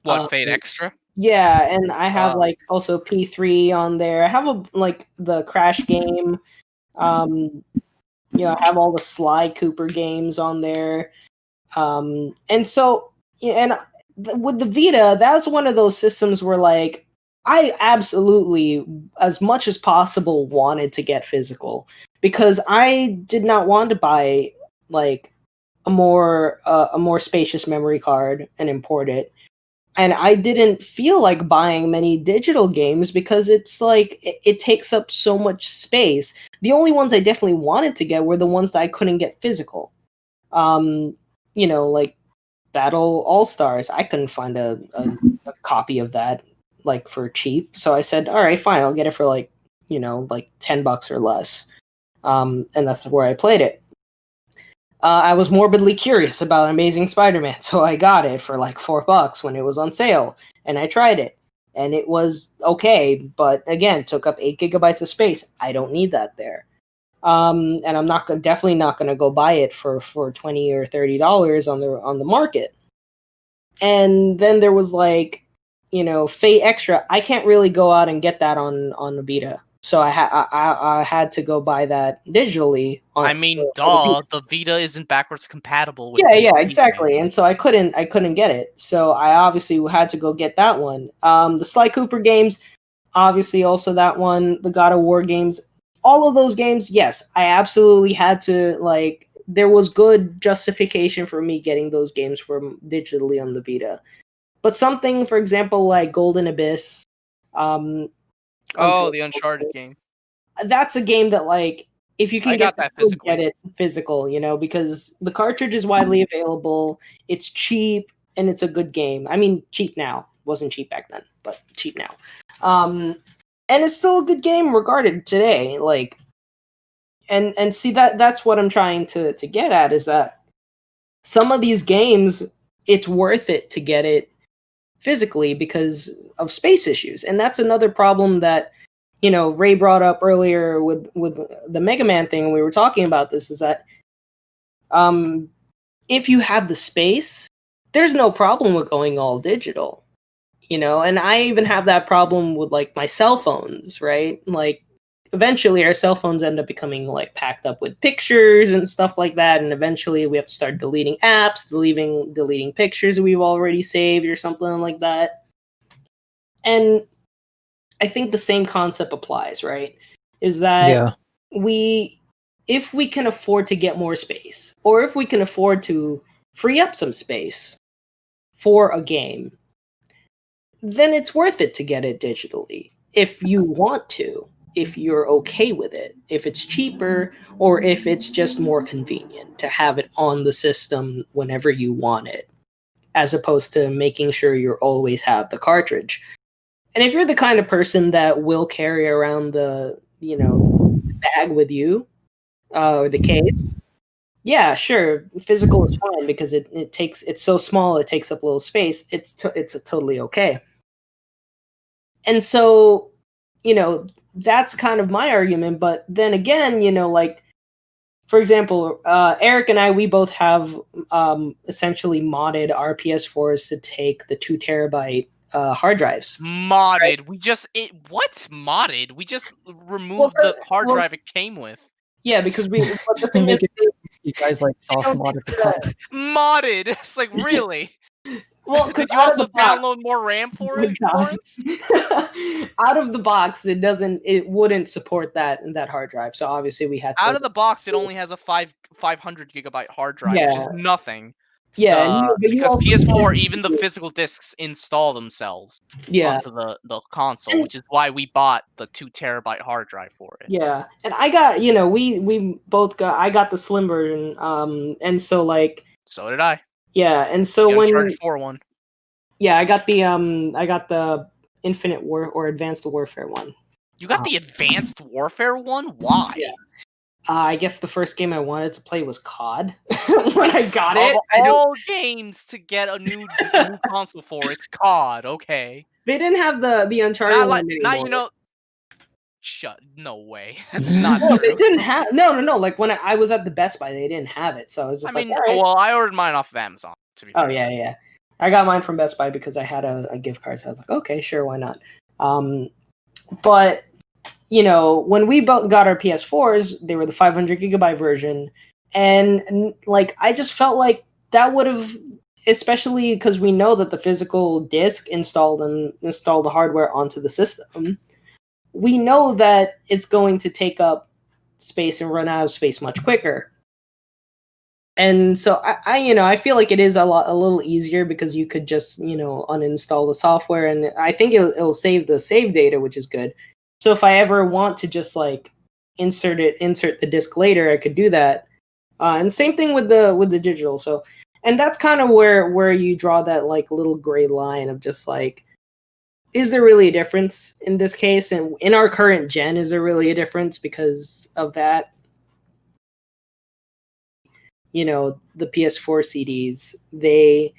B: What, Fate Extra?
A: Yeah, and I have also P3 on there. I have the Crash game. I have all the Sly Cooper games on there. And so with the Vita, that's one of those systems where I absolutely, as much as possible, wanted to get physical because I did not want to buy a more spacious memory card and import it. And I didn't feel like buying many digital games because it's it takes up so much space. The only ones I definitely wanted to get were the ones that I couldn't get physical. Like Battle All-Stars. I couldn't find a copy of that for cheap. So I said, all right, fine, I'll get it for $10 or less. And that's where I played it. I was morbidly curious about Amazing Spider-Man, so I got it for $4 when it was on sale, and I tried it, and it was okay, but again, took up 8 gigabytes of space. I don't need that there, and I'm definitely not going to go buy it for $20 or $30 on the market. And then there was like, Fate Extra. I can't really go out and get that on the Vita, so I had to go buy that digitally.
B: I mean, duh, the Vita isn't backwards compatible with
A: Yeah,
B: PC
A: exactly.
B: games.
A: And so I couldn't get it. So I obviously had to go get that one. The Sly Cooper games, obviously also that one. The God of War games, all of those games. Yes, I absolutely had to like. There was good justification for me getting those games from digitally on the Vita. But something, for example, like Golden Abyss,
B: The Uncharted game.
A: that's a game that like if you can
B: I got that physically.
A: get it physical, because the cartridge is widely available, it's cheap, and it's a good game. I mean, cheap now. Wasn't cheap back then, but cheap now. And it's still a good game regarded today. Like, and see that's what I'm trying to get at is that some of these games, it's worth it to get it physically because of space issues, and that's another problem that Ray brought up earlier with the Mega Man thing. We were talking about this is that if you have the space, there's no problem with going all digital, and I even have that problem with like my cell phones, right? Like eventually our cell phones end up becoming like packed up with pictures and stuff like that, and eventually we have to start deleting apps, deleting pictures we've already saved or something like that. And I think the same concept applies, right? Is that if we can afford to get more space, or if we can afford to free up some space for a game, then it's worth it to get it digitally. If you want to, if you're okay with it, if it's cheaper, or if it's just more convenient to have it on the system whenever you want it, as opposed to making sure you always have the cartridge. And if you're the kind of person that will carry around the, bag with you, or the case, yeah, sure, physical is fine because it's so small, it takes up a little space. It's totally okay. And so, that's kind of my argument. But then again, like, for example, Eric and I, we both have essentially modded our PS4s to take the 2 terabyte hard drives.
B: Modded. Right? What modded? We just removed the hard drive it came with.
A: Yeah, because but the thing is,
C: you guys like soft modded the card.
B: Modded. It's like really.
A: Well,
B: did you also download more RAM for it, Lawrence?
A: Out of the box, it wouldn't support that hard drive. So obviously we had to.
B: Out of the box, it only has a 500 gigabyte hard drive, which is nothing.
A: Yeah,
B: because PS4, even the physical discs install themselves onto the console, which is why we bought the 2 terabyte hard drive for it.
A: Yeah, and I got we both got I got the slim version, and so like.
B: So did I.
A: Yeah, and so
B: the
A: when
B: Uncharted 4 one.
A: Yeah, I got the Infinite War or Advanced Warfare one.
B: You got the Advanced Warfare one? Why?
A: Yeah. I guess the first game I wanted to play was COD when I got it.
B: Of all games to get a new console for, it's COD. Okay.
A: They didn't have the Uncharted one anymore.
B: Now no way. That's not true.
A: They didn't have no. Like when I was at the Best Buy, they didn't have it, so I was just all right.
B: Well, I ordered mine off of Amazon. To be fair.
A: Oh yeah. I got mine from Best Buy because I had a gift card, so I was like, okay, sure, why not? But when we both got our PS4s, they were the 500 gigabyte version, and like I just felt like that would have, especially because we know that the physical disc installed the hardware onto the system. We know that it's going to take up space and run out of space much quicker. And so I feel like it is a little easier because you could just, uninstall the software, and I think it'll save the save data, which is good. So if I ever want to just like insert the disc later, I could do that. And same thing with the digital. So, and that's kind of where you draw that like little gray line of just like, is there really a difference in this case? And in our current gen, is there really a difference because of that? The PS4 CDs, they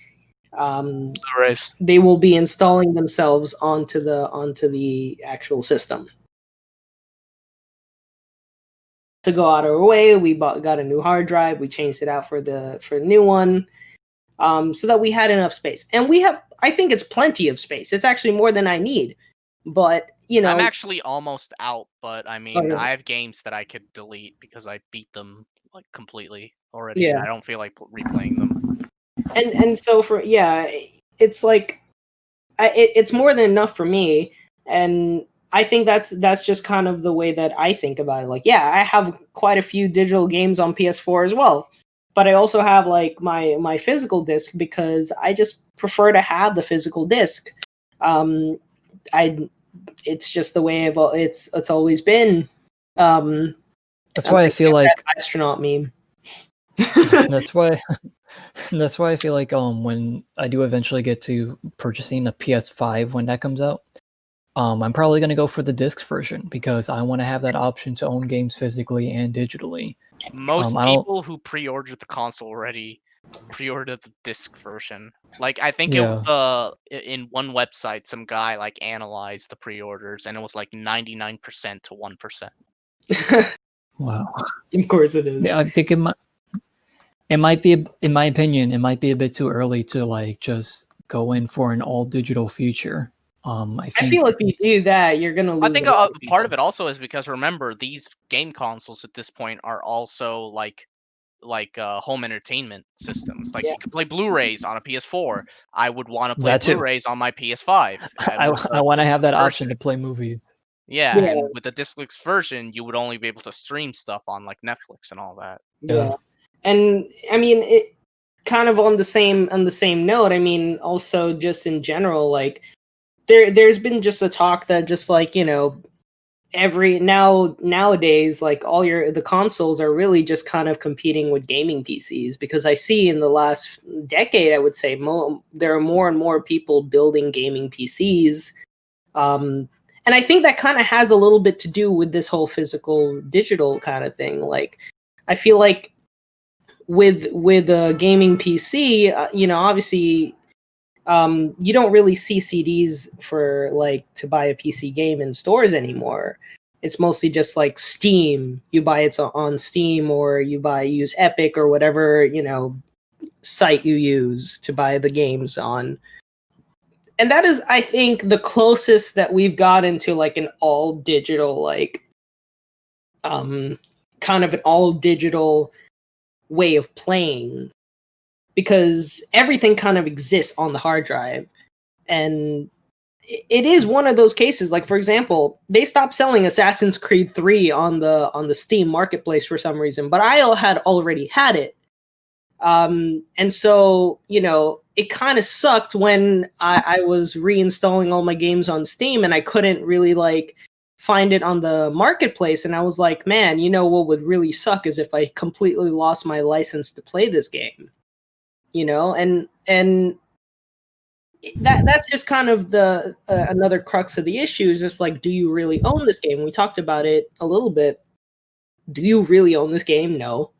A: will be installing themselves onto the actual system. To go out of our way, we got a new hard drive. We changed it out for the new one. so that we had enough space. And we have, I think it's plenty of space. It's actually more than I need. But, you know,
B: I'm actually almost out, but I mean,
A: really?
B: I have games that I could delete because I beat them like completely already,
A: Yeah.
B: and I don't feel like replaying them.
A: And so for it's like it's more than enough for me, and I think that's just kind of the way that I think about it. Like, yeah, I have quite a few digital games on PS4 as well, but I also have like my physical disc because I just prefer to have the physical disc. I It's just the way it's always been.
C: That's why I feel like
A: astronaut meme.
C: that's why that's why I feel like when I do eventually get to purchasing a PS5 when that comes out, I'm probably gonna go for the disc version because I want to have that option to own games physically and digitally.
B: Most
C: I don't-
B: people who pre-ordered the console already pre-ordered the disc version. Like I think
C: Yeah.
B: in one website, some guy like analyzed the pre-orders, and it was like 99% to 1%.
C: Wow.
A: Of course it is.
C: Yeah, I think it might be, in my opinion, it might be a bit too early to like just go in for an all digital future. I
A: I
C: think
A: feel if you do that, you're gonna lose.
B: I think
A: a lot of
B: part
A: people.
B: of it also is because remember these game consoles at this point are also like home entertainment systems. Like
A: Yeah.
B: you could play Blu-rays on a PS4. I would want to play
C: that too.
B: Blu-rays on my PS5.
C: I
B: With the
C: want to have
B: discless
C: that option
B: version.
C: to play movies.
B: Yeah,
A: Yeah.
B: and with the discless version, you would only be able to stream stuff on like Netflix and all that.
A: Yeah. And I mean, it kind of on the same note. I mean, also just in general, like there's been just a talk that just like nowadays like the consoles are really just kind of competing with gaming PCs, because I see in the last decade, I would say there are more and more people building gaming PCs. And I think that kind of has a little bit to do with this whole physical digital kind of thing. Like, I feel like with a gaming PC, obviously, you don't really see CDs for like to buy a PC game in stores anymore. It's mostly just like Steam. You buy it on Steam, or use Epic or whatever site you use to buy the games on. And that is, I think, the closest that we've gotten to like an all digital, like kind of an all digital way of playing, because everything kind of exists on the hard drive. And it is one of those cases, like, for example, they stopped selling Assassin's Creed 3 on the Steam marketplace for some reason, but I had already had it. And so, it kind of sucked when I was reinstalling all my games on Steam and I couldn't really like find it on the marketplace. And I was like, man, what would really suck is if I completely lost my license to play this game, and that's just kind of the another crux of the issue is just like, do you really own this game? We talked about it a little bit. Do you really own this game? No.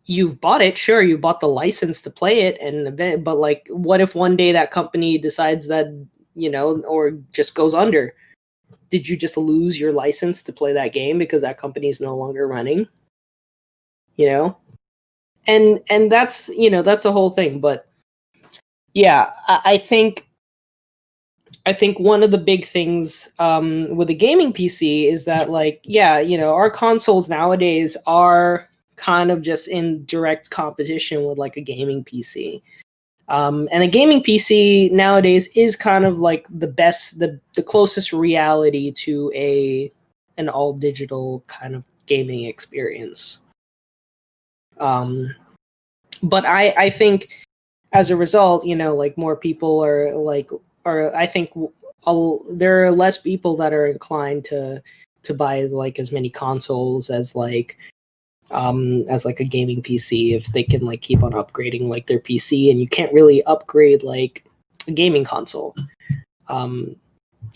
A: You've bought it, sure, you bought the license to play it, but like, what if one day that company decides that, or just goes under? Did you just lose your license to play that game because that company is no longer running? And that's that's the whole thing. But yeah, I think one of the big things with a gaming PC is that, like, yeah, our consoles nowadays are kind of just in direct competition with like a gaming PC. And a gaming PC nowadays is kind of like the closest reality to an all digital kind of gaming experience. But I think as a result, like, more people I think there are less people that are inclined to buy like as many consoles as like a gaming PC, if they can like keep on upgrading like their PC. And you can't really upgrade like a gaming console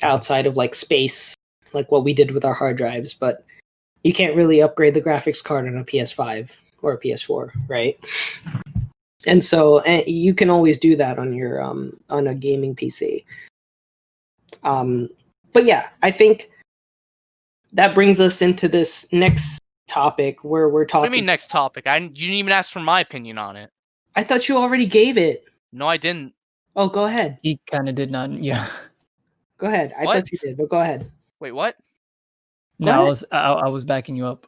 A: outside of like space, like what we did with our hard drives, but you can't really upgrade the graphics card on a PS5 or a PS4, right? And so you can always do that on your on a gaming PC. But yeah, I think that brings us into this next topic where we're talking.
B: What do you mean next topic? You didn't even ask for my opinion on it.
A: I thought you already gave it.
B: No, I didn't.
A: Oh, go ahead.
C: He kind of did not. Yeah.
A: Go ahead. I
B: What?
A: thought you did, but go ahead.
B: Wait, what?
A: Go
C: No,
A: ahead.
C: I was backing you up.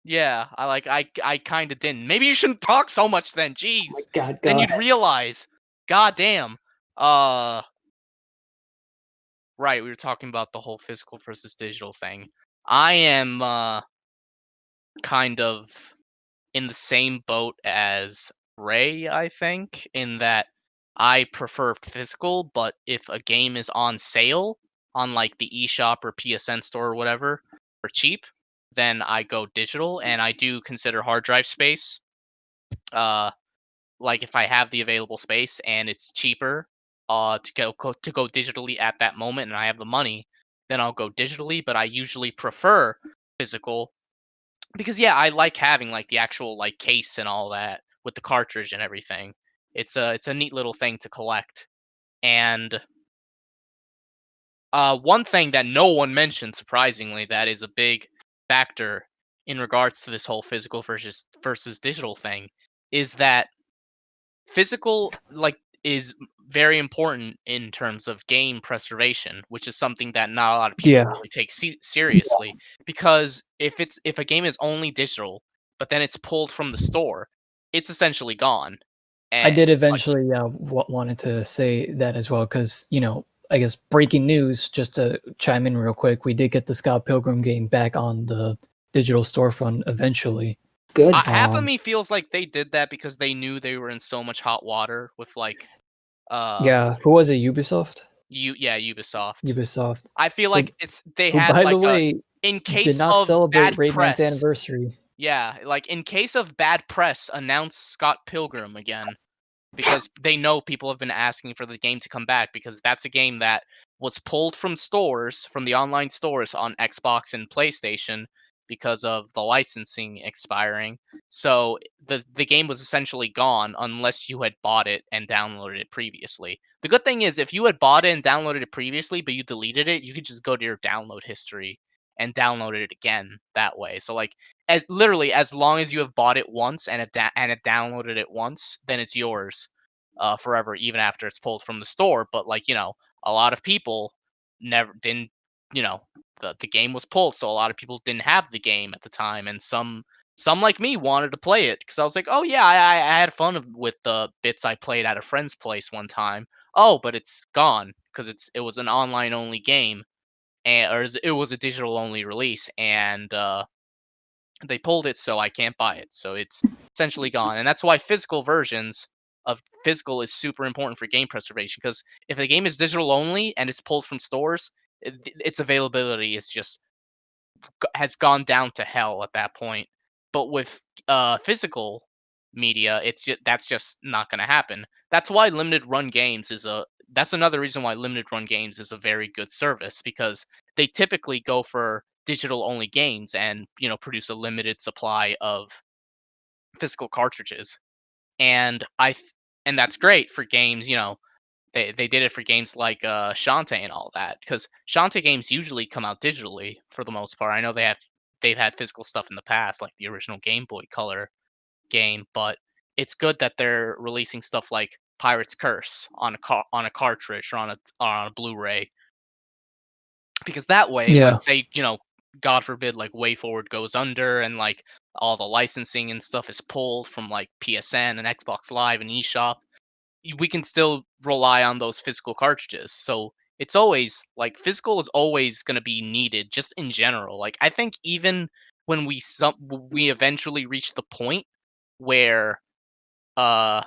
B: Yeah, I kind of didn't. Maybe you shouldn't talk so much then. Jeez.
A: Oh my God,
B: Then
A: go
B: you'd
A: ahead.
B: realize. God damn. Right, we were talking about the whole physical versus digital thing. I am kind of in the same boat as Ray, I think, in that I prefer physical, but if a game is on sale on like the eShop or PSN store or whatever for cheap, then I go digital, and I do consider hard drive space. Uh like if I have the available space and it's cheaper to go digitally at that moment and I have the money, then I'll go digitally, but I usually prefer physical because yeah, I like having like the actual like case and all that with the cartridge and everything. It's a neat little thing to collect. And one thing that no one mentioned, surprisingly, that is a big factor in regards to this whole physical versus digital thing is that physical like is very important in terms of game preservation, which is something that not a lot of people
C: Yeah.
B: really take seriously. Because if a game is only digital, but then it's pulled from the store, it's essentially gone.
C: I
B: And
C: did
B: like,
C: eventually wanted to say that as well because I guess breaking news. Just to chime in real quick, we did get the Scott Pilgrim game back on the digital storefront eventually.
A: Good.
B: half of me feels like they did that because they knew they were in so much hot water with like
C: Yeah, who was it? Ubisoft.
B: Ubisoft.
C: Ubisoft.
B: I feel
C: Who,
B: like they
C: who
B: had
C: by the
B: like a
C: way,
B: in
C: did
B: case
C: not
B: of
C: celebrate
B: bad
C: Rayman's
B: press.
C: anniversary.
B: Yeah, like in case of bad press, announce Scott Pilgrim again because they know people have been asking for the game to come back because that's a game that was pulled from stores, from the online stores on Xbox and PlayStation because of the licensing expiring. So the game was essentially gone unless you had bought it and downloaded it previously. The good thing is if you had bought it and downloaded it previously but you deleted it, you could just go to your download history and download it again that way. So like as literally as long as you have bought it once and it downloaded it once, then it's yours forever, even after it's pulled from the store. But like a lot of people never didn't. You know, the game was pulled, so a lot of people didn't have the game at the time, and some like me wanted to play it because I was like, oh yeah, I had fun with the bits I played at a friend's place one time. Oh, but it's gone because it was an online only game, it was a digital only release, and they pulled it, so I can't buy it. So it's essentially gone, and that's why physical versions of physical is super important for game preservation. Because if a game is digital only and it's pulled from stores, its availability is just has gone down to hell at that point. But with physical media, that's just not going to happen. That's why limited run games is a that's another reason why limited run games is a very good service because they typically go for digital only games and produce a limited supply of physical cartridges. And and that's great for games, they did it for games like Shantae and all that because Shantae games usually come out digitally for the most part. I know they've had physical stuff in the past, like the original Game Boy Color game, but it's good that they're releasing stuff like Pirate's Curse on a cartridge or on a Blu-ray because that way,
C: Yeah.
B: let's say God forbid, like Way Forward goes under and like all the licensing and stuff is pulled from like PSN and Xbox Live and eShop, we can still rely on those physical cartridges. So it's always like physical is always going to be needed just in general. Like I think even when we eventually reach the point where uh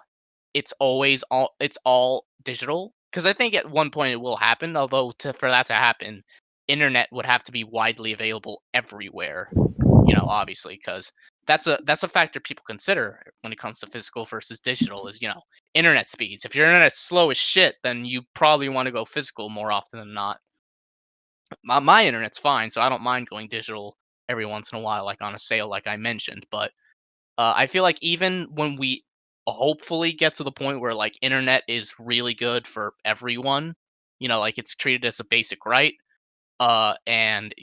B: it's all digital because I think at one point it will happen, although for that to happen, internet would have to be widely available everywhere, obviously, because that's a factor people consider when it comes to physical versus digital is internet speeds. If your internet's slow as shit, then you probably want to go physical more often than not. My internet's fine, so I don't mind going digital every once in a while, like on a sale, like I mentioned. But I feel like even when we hopefully get to the point where like internet is really good for everyone, like it's treated as a basic right, and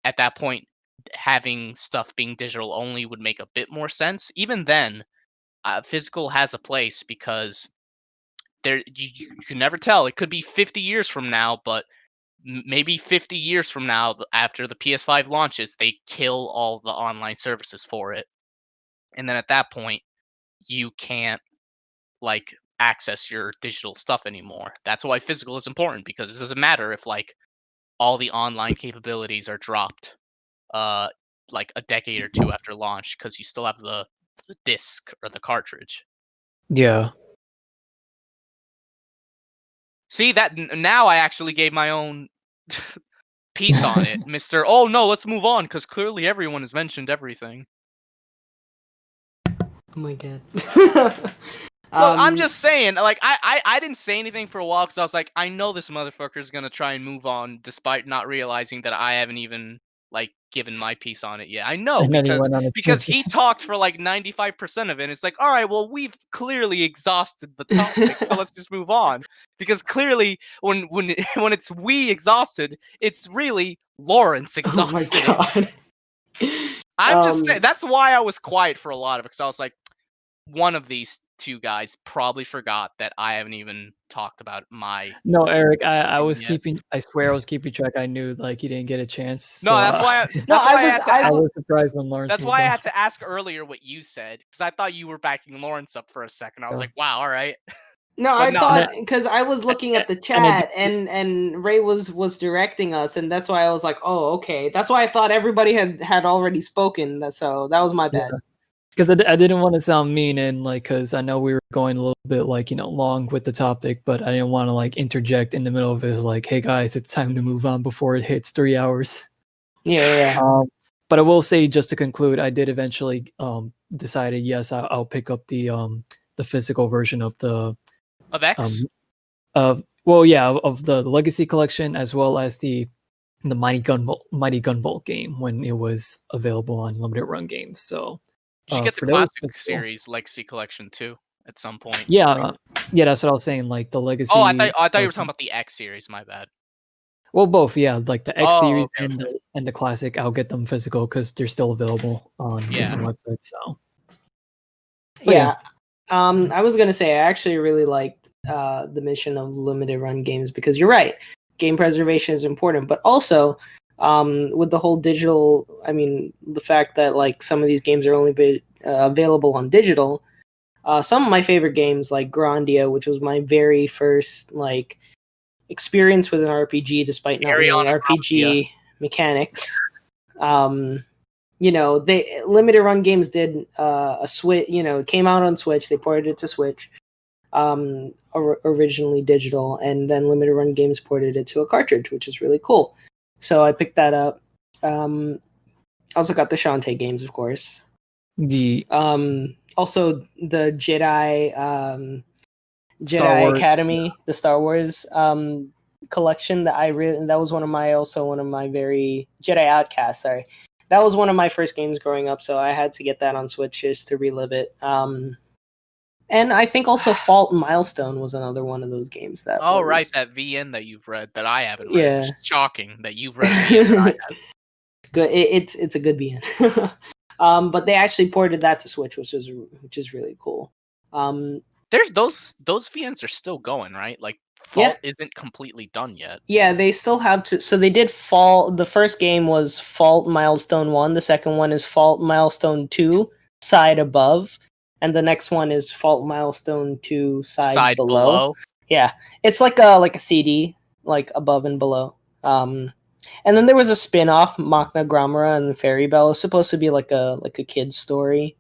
B: at that point having stuff being digital only would make a bit more sense. Even then, physical has a place because you can never tell. It could be 50 years from now, but maybe 50 years from now, after the PS5 launches, they kill all the online services for it, and then at that point, you can't like access your digital stuff anymore. That's why physical is important, because it doesn't matter if like all the online capabilities are dropped like a decade or two after launch, because you still have the disc or the cartridge.
C: Yeah.
B: See that now I actually gave my own piece on it, Mister. Oh no, let's move on because clearly everyone has mentioned everything.
D: Oh my god.
B: Look, I'm just saying, like, I didn't say anything for a while because I was like, I know this motherfucker is gonna try and move on despite not realizing that I haven't even like given my piece on it yet. I know
C: And then he went on a
B: because he
C: tangent.
B: talked for like 95% of it. And it's like, all right, well, we've clearly exhausted the topic, so let's just move on. Because clearly, when when it's we exhausted, it's really Lawrence
D: Oh my
B: exhausted.
D: god.
B: I'm just saying, that's why I was quiet for a lot of it, because I was like, one of these two guys probably forgot that I haven't even talked about my.
C: No, Eric, I was
B: yet.
C: keeping. I swear I was keeping track. I knew like you didn't get a chance.
B: No,
C: So,
B: that's why.
A: No,
B: That's why I
A: was-
B: had to.
C: I was surprised when Lawrence.
B: That's
C: moved
B: why I
C: on.
B: had to ask earlier what you said, because I thought you were backing Lawrence up for a second. I was
C: Oh.
B: like, wow, all right.
A: No,
B: But
A: I
B: no,
A: thought because I was looking at the
C: And I
A: chat and Ray was directing us, and that's why I was like, oh, okay. That's why I thought everybody had already spoken. So that was my bad.
C: Because I didn't want to sound mean and like, because I know we were going a little bit like, you know, long with the topic, but I didn't want to like interject in the middle of it. Like, hey guys, it's time to move on before it hits 3 hours.
A: Yeah.
C: But I will say, just to conclude, I did eventually decided yes, I'll pick up the physical version of the
B: of X.
C: of the Legacy Collection, as well as the Mighty Gunvolt game when it was available on limited run games. So
B: You should get the
C: for those
B: classic series Legacy Collection too at some point.
C: yeah, that's what I was saying. Like the Legacy.
B: Oh, I thought you were talking about the X series. My bad.
C: Well, both, yeah, like the X series
B: okay.
C: and the classic. I'll get them physical because they're still available on different websites. So
A: Yeah. I was gonna say I actually really liked the mission of limited run games, because you're right, game preservation is important, but also with the whole digital, I mean, the fact that like some of these games are only available on digital. Some of my favorite games, like Grandia, which was my very first like experience with an RPG, despite not knowing RPG mechanics. You know, they limited run games did a Switch. You know, it came out on Switch. They ported it to Switch, originally digital, and then limited run games ported it to a cartridge, which is really cool. So I picked that up. Also got the Shantae games, of course.
C: the
A: Also the Jedi Academy, the Star Wars collection that was one of my very Jedi Outcast, sorry. That was one of my first games growing up, so I had to get that on Switch just to relive it. And I think also Fault and Milestone was another one of those games that
B: Right, that VN that you've read that I haven't read.
A: Yeah.
B: It's shocking that you've read VN that I haven't.
A: Good. It's a good VN. But they actually ported that to Switch, which is really cool.
B: There's those VNs are still going, right? Like Fault isn't completely done yet.
A: Yeah, they still have to. So they did Fault. The first game was Fault Milestone 1. The second one is Fault Milestone 2, side above. And the next one is Fault Milestone 2, side below. Yeah, it's like a CD, like above and below. And then there was a spin-off, Machna Gramara and Fairy Bell. It's supposed to be like a kid's story.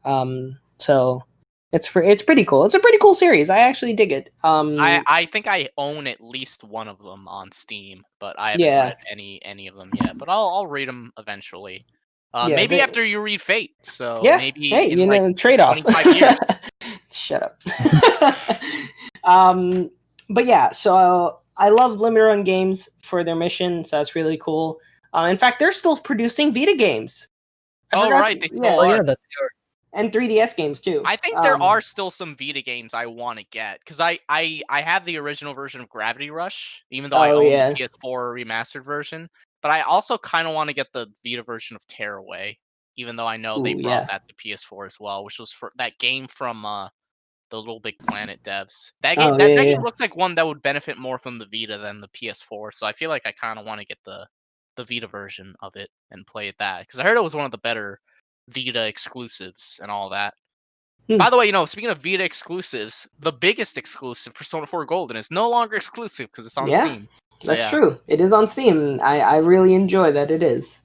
A: So it's pretty cool. It's a pretty cool series. I actually dig it.
B: I think I own at least one of them on Steam, but I haven't read any of them yet. But I'll read them eventually. Maybe after you read Fate. So maybe in like
A: trade-off.
B: 25 years.
A: Shut up. But yeah, so I love limited run games for their mission, so that's really cool. In fact, they're still producing Vita games.
B: Right, they still are.
A: And 3DS games too.
B: I think there are still some Vita games I want to get, because I have the original version of Gravity Rush, even though I own the PS4 remastered version. But I also kind of want to get the Vita version of Tearaway, even though I know they
A: Ooh,
B: brought
A: yeah.
B: that to PS4 as well, which was for that game from the Little Big Planet devs. That
A: Oh,
B: game, that
A: yeah,
B: game
A: yeah.
B: looks like one that would benefit more from the Vita than the PS4. So I feel like I kind of want to get the Vita version of it and play that because I heard it was one of the better Vita exclusives and all that. By the way, speaking of Vita exclusives, the biggest exclusive, Persona 4 Golden, is no longer exclusive because it's on
A: Yeah,
B: Steam. So,
A: that's true. It is on Steam. I really enjoy that it is.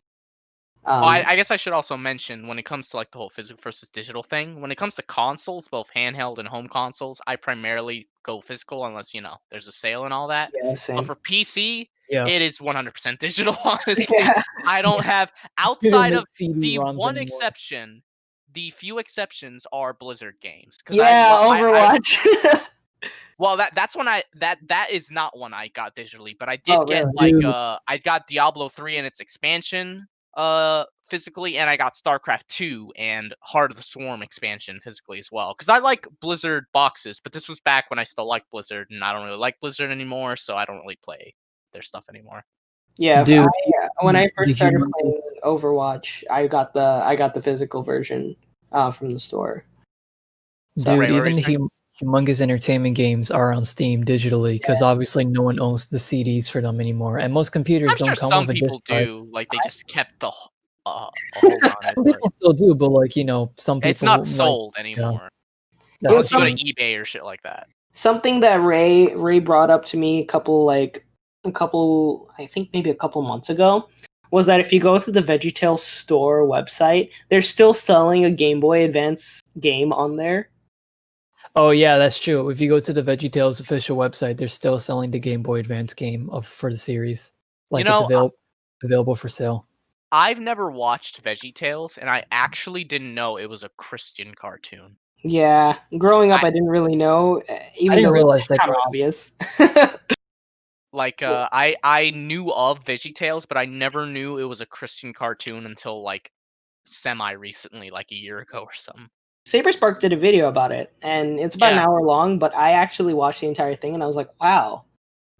B: I guess I should also mention when it comes to like the whole physical versus digital thing. When it comes to consoles, both handheld and home consoles, I primarily go physical unless there's a sale and all that.
A: Yeah,
B: But
A: same.
B: for PC,
C: Yeah.
B: it is 100% digital. Honestly,
A: Yeah.
B: I don't have
C: You don't
B: outside
C: make
B: of the
C: CD-ROMs
B: one
C: anymore.
B: exception. The few exceptions are Blizzard games because
A: Yeah, Overwatch.
B: well, that's when that is not one I got digitally, but I did
A: Oh,
B: get
A: really?
C: Dude.
B: I got Diablo 3 and its expansion physically, and I got StarCraft 2 and Heart of the Swarm expansion physically as well. Because I like Blizzard boxes, but this was back when I still liked Blizzard, and I don't really like Blizzard anymore, so I don't really play their stuff anymore.
A: Yeah,
C: Dude,
A: when I
C: the
A: first started playing
C: humongous-
A: Overwatch, I got the physical version from the store. So,
C: Dude,
B: Right, what were
C: even
B: you saying?
C: humongous entertainment games are on Steam digitally because obviously no one owns the CDs for them anymore, and most computers
B: I'm
C: don't
B: sure
C: come
B: some
C: with a
B: people
C: disc drive.
B: do, like they just kept a hold on it,
C: Some
B: but
C: people still do, but like some
B: it's
C: people
B: not
C: like
B: sold anymore.
C: that's
B: Unless
C: the
B: you go to
C: thing.
B: eBay or shit like that.
A: something that Ray brought up to me I think maybe a couple months ago was that if you go to the VeggieTales store website, they're still selling a Game Boy Advance game on there.
C: Oh yeah, that's true. If you go to the VeggieTales official website, they're still selling the Game Boy Advance game for the series. Like it's available for sale.
B: I've never watched VeggieTales, and I actually didn't know it was a Christian cartoon.
A: Yeah, growing up, I didn't really know, even
C: didn't
A: though
C: realize
A: it's
C: that
A: kind of
C: growing up.
A: obvious.
B: Like, I knew of VeggieTales, but I never knew it was a Christian cartoon until like semi-recently, like a year ago or something.
A: Saberspark did a video about it, and it's about an
B: Yeah.
A: hour long, but I actually watched the entire thing, and I was like, wow,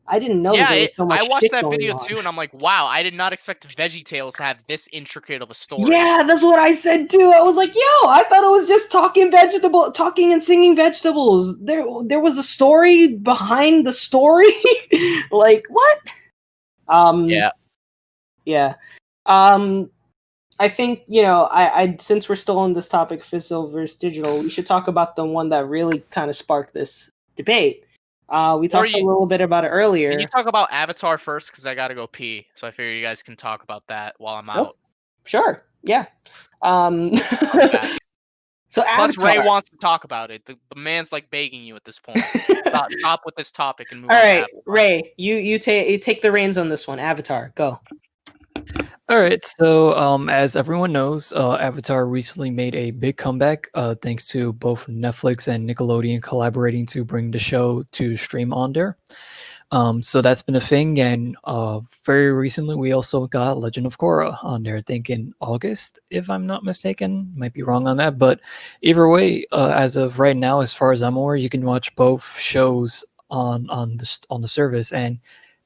A: I didn't know that there was so much
B: I watched
A: shit
B: that
A: going
B: video
A: on.
B: too, and I'm like, wow, I did not expect VeggieTales to have this intricate of a story.
A: Yeah, that's what I said too. I was like, yo, I thought it was just talking and singing vegetables. There was a story behind the story. Like, what?
B: Yeah.
A: Yeah. I think, I since we're still on this topic, physical versus digital, we should talk about the one that really kind of sparked this debate. We talked a little bit about it earlier.
B: Can you talk about Avatar first? Because I gotta go pee, so I figure you guys can talk about that while I'm out.
A: Sure. Yeah.
B: I'm back.
A: So
B: Plus,
A: Avatar.
B: Ray wants to talk about it. The man's like begging you at this point. Stop with this topic and move
A: All
B: on.
A: right, Ray, you take the reins on this one. Avatar, go.
C: All right, so as everyone knows, Avatar recently made a big comeback thanks to both Netflix and Nickelodeon collaborating to bring the show to stream on there. So that's been a thing, and very recently we also got Legend of Korra on there, I think in August, if I'm not mistaken. Might be wrong on that, but either way, as of right now, as far as I'm aware, you can watch both shows on the service, and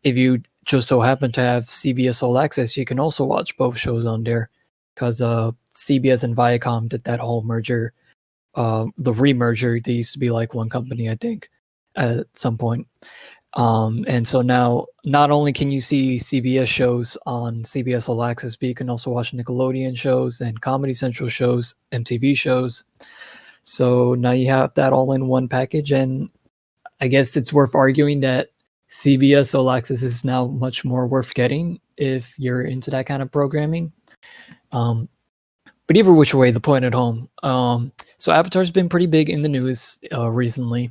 C: if you just so happen to have CBS All Access, you can also watch both shows on there, because CBS and Viacom did that whole merger, the remerger. They used to be like one company, I think, at some point. And so now not only can you see CBS shows on CBS All Access, but you can also watch Nickelodeon shows and Comedy Central shows, MTV shows. So now you have that all in one package, and I guess it's worth arguing that CBS All Access is now much more worth getting if you're into that kind of programming. But either which way, the point at home. So Avatar's been pretty big in the news recently.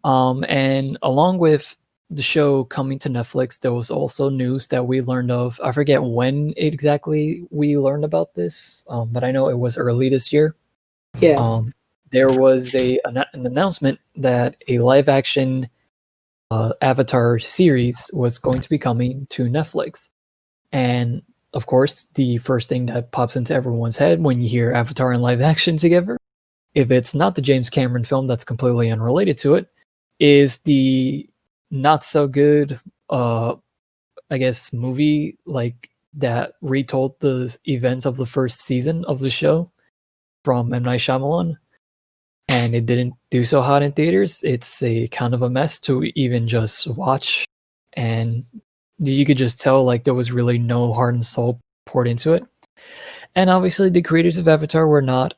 C: And along with the show coming to Netflix, there was also news that we learned of. I forget when exactly we learned about this, but I know it was early this year.
A: Yeah.
C: There was an announcement that a live action Avatar series was going to be coming to Netflix. And of course, the first thing that pops into everyone's head when you hear Avatar and live action together, if it's not the James Cameron film that's completely unrelated to it, is the not so good, I guess, movie like that retold the events of the first season of the show from M. Night Shyamalan, and it didn't do so hot in theaters. It's a kind of a mess to even just watch, and you could just tell like there was really no heart and soul poured into it. And obviously, the creators of Avatar were not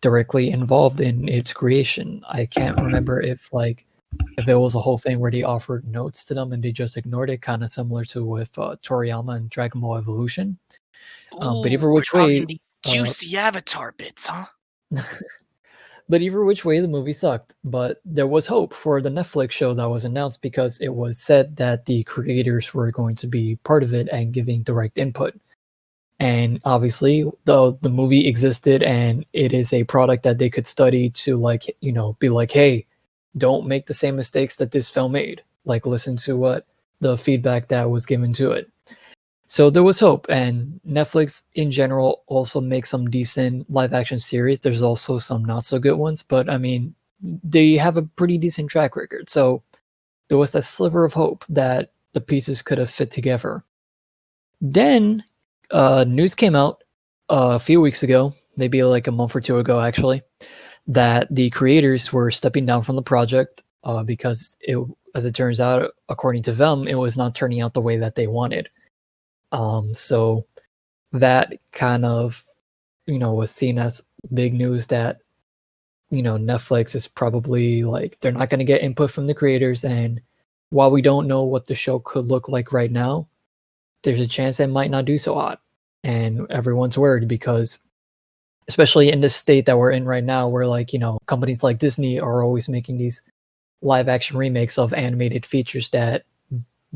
C: directly involved in its creation. I can't remember if it was a whole thing where they offered notes to them and they just ignored it, kind of similar to with Toriyama and Dragon Ball Evolution. But either
B: we're
C: which way,
B: talking these juicy Avatar bits, huh?
C: but either which way, the movie sucked. But there was hope for the Netflix show that was announced because it was said that the creators were going to be part of it and giving direct input. And obviously, the movie existed, and it is a product that they could study to be like, hey, don't make the same mistakes that this film made. Like, listen to what the feedback that was given to it. So there was hope, and Netflix in general also makes some decent live action series. There's also some not so good ones, but I mean, they have a pretty decent track record. So there was that sliver of hope that the pieces could have fit together. Then news came out a few weeks ago, maybe like a month or two ago, actually, that the creators were stepping down from the project because as it turns out, according to them, it was not turning out the way that they wanted. So that kind of, was seen as big news that, Netflix is probably like, they're not going to get input from the creators. And while we don't know what the show could look like right now, there's a chance it might not do so hot. And everyone's worried because, especially in the state that we're in right now, where companies like Disney are always making these live action remakes of animated features that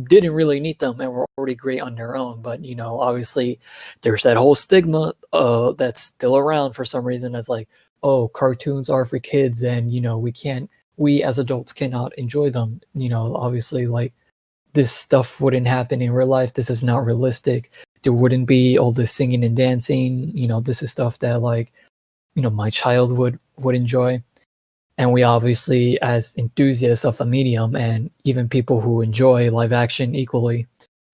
C: didn't really need them and were already great on their own. But obviously there's that whole stigma that's still around for some reason, that's like, oh, cartoons are for kids, and we as adults cannot enjoy them. Obviously, like, this stuff wouldn't happen in real life. This is not realistic. There wouldn't be all this singing and dancing. This is stuff that my child would enjoy. And we obviously, as enthusiasts of the medium, and even people who enjoy live action equally,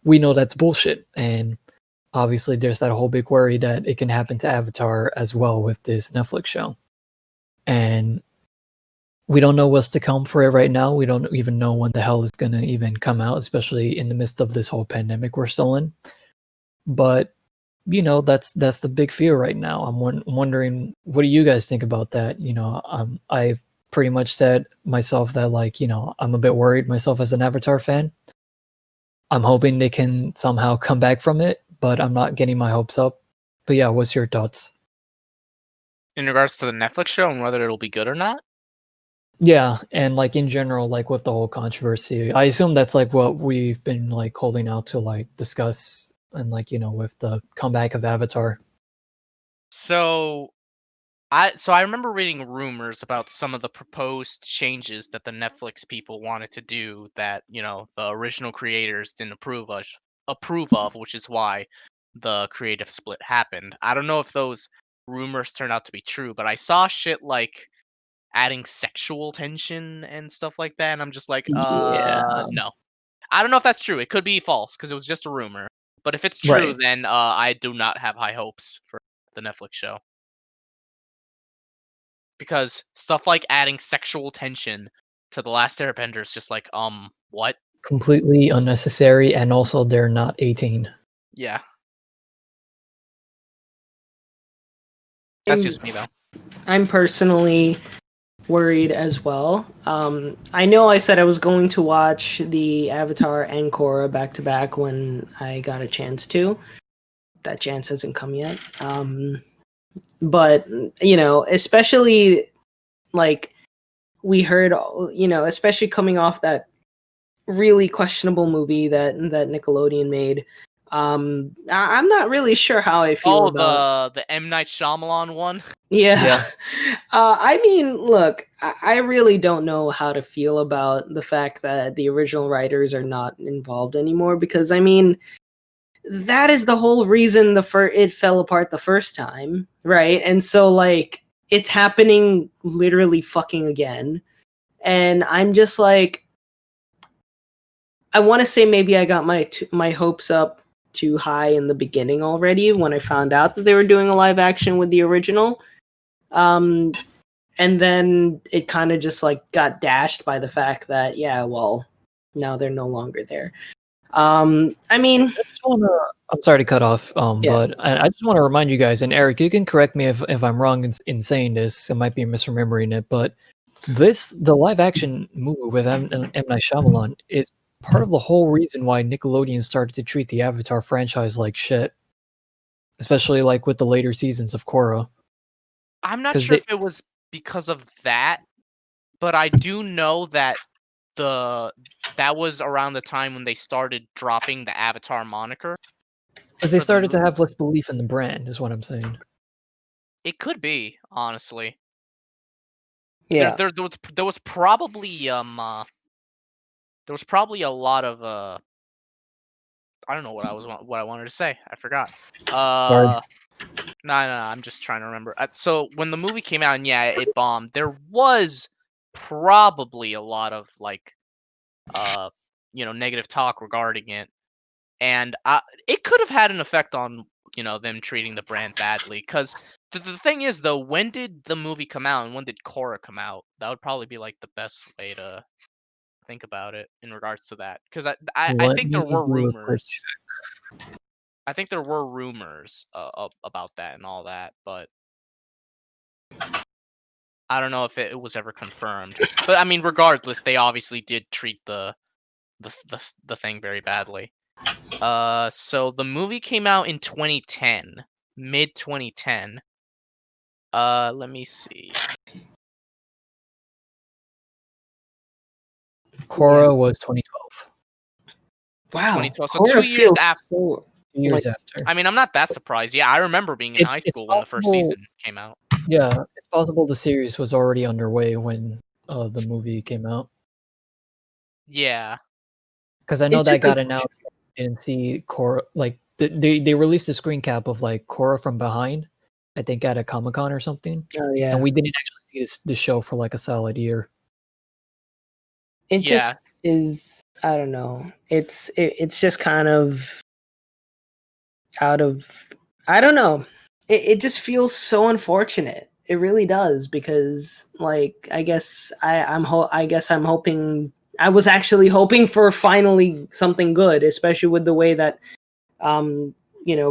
C: we know that's bullshit. And obviously there's that whole big worry that it can happen to Avatar as well with this Netflix show. And we don't know what's to come for it right now. We don't even know when the hell is going to even come out, especially in the midst of this whole pandemic we're still in. But that's the big fear right now. I'm wondering, what do you guys think about that? I've pretty much said myself that I'm a bit worried myself as an Avatar fan. I'm hoping they can somehow come back from it, but I'm not getting my hopes up. But yeah, what's your thoughts?
B: In regards to the Netflix show and whether it'll be good or not?
C: Yeah, and in general, with the whole controversy, I assume that's what we've been holding out to discuss, and with the comeback of Avatar.
B: So I remember reading rumors about some of the proposed changes that the Netflix people wanted to do that, the original creators didn't approve of, which is why the creative split happened. I don't know if those rumors turned out to be true, but I saw shit like adding sexual tension and stuff like that, and I'm just like,
C: Yeah.
B: no. I don't know if that's true. It could be false because it was just a rumor. But if it's true,
C: Right.
B: then I do not have high hopes for the Netflix show. Because stuff like adding sexual tension to The Last Airbender is just like, what?
C: Completely unnecessary, and also they're not 18.
B: Yeah. That's just me, though.
A: I'm personally worried as well. I know I said I was going to watch the Avatar and Korra back to back when I got a chance to. That chance hasn't come yet. But especially we heard, especially coming off that really questionable movie that Nickelodeon made. I'm not really sure how I feel about
B: the M. Night Shyamalan one?
A: Yeah. I mean, look, I really don't know how to feel about the fact that the original writers are not involved anymore, because I mean, that is the whole reason it fell apart the first time, right? And so it's happening literally fucking again. And I'm just like, I want to say maybe I got my hopes up too high in the beginning already when I found out that they were doing a live action with the original. And then it kind of just like got dashed by the fact that, yeah, well, now they're no longer there. I mean,
C: I'm sorry to cut off,
A: Yeah.
C: but I just want to remind you guys, and Eric, you can correct me if I'm wrong in saying this. I might be misremembering it, but the live action movie with M. Night Shyamalan is part of the whole reason why Nickelodeon started to treat the Avatar franchise like shit, especially like with the later seasons of Korra.
B: I'm not
C: 'Cause
B: sure
C: they-
B: if it was because of that, but I do know that that was around the time when they started dropping the Avatar moniker.
C: Because they
B: for the
C: started to
B: movie.
C: have less belief in the brand, is what I'm saying.
B: It could be, honestly.
A: yeah.
B: There was probably a lot of I don't know what I wanted to say. I forgot.
C: Sorry.
B: No, I'm just trying to remember. So when the movie came out and yeah, it bombed, there was probably a lot of like negative talk regarding it. And it could have had an effect on, them treating the brand badly, cuz the thing is though, when did the movie come out and when did Korra come out? That would probably be like the best way to think about it in regards to that, cuz I
C: Let
B: think
C: me
B: there were
C: do a quick
B: rumors. I think there were rumors about that and all that, but I don't know if it was ever confirmed. But I mean, regardless, they obviously did treat the thing very badly. So the movie came out in 2010, mid 2010. Let me see.
C: Korra was 2012.
A: Wow.
B: 2012. So
A: Korra
B: 2 years
A: feels
B: after.
A: so
C: 2 years
A: Like-
C: after.
B: I mean, I'm not that surprised. Yeah, I remember being in
C: It's
B: high
C: it's
B: school when the first
C: possible-
B: season came out.
C: Yeah, it's possible the series was already underway when the movie came out.
B: Yeah.
C: Because I know
A: It's
C: that
A: just
C: got
A: unfortunate.
C: announced. I didn't see Korra. Like they released a screen cap of like Korra from behind. I think at a Comic-Con or something,
A: Oh yeah.
C: and we didn't actually see the show for like a solid year.
A: It
B: Yeah.
A: just is. I don't know. It's just kind of out of. I don't know. It just feels so unfortunate. It really does, because like I guess I'm hoping. I was actually hoping for finally something good, especially with the way that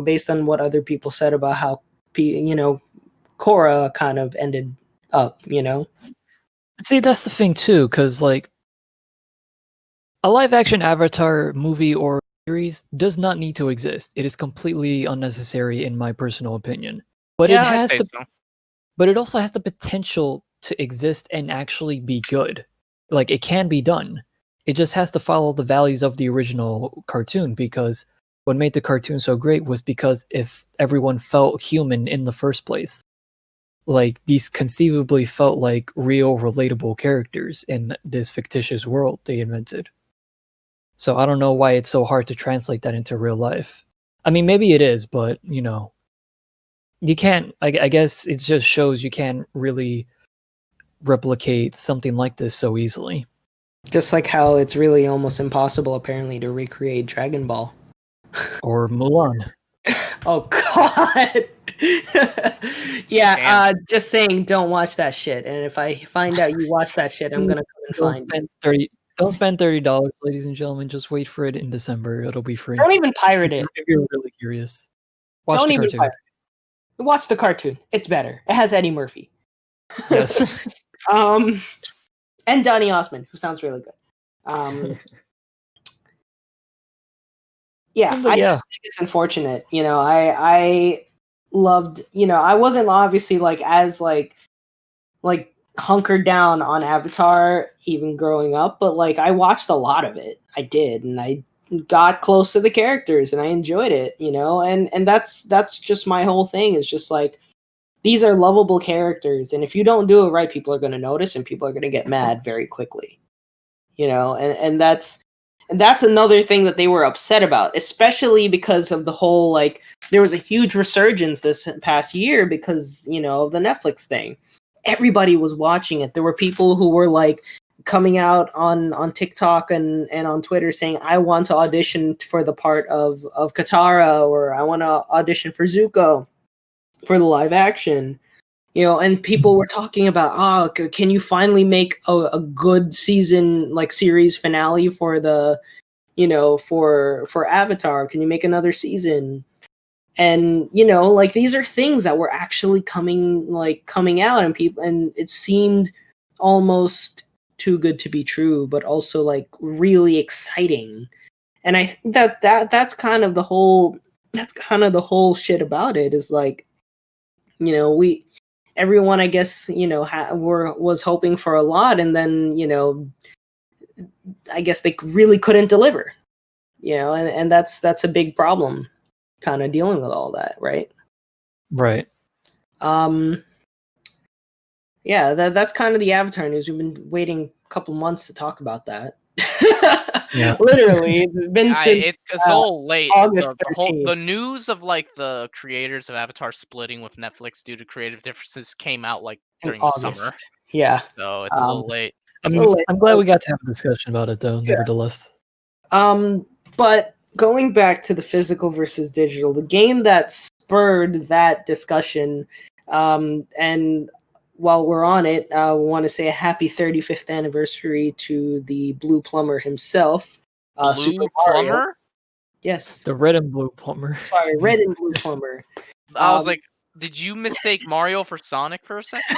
A: based on what other people said about how Korra kind of ended up.
C: See, that's the thing too, because like a live-action Avatar movie or series does not need to exist. It is completely unnecessary, in my personal opinion. But
B: Yeah,
C: it
B: I'd
C: has
B: say
C: the
B: so.
C: but it also has the potential to exist and actually be good. Like it can be done. It just has to follow the values of the original cartoon, because what made the cartoon so great was because if everyone felt human in the first place. Like these conceivably felt like real relatable characters in this fictitious world they invented. So I don't know why it's so hard to translate that into real life. I mean, maybe it is, but you can't. I guess it just shows you can't really replicate something like this so easily.
A: Just like how it's really almost impossible, apparently, to recreate Dragon Ball.
C: Or Mulan.
A: Oh God! Yeah,
B: Damn.
A: just saying, don't watch that shit. And if I find out you watch that shit, I'm gonna come and
C: Don't
A: find you.
C: spend 30. Don't spend $30, ladies and gentlemen. Just wait for it in December. It'll be free.
A: Don't even pirate it.
C: If you're really curious, watch
A: Don't
C: the
A: even
C: cartoon.
A: pirate it. Watch the cartoon. It's better. It has Eddie Murphy.
C: Yes.
A: And Donny Osmond, who sounds really good. Yeah,
C: But
A: I
C: yeah.
A: just think it's unfortunate. I loved. I wasn't obviously like as like hunkered down on Avatar even growing up, but like I watched a lot of it. I did, and I got close to the characters, and I enjoyed it. And that's just my whole thing. Is just like these are lovable characters, and if you don't do it right, people are going to notice, and people are going to get mad very quickly. And that's another thing that they were upset about, especially because of the whole like there was a huge resurgence this past year because of the Netflix thing. Everybody was watching it. There were people who were like coming out on TikTok and on Twitter saying, I want to audition for the part of Katara, or I want to audition for Zuko for the live action. And people were talking about, can you finally make a good season, like series finale for the, for Avatar? Can you make another season? And like these are things that were actually coming out, and it seemed almost too good to be true, but also like really exciting. And I think that's kind of the whole shit about it, is like, everyone, I guess, was hoping for a lot, and then I guess they really couldn't deliver, and that's a big problem, kind of dealing with all that, right?
C: Right.
A: Yeah, that's kind of the Avatar news. We've been waiting a couple months to talk about that.
C: Yeah.
A: Literally, it's been since
B: it's all late.
A: August
B: The
A: 13th.
B: news of like the creators of Avatar splitting with Netflix due to creative differences came out like
A: in
B: during the
A: August.
B: summer,
A: Yeah.
B: so it's a little late.
C: I'm glad we got to have a discussion about it, though.
A: Yeah.
C: Nevertheless.
A: But going back to the physical versus digital, the game that spurred that discussion, and while we're on it, we want to say a happy 35th anniversary to the Blue Plumber himself,
B: Blue
A: Super Mario.
B: Plumber?
A: Yes.
C: The red and blue plumber.
A: Sorry, red and blue plumber.
B: I was like, did you mistake Mario for Sonic for a second?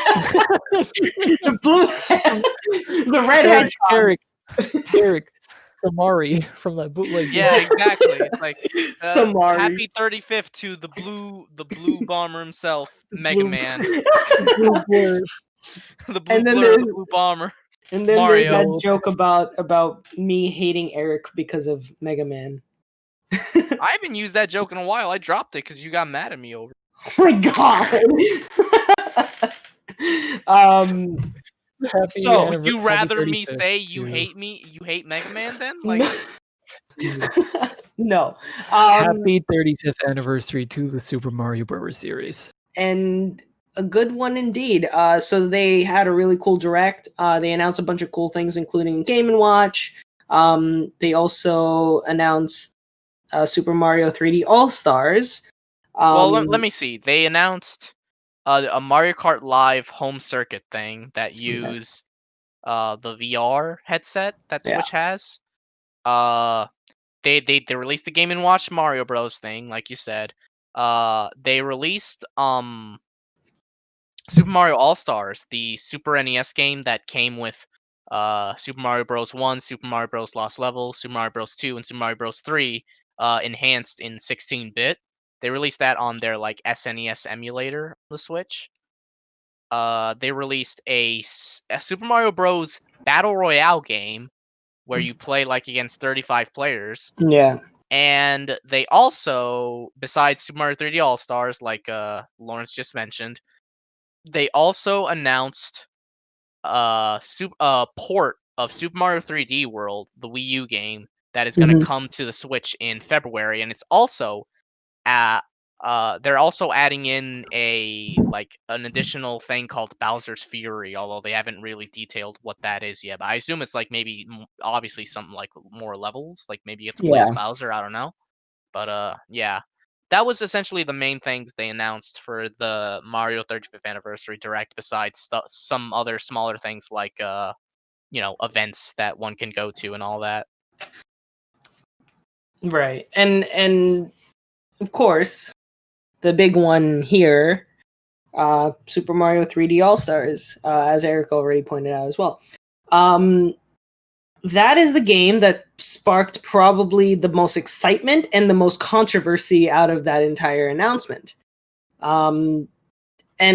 A: The blue, the red hedgehog.
C: Eric Samari from that bootleg.
B: Yeah, exactly. It's like
A: Samari.
B: happy 35th to the blue bomber himself, Mega
A: Blue-
B: Man,
C: Blue Blur.
B: the blue
A: And then
B: blur, the
A: there's-
B: blue bomber.
A: And then
B: Mario.
A: there's that joke about me hating Eric because of Mega Man.
B: I haven't used that joke in a while. I dropped it because you got mad at me over it.
A: Oh my god.
C: Happy
A: So,
B: Would you rather me
C: 35th
B: say you
C: to-
B: hate Mega Man then? Like,
A: no.
C: Happy 35th anniversary to the Super Mario Bros. Series.
A: And a good one indeed. So they had a really cool direct. They announced a bunch of cool things, including Game & Watch. They also announced Super Mario 3D All-Stars.
B: well, let me see. They announced a Mario Kart Live home circuit thing that used the VR headset that
A: Yeah.
B: Switch has. They released the Game & Watch Mario Bros thing, like you said. They released Super Mario All-Stars, the Super NES game that came with Super Mario Bros. 1, Super Mario Bros. Lost Levels, Super Mario Bros. 2, and Super Mario Bros. 3 enhanced in 16-bit. They released that on their like SNES emulator on the Switch. They released a Super Mario Bros. Battle Royale game where you play like against 35 players.
A: Yeah.
B: And they also, besides Super Mario 3D All-Stars, like Lawrence just mentioned, they also announced a port of Super Mario 3D World, the Wii U game, that is going to come to the Switch in February, and it's also they're also adding in an additional thing called Bowser's Fury, although they haven't really detailed what that is yet. But I assume it's like maybe obviously something like more levels, like maybe you have to play as Bowser. I don't know, but yeah. That was essentially the main things they announced for the Mario 35th anniversary direct, besides some other smaller things like events that one can go to and all that.
A: Right. And of course, the big one here, Super Mario 3D All-Stars, as Eric already pointed out as well. That is the game that sparked probably the most excitement and the most controversy out of that entire announcement. And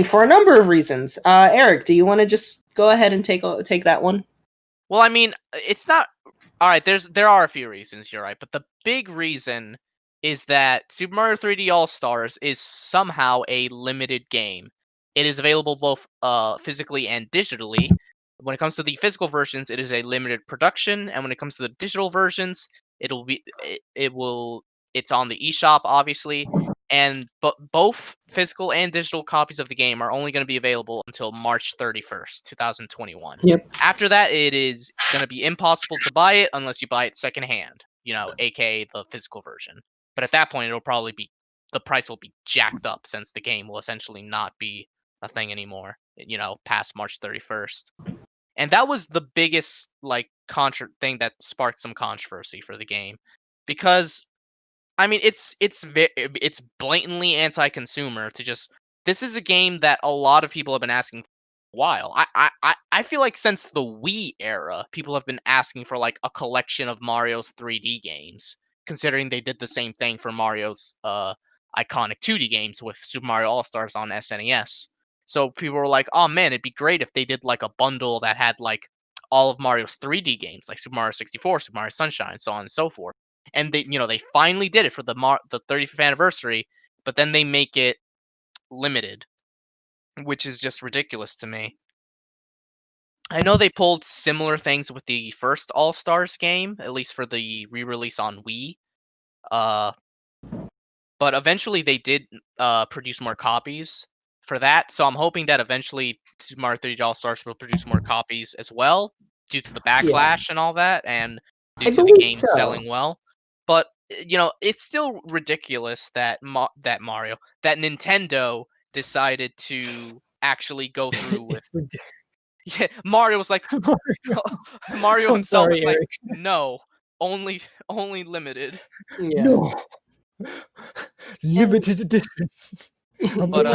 A: for a number of reasons. Eric, do you want to just go ahead and take that one?
B: Well, I mean, it's not all right. There are a few reasons. You're right, but the big reason is that Super Mario 3D All Stars is somehow a limited game. It is available both physically and digitally. When it comes to the physical versions, it is a limited production, and when it comes to the digital versions, it's on the eShop, obviously, and both physical and digital copies of the game are only going to be available until March 31st, 2021.
A: Yep.
B: After that, it is going to be impossible to buy it unless you buy it secondhand, aka the physical version. But at that point, the price will be jacked up since the game will essentially not be a thing anymore, past March 31st. And that was the biggest thing that sparked some controversy for the game, because I mean it's blatantly anti-consumer to just. This is a game that a lot of people have been asking for a while. I feel like since the Wii era, people have been asking for like a collection of Mario's 3D games, considering they did the same thing for Mario's iconic 2D games with Super Mario All-Stars on SNES. So people were like, "Oh man, it'd be great if they did like a bundle that had like all of Mario's 3D games, like Super Mario 64, Super Mario Sunshine, so on and so forth." And they finally did it for the 35th anniversary, but then they make it limited, which is just ridiculous to me. I know they pulled similar things with the first All-Stars game, at least for the re-release on Wii. But eventually they did produce more copies for that, so I'm hoping that eventually Super Mario 3D All-Stars will produce more copies as well, due to the backlash and all that, and due to the game selling well. But it's still ridiculous that Nintendo decided to actually go through with. Yeah, Mario was like, Mario himself was like, no, only limited.
A: Yeah.
C: No. Limited edition.
A: But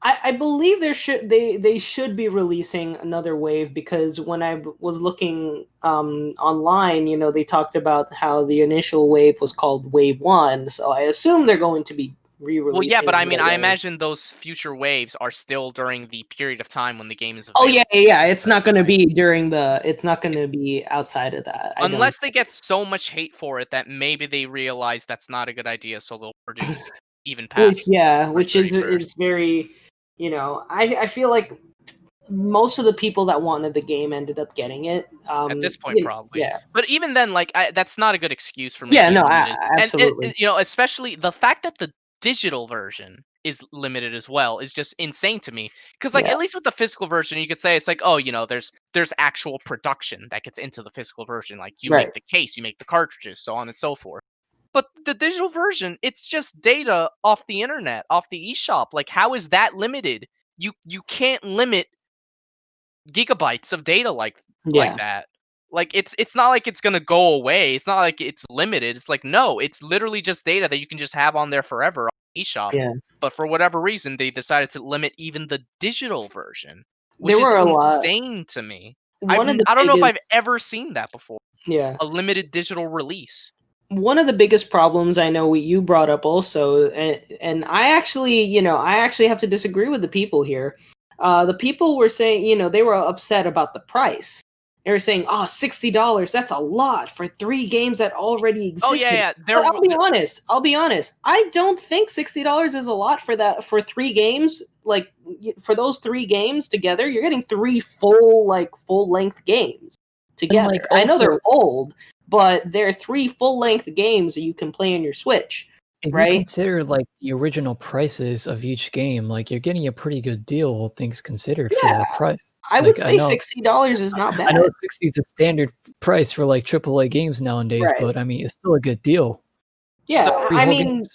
A: I believe they should be releasing another wave, because when I was looking online, they talked about how the initial wave was called Wave 1, so I assume they're going to be re-releasing.
B: Well, yeah, but I mean, I imagine those future waves are still during the period of time when the game is
A: available.
B: available.
A: Oh yeah. It's not going to be it's not going to be outside of that.
B: Unless they get so much hate for it that maybe they realize that's not a good idea, so they'll produce even past.
A: Which is very, I feel like most of the people that wanted the game ended up getting it.
B: At this point, probably.
A: Yeah.
B: But even then, that's not a good excuse for me.
A: Yeah, no, absolutely.
B: And especially the fact that the digital version is limited as well is just insane to me. Because at least with the physical version, you could say it's like, oh, there's actual production that gets into the physical version. Like you make the case, you make the cartridges, so on and so forth. But the digital version, it's just data off the internet, off the eShop. Like, how is that limited? You can't limit gigabytes of data like that. Like it's not like it's gonna go away. It's not like it's limited. It's like, no, it's literally just data that you can just have on there forever on eShop.
A: Yeah.
B: But for whatever reason, they decided to limit even the digital version, which
A: There were
B: is
A: a lot.
B: insane to me.
A: I
B: don't know if I've ever seen that before.
A: Yeah.
B: A limited digital release.
A: One of the biggest problems I know you brought up also, and I actually have to disagree with the people here. The people were saying, they were upset about the price. They were saying, "Oh, $60, that's a lot for 3 games that already exist."
B: Oh yeah.
A: I'll be honest. I don't think $60 is a lot for that, for 3 games. Like, for those 3 games together, you're getting 3 full-length games together. Also, I know they're old, but they're 3 full-length games that you can play on your Switch.
C: If
A: right?
C: you consider the original prices of each game, you're getting a pretty good deal, all things considered, for that price.
A: I would say $60 is not bad.
C: I know 60 is a standard price for AAA games nowadays, but I mean, it's still a good deal.
A: Yeah, I mean,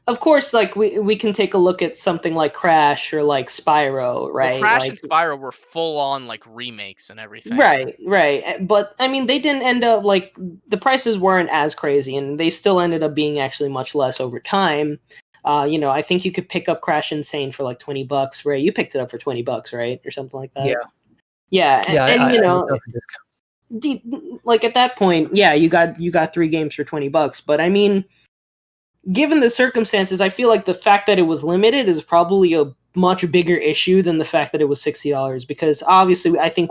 A: of course, we can take a look at something like Crash or like Spyro, right?
B: Well, Crash and Spyro were full on remakes and everything.
A: Right. But I mean, they didn't end up the prices weren't as crazy, and they still ended up being actually much less over time. I think you could pick up Crash Insane for $20, right? You picked it up for $20, right, or something like that. Yeah. At that point, you got 3 games for $20. But I mean, given the circumstances, I feel like the fact that it was limited is probably a much bigger issue than the fact that it was $60. Because obviously, I think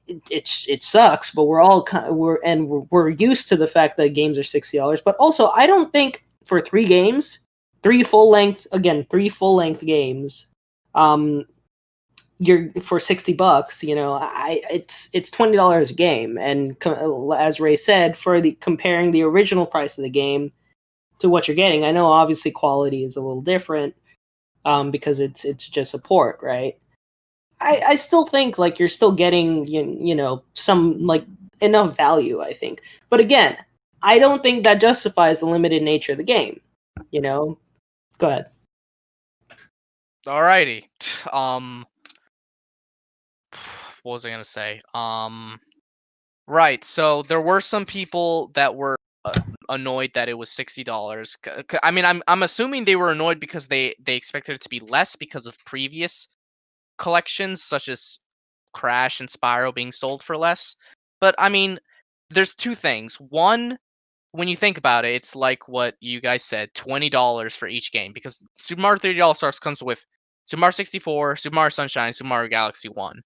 A: it sucks, but we're used to the fact that games are $60. But also, I don't think for 3 games, 3 full-length games, you're for $60. It's $20 a game, and as Ray said, comparing the original price of the game to what you're getting. I know obviously quality is a little different because it's just a port, right? I still think like you're still getting you know some like enough value, I think. But again, I don't think that justifies the limited nature of the game. You know, go ahead.
B: Alrighty. What was I gonna say? Right. So there were some people that were annoyed that it was $60. I mean, I'm assuming they were annoyed because they expected it to be less because of previous collections such as Crash and Spyro being sold for less. But I mean, there's two things. One, when you think about it, it's like what you guys said, $20 for each game because Super Mario 3D All Stars comes with Super Mario 64, Super Mario Sunshine, Super Mario Galaxy 1,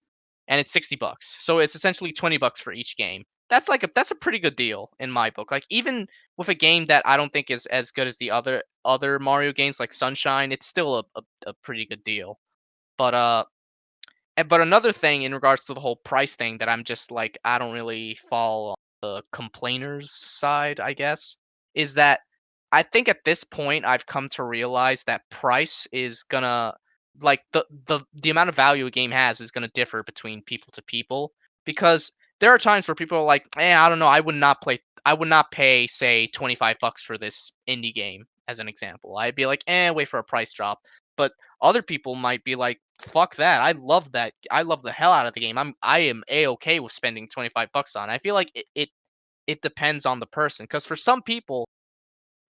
B: and it's $60. So it's essentially $20 for each game. That's a pretty good deal in my book. Like even with a game that I don't think is as good as the other Mario games like Sunshine, it's still a pretty good deal. But but another thing in regards to the whole price thing that I'm just like I don't really fall on the complainers side, I guess, is that I think at this point I've come to realize that price is gonna like the amount of value a game has is gonna differ between people to people because there are times where people are like, I don't know, I would not pay say $25 for this indie game as an example. I'd be like, wait for a price drop. But other people might be like, fuck that. I love that. I love the hell out of the game. I am a-okay with spending $25 on it. I feel like it depends on the person because for some people,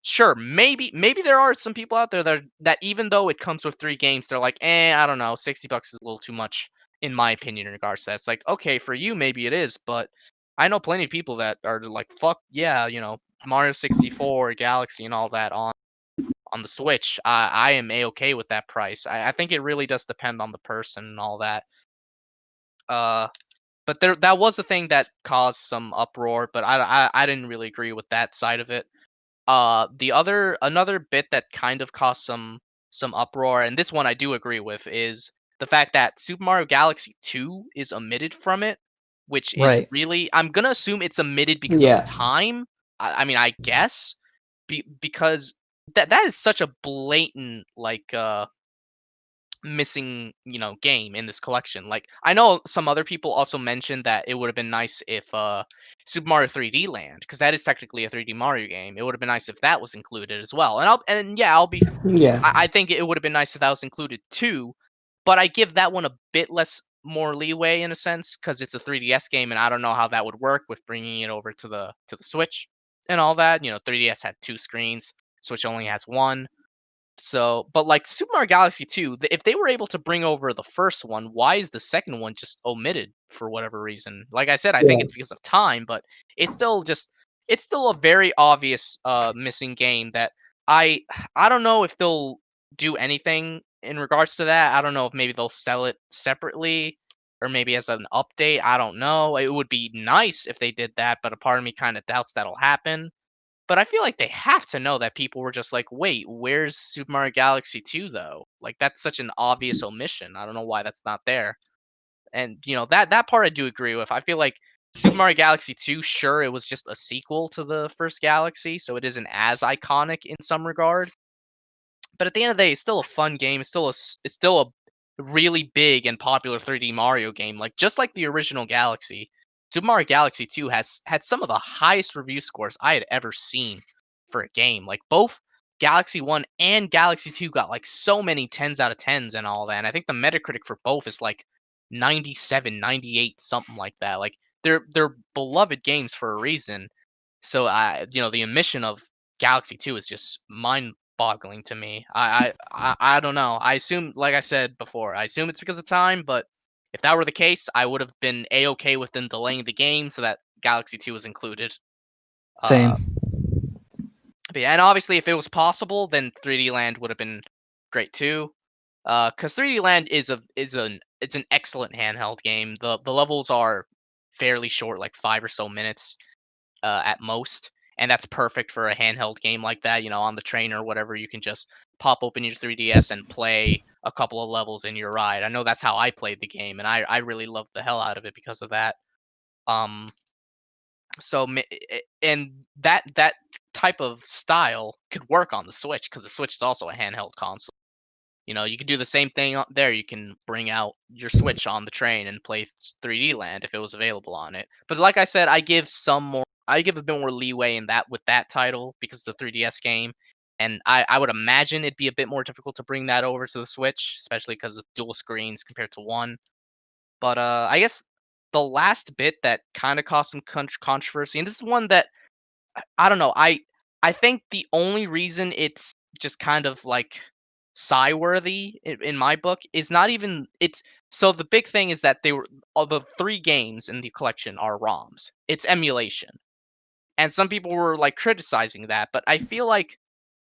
B: sure, maybe there are some people out there that even though it comes with 3 games, they're like, I don't know, $60 is a little too much in my opinion in regards to that. It's like, okay, for you maybe it is, but I know plenty of people that are like, fuck yeah, Mario 64, Galaxy and all that on the Switch. I am a-okay with that price. I think it really does depend on the person and all that. But that was a thing that caused some uproar, but I didn't really agree with that side of it. Another bit that kind of caused some uproar, and this one I do agree with, is the fact that Super Mario Galaxy 2 is omitted from it, which is
C: Right.
B: really I'm gonna assume it's omitted because of
A: Yeah.
B: time. I mean, I guess because that is such a blatant like missing game in this collection. Like I know some other people also mentioned that it would have been nice if Super Mario 3D Land, because that is technically a 3D Mario game, it would have been nice if that was included as well.
A: Yeah.
B: I think it would have been nice if that was included too, but I give that one a bit less more leeway in a sense because it's a 3DS game and I don't know how that would work with bringing it over to the Switch and all that. 3DS had 2 screens, Switch only has one. So, but like Super Mario Galaxy 2, if they were able to bring over the first one, why is the second one just omitted for whatever reason? Like I said, I think
A: Yeah.
B: it's because of time, but it's still a very obvious missing game that I I don't know if they'll do anything in regards to that. I don't know if maybe they'll sell it separately or maybe as an update. I don't know. It would be nice if they did that, but a part of me kind of doubts that'll happen. But I feel like they have to know that people were just like, "Wait, where's Super Mario Galaxy 2 though?" Like that's such an obvious omission. I don't know why that's not there. And that part I do agree with. I feel like Super Mario Galaxy 2, sure, it was just a sequel to the first Galaxy, so it isn't as iconic in some regard. But at the end of the day, it's still a fun game. It's still a really big and popular 3D Mario game. Like just like the original Galaxy, Super Mario Galaxy 2 has had some of the highest review scores I had ever seen for a game. Like both Galaxy 1 and Galaxy 2 got like so many 10s out of 10s and all that. And I think the Metacritic for both is like 97, 98, something like that. Like they're beloved games for a reason. So the omission of Galaxy 2 is just mind-boggling to me. I don't know. I assume, like I said before, I assume it's because of time. But if that were the case, I would have been a-okay with them delaying the game so that Galaxy 2 was included.
C: Same.
B: But yeah, and obviously, if it was possible, then 3D Land would have been great too. Because 3D Land it's an excellent handheld game. The levels are fairly short, like 5 or so minutes at most, and that's perfect for a handheld game like that. On the train or whatever, you can just pop open your 3DS and play a couple of levels in your ride. I know that's how I played the game, and I really loved the hell out of it because of that. Um, So and that type of style could work on the Switch because the Switch is also a handheld console. You know, you could do the same thing there. You can bring out your Switch on the train and play 3D Land if it was available on it. But like I said, I give a bit more leeway in that with that title because it's a 3DS game, and I would imagine it'd be a bit more difficult to bring that over to the Switch, especially because of dual screens compared to one. But I guess the last bit that kind of caused some controversy, and this is one that I don't know. I think the only reason it's just kind of like sigh-worthy in my book is not even it's so the big thing is that they were all the 3 games in the collection are ROMs. It's emulation. And some people were like criticizing that, but I feel like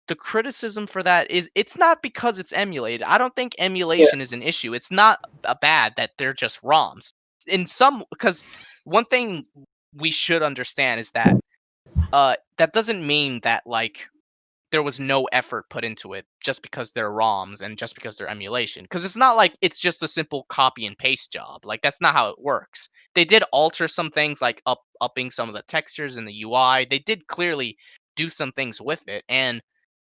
B: the criticism for that is it's not because it's emulated. I don't think emulation is an issue. It's not bad that they're just ROMs. In some because one thing we should understand is that that doesn't mean that like there was no effort put into it just because they're ROMs and just because they're emulation. Because it's not like it's just a simple copy and paste job. Like that's not how it works. They did alter some things like upping some of the textures in the UI. They did clearly do some things with it, and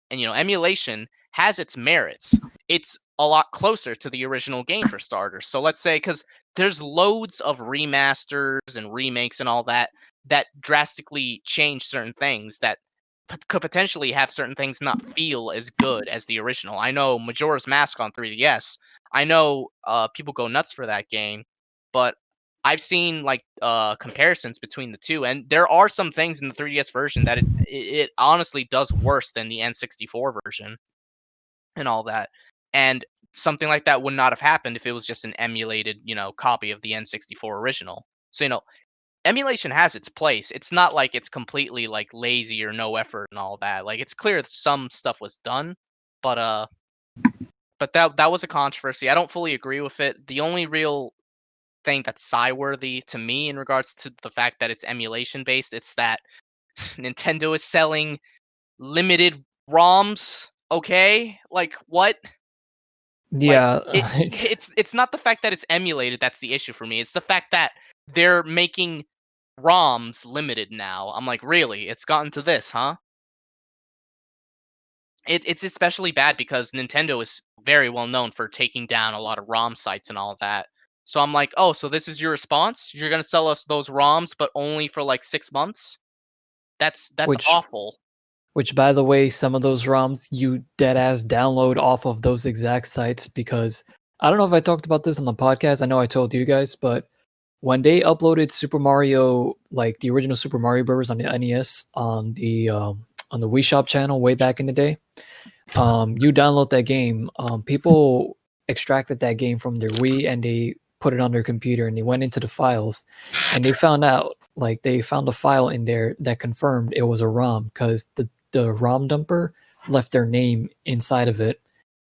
B: you know emulation has its merits. It's a lot closer to the original game for starters. So let's say because there's loads of remasters and remakes and all that that drastically change certain things that could potentially have certain things not feel as good as the original. I know Majora's Mask on 3DS. I know people go nuts for that game, but I've seen like comparisons between the two, and there are some things in the 3DS version that it honestly does worse than the N64 version and all that. And something like that would not have happened if it was just an emulated, you know, copy of the N64 original. So you know, emulation has its place. It's not like it's completely like lazy or no effort and all that. Like it's clear that some stuff was done, but that was a controversy. I don't fully agree with it. The only real thing that's sigh-worthy to me in regards to the fact that it's emulation based, it's that Nintendo is selling limited ROMs. Okay, like what? Like
C: Yeah,
B: it's not the fact that it's emulated that's the issue for me. It's the fact that they're making ROMs limited now. I'm like, really? It's gotten to this, huh? It's especially bad because Nintendo is very well known for taking down a lot of ROM sites and all of that. So I'm like, oh, so this is your response? You're gonna sell us those ROMs, but only for like 6 months? That's
C: which
B: awful.
C: which by the way, some of those ROMs you dead ass download off of those exact sites because I don't know if I talked about this on the podcast. I know I told you guys, but when they uploaded Super Mario, like the original Super Mario Bros. On the NES on the Wii Shop channel way back in the day, you download that game. People extracted that game from their Wii and they put it on their computer and they went into the files and they found out like they found a file in there that confirmed it was a ROM because the ROM dumper left their name inside of it,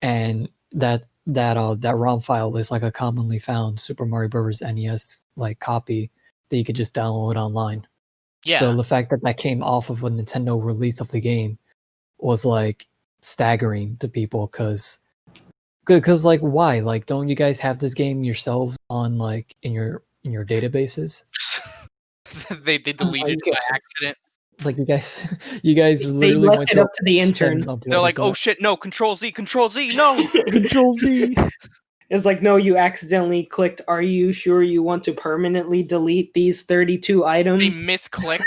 C: and that ROM file is like a commonly found Super Mario Bros. NES like copy that you could just download online.
B: Yeah.
C: So the fact that that came off of a Nintendo release of the game was like staggering to people because like why like don't you guys have this game yourselves on like in your databases?
B: they deleted it by accident.
C: Like you guys
A: They
C: literally
A: left
C: went
A: it
C: to
A: up to the intern.
B: They're like, oh shit, no, Control Z, no.
C: Control Z.
A: It's like, no, you accidentally clicked. Are you sure you want to permanently delete these 32
B: They
A: items?
B: misclicked.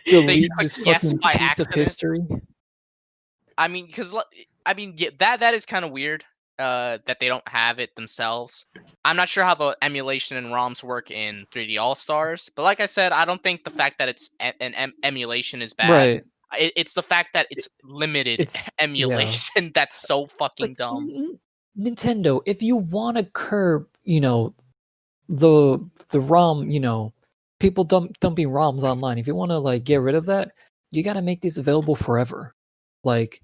C: Delete
B: clicked
C: this
B: yes
C: fucking
B: by
C: piece
B: accident.
C: of history.
B: I mean, because yeah, that is kind of weird. That they don't have it themselves. I'm not sure how the emulation and ROMs work in 3D All Stars, but like I said, I don't think the fact that it's an emulation is bad.
C: Right.
B: It's the fact that it's limited
C: It's
B: emulation that's so fucking
C: like
B: dumb.
C: Nintendo, if you want to curb, you know, the ROM, you know, people dumping ROMs online, if you want to like get rid of that, you got to make these available forever. Like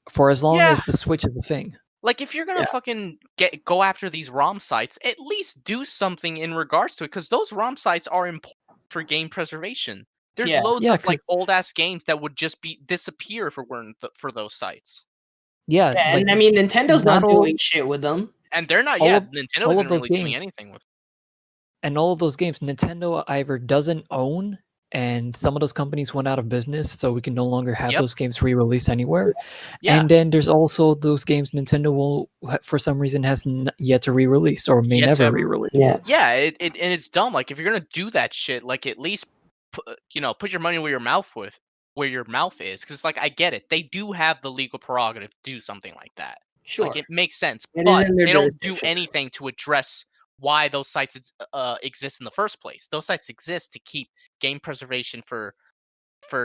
C: for as long
B: Yeah.
C: as the Switch is a thing.
B: Like if you're gonna fucking go after these ROM sites, at least do something in regards to it, because those ROM sites are important for game preservation. There's loads of like old ass games that would just disappear if it weren't for those sites.
C: Yeah, like,
A: and I mean Nintendo's not doing shit with them.
B: And they're not. Nintendo
C: all
B: isn't
C: of those
B: really
C: games,
B: doing anything with.
C: And all of those games, Nintendo either doesn't own and some of those companies went out of business, so we can no longer have
B: Yep.
C: those games re-released anywhere.
B: Yeah.
C: And then there's also those games Nintendo will, for some reason, has yet to re-release or may
B: Yet to
C: never
B: ever-
C: re-release.
B: Yeah, and it's dumb. Like if you're gonna do that shit, like at least put your money where your mouth is. Because like I get it, they do have the legal prerogative to do something like that.
A: Sure.
B: Like it makes sense,
A: It is
B: but
A: in their
B: they don't do
A: jurisdiction.
B: anything to address why those sites exist in the first place. Those sites exist to keep game preservation for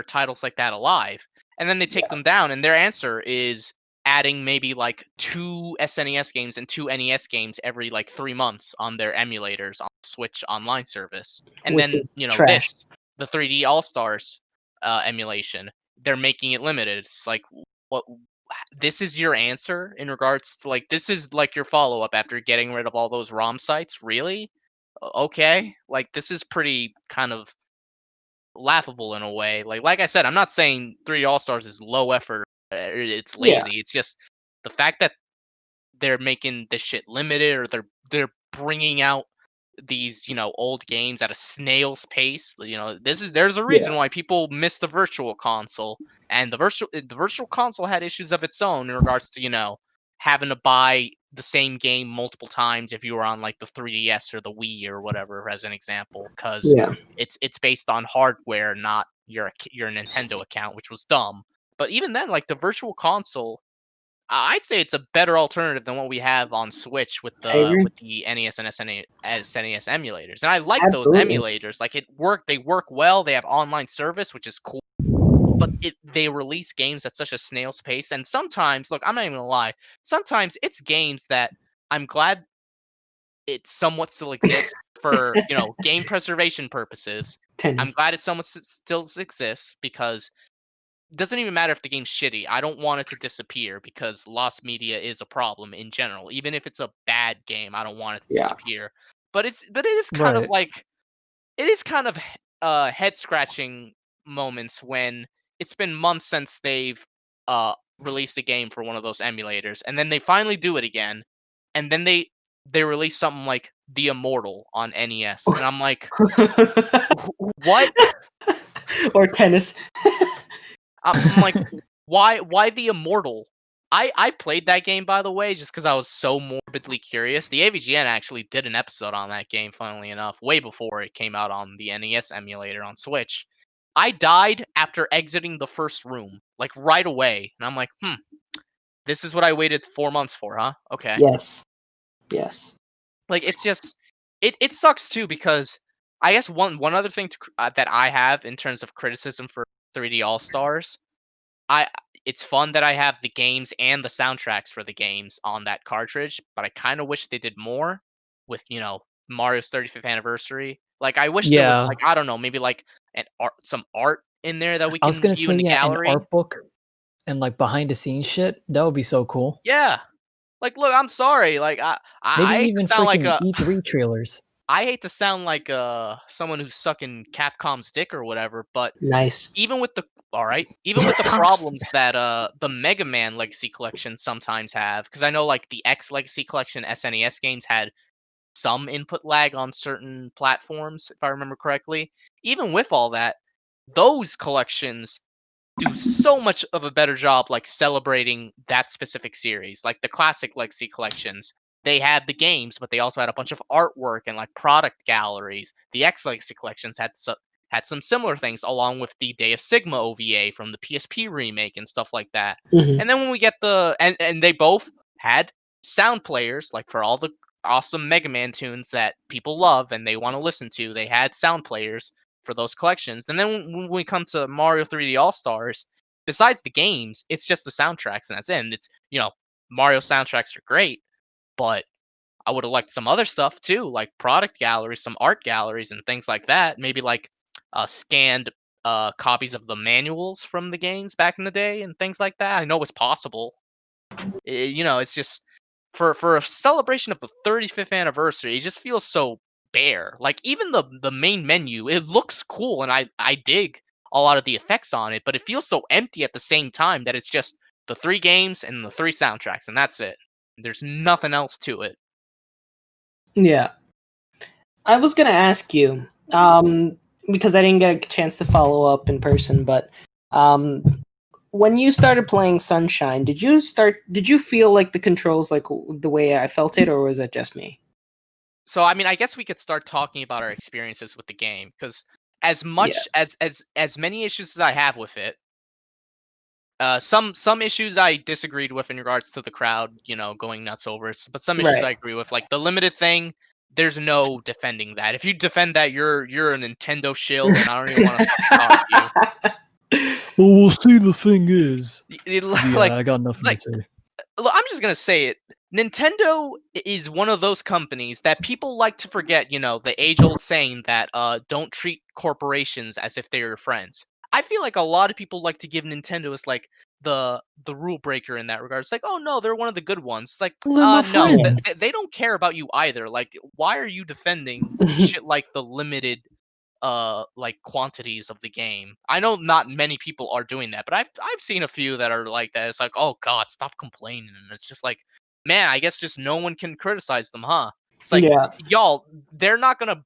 B: titles like that alive, and then they take them down, and their answer is adding maybe like 2 SNES games and 2 NES games every like 3 months on their emulators on Switch online service. And
A: Which
B: then,
A: is trash.
B: the 3D All-Stars emulation, they're making it limited. It's like, what? This is your answer in regards to like, this is like your follow-up after getting rid of all those ROM sites? Really? Okay. Like, this is pretty kind of laughable in a way. Like I said, I'm not saying 3D All Stars is low effort. It's lazy. It's just the fact that they're making this shit limited, or they're bringing out these old games at a snail's pace. There's a reason why people miss the virtual console, and the virtual console had issues of its own in regards to having to buy the same game multiple times if you were on like the 3DS or the Wii or whatever, as an example, because it's based on hardware, not your Nintendo account, which was dumb. But even then, like the virtual console, I'd say it's a better alternative than what we have on Switch with the NES and SNES emulators. And I like those emulators. Like they work well. They have online service, which is cool. But they release games at such a snail's pace, and sometimes, look, I'm not even gonna lie, sometimes it's games that I'm glad it somewhat still exists for game preservation purposes. I'm glad it somewhat still exists, because it doesn't even matter if the game's shitty. I don't want it to disappear, because lost media is a problem in general. Even if it's a bad game, I don't want it to disappear. But it is kind of like, it is kind of head scratching moments when it's been months since they've released a game for one of those emulators, and then they finally do it again, and then they release something like The Immortal on NES, and I'm like, what?
A: Or tennis.
B: I'm like, why The Immortal? I played that game, by the way, just because I was so morbidly curious. The AVGN actually did an episode on that game, funnily enough, way before it came out on the NES emulator on Switch. I died after exiting the first room, like right away. And I'm like, this is what I waited 4 months for, huh? Okay.
A: Yes.
B: Like, it's just, it sucks too, because I guess one other thing that I have in terms of criticism for 3D All Stars, it's fun that I have the games and the soundtracks for the games on that cartridge, but I kind of wish they did more with Mario's 35th anniversary. Like, I wish there was, like, I don't know, maybe like some art in there that we can view in the gallery.
C: An art book and like behind the scenes shit. That would be so cool.
B: Yeah. Like, look, I'm sorry. Like, I
C: maybe
B: hate
C: even
B: to sound like
C: E3 trailers.
B: I hate to sound like someone who's sucking Capcom's dick or whatever, but
A: nice.
B: Even with the problems that the Mega Man Legacy Collection sometimes have, because I know like the X Legacy Collection SNES games had some input lag on certain platforms, if I remember correctly. Even with all that, those collections do so much of a better job like celebrating that specific series. Like the classic Legacy collections, they had the games, but they also had a bunch of artwork and like product galleries. The X Legacy collections had some similar things, along with the Day of Sigma OVA from the PSP remake and stuff like that.
A: Mm-hmm.
B: And then when we get and they both had sound players, like for all the awesome Mega Man tunes that people love and they want to listen to, they had sound players for those collections. And then when we come to Mario 3D All Stars, besides the games, it's just the soundtracks, and that's it. And it's Mario soundtracks are great, but I would have liked some other stuff too, like product galleries, some art galleries, and things like that. Maybe like scanned copies of the manuals from the games back in the day and things like that. I know it's possible. It's just for a celebration of the 35th anniversary, it just feels so bare. Like even the main menu, it looks cool, and I dig a lot of the effects on it, but it feels so empty at the same time that it's just the 3 games and the 3 soundtracks, and that's it. There's nothing else to it.
A: Yeah. I was gonna ask you, because I didn't get a chance to follow up in person, but when you started playing Sunshine, did you feel like the controls like the way I felt it, or was it just me?
B: So I mean, I guess we could start talking about our experiences with the game, because as much as many issues as I have with it, some issues I disagreed with in regards to the crowd, going nuts over it. But some issues I
A: Right.
B: agree with, like the limited thing. There's no defending that. If you defend that, you're a Nintendo shill, and I don't even want to fucking talk to you.
C: Well, we'll see. The thing is,
B: Like,
C: I got nothing
B: like
C: to say.
B: look, I'm just gonna say it. Nintendo is one of those companies that people like to forget. The age-old saying that don't treat corporations as if they're your friends. I feel like a lot of people like to give Nintendo as like the rule breaker in that regard. It's like, oh no, they're one of the good ones. It's like,
C: Well, they're my
B: no,
C: friends.
B: they don't care about you either. Like, why are you defending shit like the limited like quantities of the game? I know not many people are doing that, but I've seen a few that are like that. It's like, oh god, stop complaining. And it's just like, man, I guess just no one can criticize them, huh? It's like,
A: Yeah.
B: y'all, they're not gonna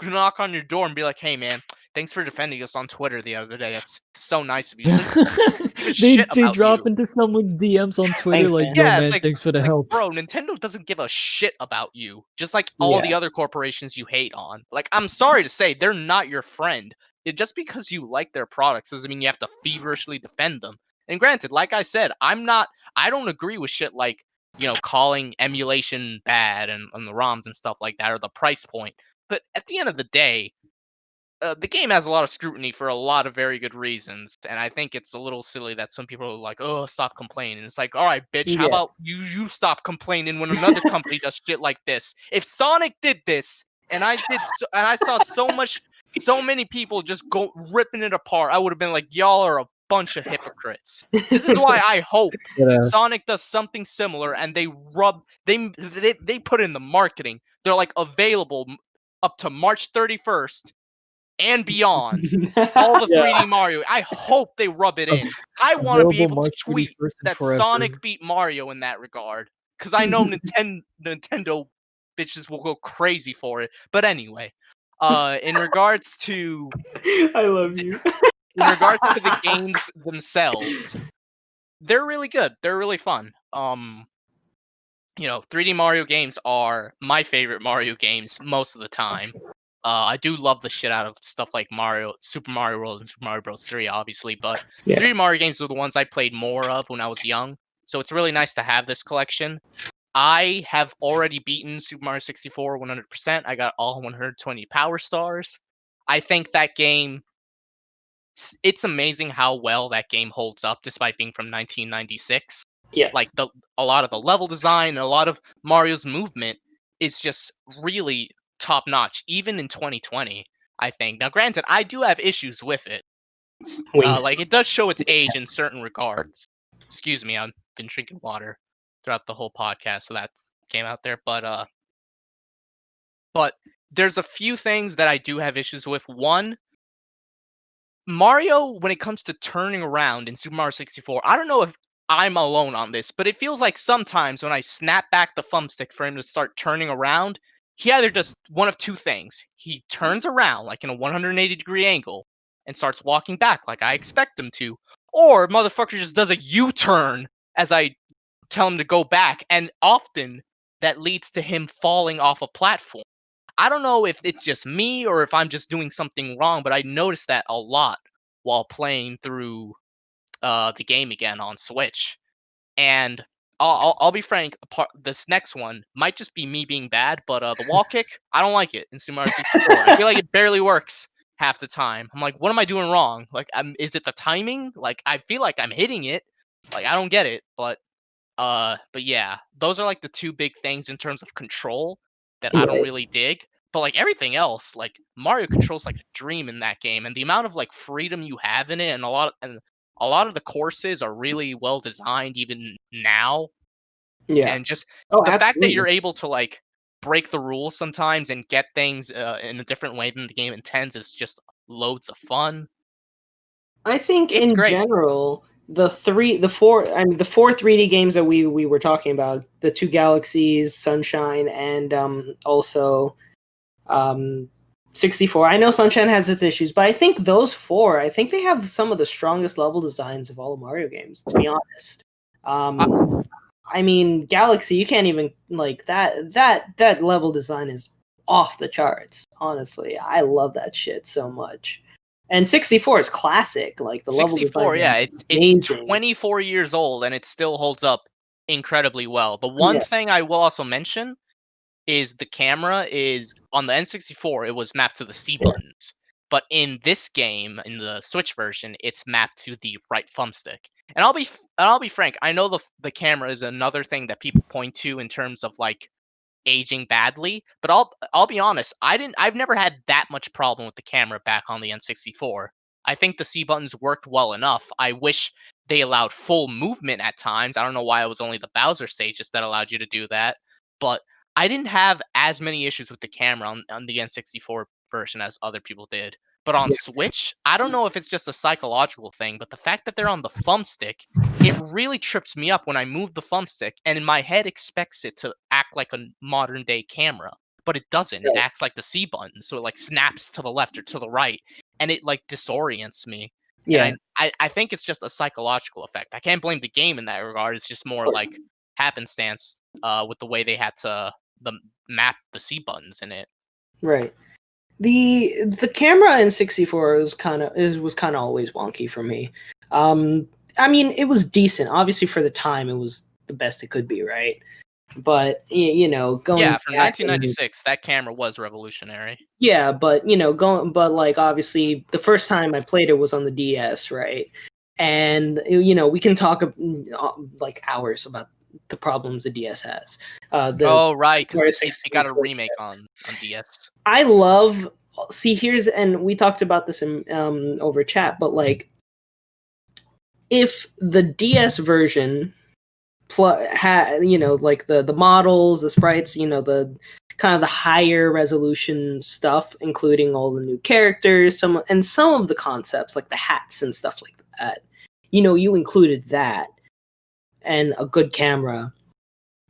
B: knock on your door and be like, hey man, thanks for defending us on Twitter the other day. That's so nice of you. It's like, give a
C: they
B: shit about
C: drop
B: you.
C: into someone's DMs on Twitter
A: Thanks,
C: like,
A: man.
C: "Yo,
B: Yeah,
C: man, thanks for the help."
B: bro, Nintendo doesn't give a shit about you. Just like all the
A: Yeah.
B: other corporations you hate on. Like, I'm sorry to say, they're not your friend. Just because you like their products doesn't mean you have to feverishly defend them. And granted, like I said, I don't agree with shit like, calling emulation bad and the ROMs and stuff like that, or the price point. But at the end of the day, the game has a lot of scrutiny for a lot of very good reasons, and I think it's a little silly that some people are like, "Oh, stop complaining." It's like, all right, bitch, how
A: Yeah.
B: about you stop complaining when another company does shit like this? If Sonic did this, and I saw so many people just go ripping it apart, I would have been like, y'all are a bunch of hypocrites. This is why I hope Sonic does something similar, and they put in the marketing. They're like available up to March 31st and beyond. All the
C: Yeah.
B: 3D Mario. I hope they rub it in. I want to be
C: Available
B: able to
C: March
B: tweet
C: 31st and
B: that
C: forever.
B: Sonic beat Mario in that regard, because I know Nintendo bitches will go crazy for it. But anyway, in regards to
A: I love you.
B: the games themselves, they're really good. They're really fun. 3D Mario games are my favorite Mario games most of the time. I do love the shit out of stuff like Super Mario World, and Super Mario Bros. 3, obviously, but
A: Yeah.
B: 3D Mario games are the ones I played more of when I was young, so it's really nice to have this collection. I have already beaten Super Mario 64 100%. I got all 120 Power Stars. I think that game, it's amazing how well that game holds up despite being from 1996.
A: Yeah.
B: Like a lot of the level design and a lot of Mario's movement is just really top notch, even in 2020. I think. Now, granted, I do have issues with it.
A: Wings.
B: Like, it does show its age in certain regards. Excuse me, I've been drinking water throughout the whole podcast, so that came out there. But there's a few things that I do have issues with. One, Mario, when it comes to turning around in Super Mario 64, I don't know if I'm alone on this, but it feels like sometimes when I snap back the thumbstick for him to start turning around, he either does one of two things. He turns around, like in a 180-degree angle, and starts walking back like I expect him to, or motherfucker just does a U-turn as I tell him to go back, and often that leads to him falling off a platform. I don't know if it's just me or if I'm just doing something wrong, but I noticed that a lot while playing through the game again on Switch. And I'll be frank, this next one might just be me being bad, but the wall kick, I don't like it in Super Mario 64. I feel like it barely works half the time. I'm like, what am I doing wrong? Like, is it the timing? Like, I feel like I'm hitting it. Like, I don't get it, but yeah, those are like the two big things in terms of control that I don't
A: Right.
B: really dig. But like everything else, like Mario controls like a dream in that game, and the amount of like freedom you have in it, and a lot of the courses are really well designed even now.
A: Yeah.
B: And just
A: Oh,
B: the fact that
A: absolutely.
B: you're able to like break the rules sometimes and get things in a different way than the game intends is just loads of fun.
A: I think
B: It's
A: in
B: great.
A: general, the 4 3D games that we were talking about, the two Galaxies, Sunshine, and also 64. I know Sunshine has its issues, but I think those four, I think they have some of the strongest level designs of all of Mario games, to be honest. I mean, Galaxy, you can't even like that level design is off the charts, honestly. I love that shit so much. And 64 is classic, like the level
B: 64,
A: design.
B: yeah, it's 24 years old and it still holds up incredibly well. The one thing I will also mention is the camera is on the N64, it was mapped to the C buttons. But in this game, in the Switch version, it's mapped to the right thumbstick. And I'll be frank, I know the camera is another thing that people point to in terms of like aging badly, but I'll be honest, I've never had that much problem with the camera back on the N64. I think the C buttons worked well enough. I wish they allowed full movement at times. I don't know why it was only the Bowser stages that allowed you to do that, but I didn't have as many issues with the camera on the N64 version as other people did. But on Switch, I don't know if it's just a psychological thing, but the fact that they're on the thumbstick, it really trips me up when I move the thumbstick, and in my head expects it to act like a modern day camera, but it doesn't. It acts like the C button, so it like snaps to the left or to the right, and it like disorients me.
A: Yeah.
B: And I think it's just a psychological effect. I can't blame the game in that regard. It's just more like happenstance with the way they had to map the C buttons in it.
A: Right. The camera in 64 was kind of always wonky for me. I mean, it was decent. Obviously, for the time, it was the best it could be, right? But you know, going
B: from 1996, that camera was revolutionary.
A: Yeah, but like obviously, the first time I played it was on the DS, right? And we can talk like hours about the problems the DS has.
B: Right, because it got a remake on DS.
A: I love. See, and we talked about this in over chat, but like, if the DS version like the models, the sprites, the kind of the higher resolution stuff, including all the new characters, some of the concepts like the hats and stuff like that. You included that and a good camera,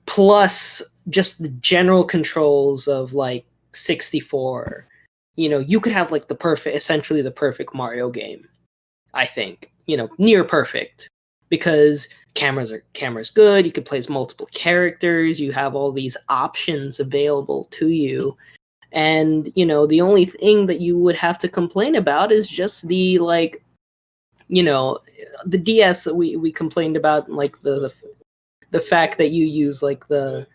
A: plus just the general controls of like 64. You could have like essentially the perfect Mario game. I think near perfect, because camera's good. You can play as multiple characters. You have all these options available to you, and the only thing that you would have to complain about is just the the DS that we complained about, like the fact that you use like the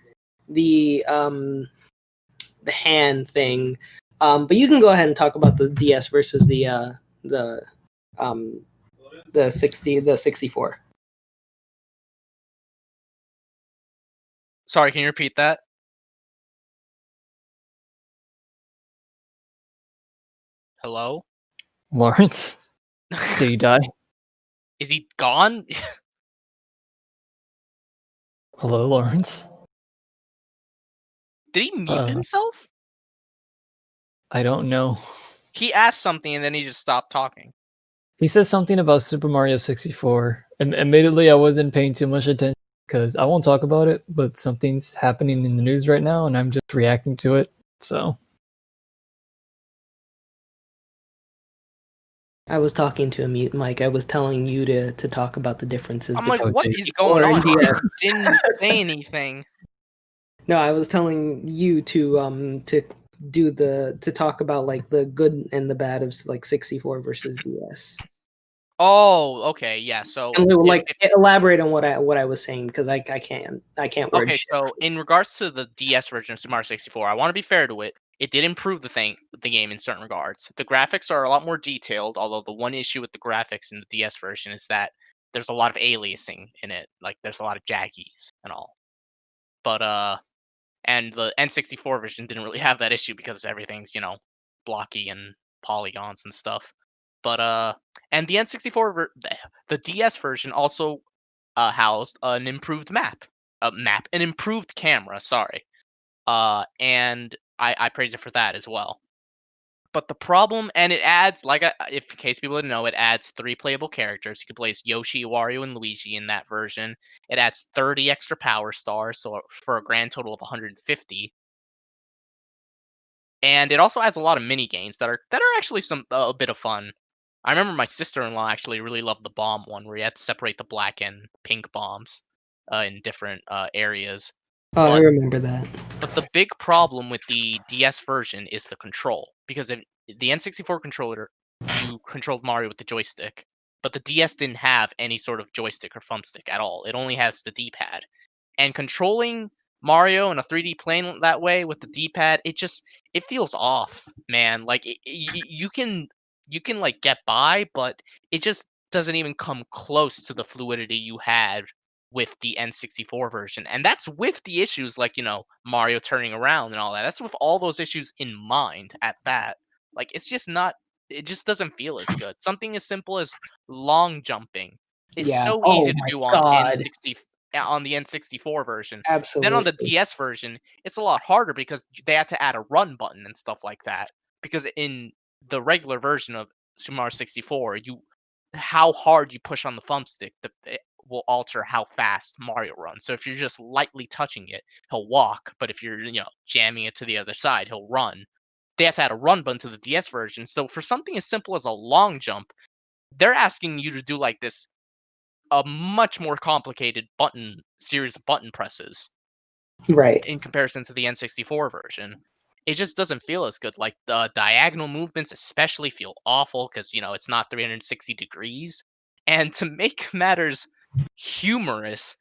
A: hand thing. But you can go ahead and talk about the DS versus the 64.
B: Sorry, can you repeat that? Hello?
C: Lawrence? Did he die?
B: Is he gone?
C: Hello, Lawrence?
B: Did he mute himself?
C: I don't know.
B: He asked something and then he just stopped talking.
C: He says something about Super Mario 64. And admittedly, I wasn't paying too much attention because I won't talk about it, but something's happening in the news right now and I'm just reacting to it. So
A: I was talking to a mute mic. I was telling you to talk about the differences.
B: I'm like, what is going on? I didn't say anything.
A: No, I was telling you to talk about like the good and the bad of like 64 versus DS.
B: Oh, okay, yeah. So
A: elaborate on what I was saying, because I can't word
B: okay,
A: shit.
B: so in regards to the DS version of Super Mario 64, I want to be fair to it. It did improve the game in certain regards. The graphics are a lot more detailed, although the one issue with the graphics in the DS version is that there's a lot of aliasing in it. Like there's a lot of jaggies and all. But and the N64 version didn't really have that issue because everything's, blocky and polygons and stuff. But and the N64 the DS version also housed an improved an improved camera, sorry. And I praise it for that as well. But the problem, and it adds, if in case people didn't know, it adds 3 playable characters. You can play as Yoshi, Wario, and Luigi in that version. It adds 30 extra power stars, so for a grand total of 150. And it also has a lot of mini games that are actually a bit of fun. I remember my sister-in-law actually really loved the bomb one, where you had to separate the black and pink bombs in different areas.
A: Oh, I
B: But
A: remember that.
B: but the big problem with the DS version is the control, because if the N64 controller, you controlled Mario with the joystick, but the DS didn't have any sort of joystick or thumbstick at all. It only has the D-pad. And controlling Mario in a 3D plane that way with the D-pad, it feels off, man. Like you can like get by, but it just doesn't even come close to the fluidity you had with the N64 version. And that's with the issues like, Mario turning around and all that. That's with all those issues in mind at that. Like it's just not it just doesn't feel as good. Something as simple as long jumping is
A: Yeah.
B: so
A: Oh
B: easy to
A: my
B: do on
A: god.
B: on the N64 version. Then on the
A: Absolutely.
B: DS version, it's a lot harder because they had to add a run button and stuff like that. Because in the regular version of Super Mario 64, how hard you push on the thumbstick it will alter how fast Mario runs. So if you're just lightly touching it, he'll walk, but if you're jamming it to the other side, he'll run. They have to add a run button to the DS version. So for something as simple as a long jump, they're asking you to do like this a much more complicated series of button presses
A: Right.
B: in comparison to the N64 version. It just doesn't feel as good. Like the diagonal movements especially feel awful because it's not 360 degrees. And to make matters humorous,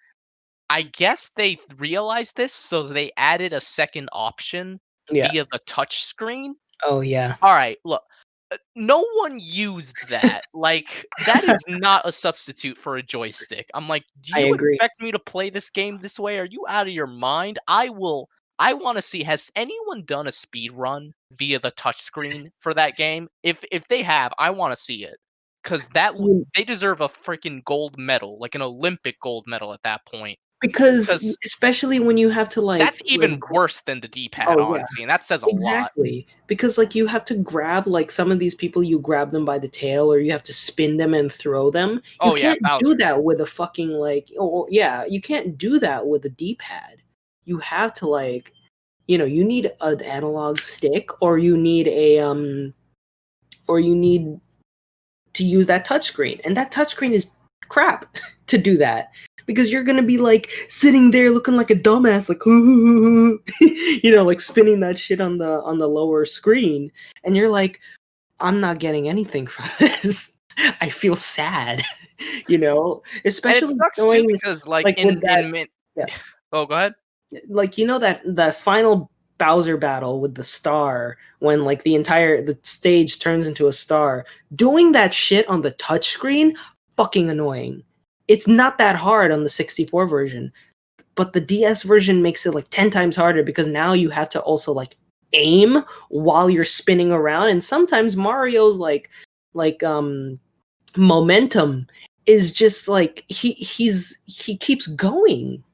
B: I guess they realized this, so they added a second option
A: Yeah.
B: via the touch screen.
A: Oh yeah.
B: All right, look, no one used that. Like, that is not a substitute for a joystick. I'm like, do
A: I
B: you
A: agree.
B: expect me to play this game this way? Are you out of your mind? I want to see, has anyone done a speed run via the touchscreen for that game? If they have, I want to see it. Cuz
A: You-
B: they deserve a freaking gold medal, like an Olympic gold medal at that point.
A: Because
B: Cuz
A: especially when you have to
B: that's even worse than the D-pad,
A: oh yeah.
B: honestly, and that says a lot.
A: Exactly. Because like you have to grab like some of these people, you grab them by the tail or you have to spin them and throw them. You
B: Oh yeah,
A: can't do
B: Bowser.
A: that with a fucking like yeah, you can't do that with a D-pad. You have to like you need an analog stick or you need to use that touchscreen. And that touchscreen is crap to do that. Because you're gonna be like sitting there looking like a dumbass, like like spinning that shit on the lower screen, and you're like, I'm not getting anything from this. I feel sad,
B: And it
A: especially
B: sucks too
A: knowing
B: because like
A: like with that, yeah,
B: Oh, go ahead.
A: like that final Bowser battle with the star when like the stage turns into a star. Doing that shit on the touchscreen, fucking annoying. It's not that hard on the 64 version, but the DS version makes it like 10 times harder because now you have to also like aim while you're spinning around, and sometimes Mario's like momentum is just like he keeps going.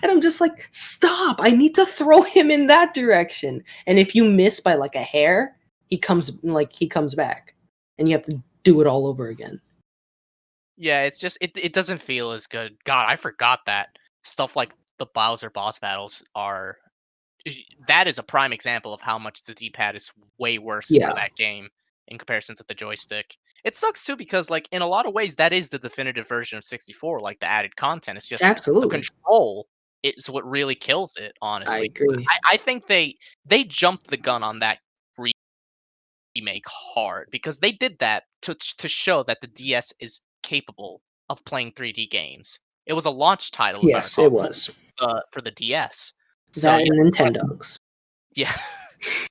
A: And I'm just like, stop! I need to throw him in that direction. And if you miss by like a hair, he comes back, and you have to do it all over again.
B: Yeah, it's just it doesn't feel as good. God, I forgot that stuff like the Bowser boss battles are. That is a prime example of how much the D-pad is way worse for
A: Yeah,
B: that game in comparison to the joystick. It sucks too because like in a lot of ways that is the definitive version of 64, like the added content. It's just the
A: absolutely.
B: control is what really kills it,
A: I
B: honestly.
A: agree.
B: I think they jumped the gun on that remake hard because they did that to show that the DS is capable of playing 3D games. It was a launch title, if I
A: Yes,
B: recall,
A: it was
B: for the DS. So
A: that and Nintendogs.
B: yeah,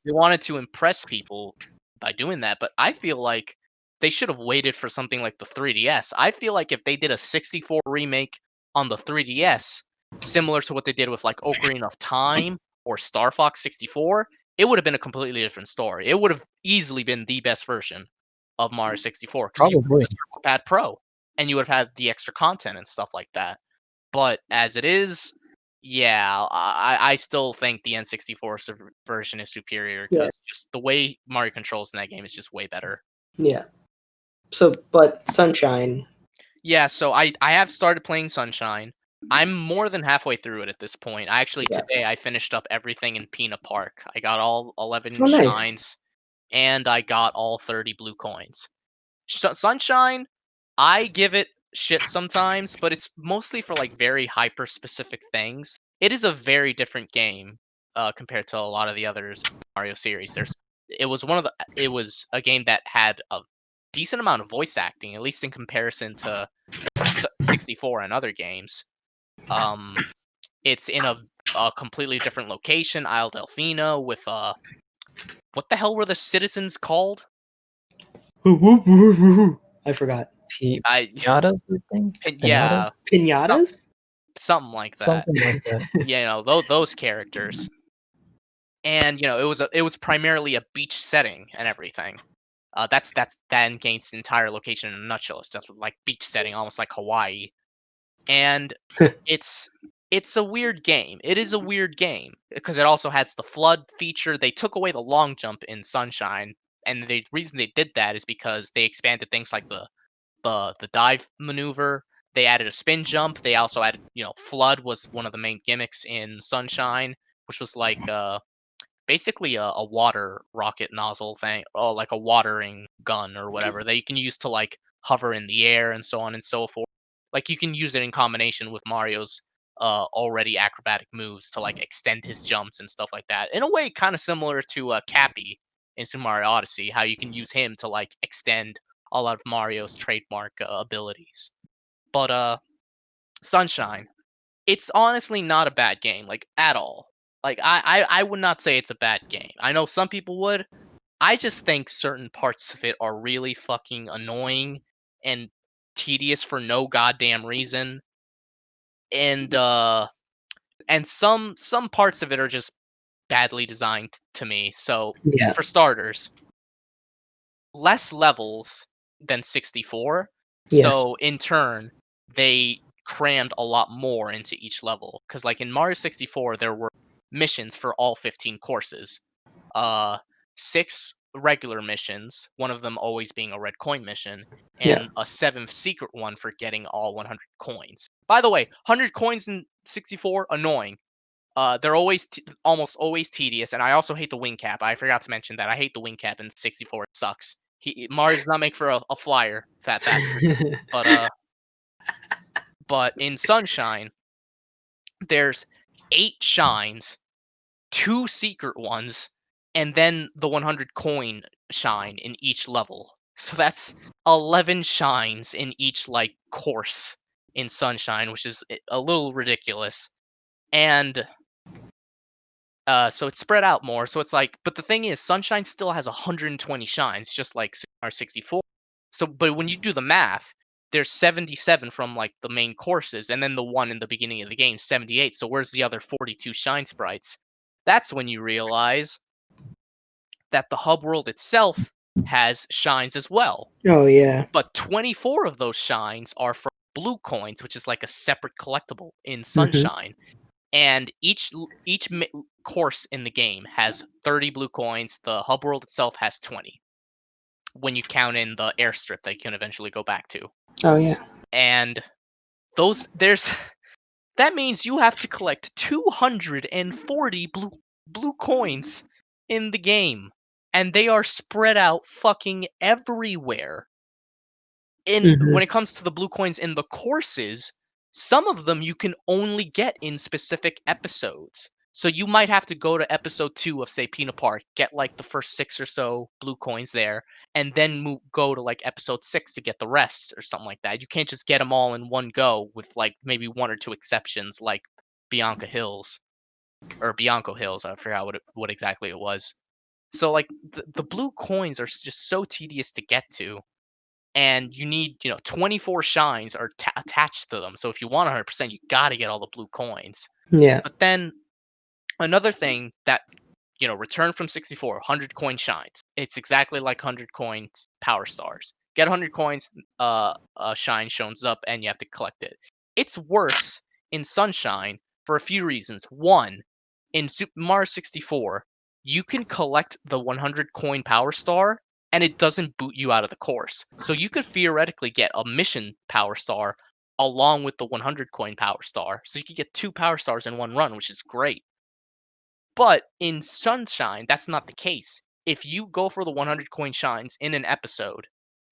B: they wanted to impress people by doing that, but I feel like they should have waited for something like the 3DS. I feel like if they did a 64 remake on the 3DS, similar to what they did with like Ocarina of Time or Star Fox 64, it would have been a completely different story. It would have easily been the best version of Mario 64 because you
C: Probably.
B: would have Pad Pro and you would have had the extra content and stuff like that. But as it is, yeah, I still think the N64 version is superior
A: Yeah,
B: because just the way Mario controls in that game is just way better.
A: yeah. So, but Sunshine.
B: Yeah, so I have started playing Sunshine. I'm more than halfway through it at this point. Today I finished up everything in Peanut Park. I got all 11
A: Oh, nice.
B: shines, and I got all 30 blue coins. Sunshine, I give it shit sometimes, but it's mostly for like very hyper specific things. It is a very different game compared to a lot of the others Mario series. It was a game that had a decent amount of voice acting, at least in comparison to 64 and other games. It's in a completely different location, Isle Delfino, with what the hell were the citizens called?
A: I forgot.
C: Pinatas, I think.
B: Yeah,
A: Pinatas?
B: something like that.
C: Something like that.
B: Yeah, those characters. And it was primarily a beach setting and everything. That's Dan Gates' entire location in a nutshell. It's just like beach setting, almost like Hawaii. And it's a weird game. It is a weird game because it also has the flood feature. They took away the long jump in Sunshine, and the reason they did that is because they expanded things like the dive maneuver. They added a spin jump. They also added, flood was one of the main gimmicks in Sunshine, which was like basically a water rocket nozzle thing, or like a watering gun or whatever that you can use to like hover in the air and so on and so forth. Like you can use it in combination with Mario's already acrobatic moves to like extend his jumps and stuff like that. In a way, kind of similar to Cappy in Super Mario Odyssey, how you can use him to like extend a lot of Mario's trademark abilities. But Sunshine, it's honestly not a bad game, like at all. Like I would not say it's a bad game. I know some people would. I just think certain parts of it are really fucking annoying and tedious for no goddamn reason. And some parts of it are just badly designed to me. So
A: Yeah.
B: for starters, less levels than 64.
A: Yes.
B: So in turn, they crammed a lot more into each level. Because like in Mario 64, there were missions for all 15 courses. 6 regular missions, one of them always being a red coin mission, and a 7th secret one for getting all 100 coins. By the way, 100 coins in 64, annoying. They're almost always tedious, and I also hate the wing cap. I forgot to mention that. I hate the wing cap in 64. It sucks. Mario does not make for a flyer, fat bastard. But in Sunshine, there's 8 shines, 2 secret ones, and then the 100 coin shine in each level. So that's 11 shines in each like course in Sunshine, which is a little ridiculous. And so it's spread out more. So it's like, but the thing is, Sunshine still has 120 shines, just like Super Mario 64. So, but when you do the math, there's 77 from like the main courses, and then the one in the beginning of the game, 78. So where's the other 42 shine sprites? That's when you realize that the hub world itself has shines as well.
A: Oh yeah.
B: But 24 of those shines are from blue coins, which is like a separate collectible in Sunshine. And each course in the game has 30 blue coins. The hub world itself has 20. When you count in the airstrip that you can eventually go back to.
A: Oh yeah.
B: And that means you have to collect 240 blue coins in the game, and they are spread out fucking everywhere. When it comes to the blue coins in the courses, some of them you can only get in specific episodes. So you might have to go to episode 2 of, say, Peanut Park, get like the first 6 or so blue coins there, and then go to like episode 6 to get the rest or something like that. You can't just get them all in one go, with like maybe 1 or 2 exceptions, like Bianco Hills. I forgot what exactly it was. So like the blue coins are just so tedious to get to. And you need 24 shines are attached to them. So if you want 100%, you got to get all the blue coins.
A: Yeah.
B: But then another thing that return from 64, 100 coin shines. It's exactly like 100 coins power stars. Get 100 coins, a shine shows up, and you have to collect it. It's worse in Sunshine for a few reasons. One, in Super Mario 64, you can collect the 100 coin power star, and it doesn't boot you out of the course. So you could theoretically get a mission power star along with the 100 coin power star. So you can get 2 power stars in one run, which is great. But in Sunshine, that's not the case. If you go for the 100 coin shines in an episode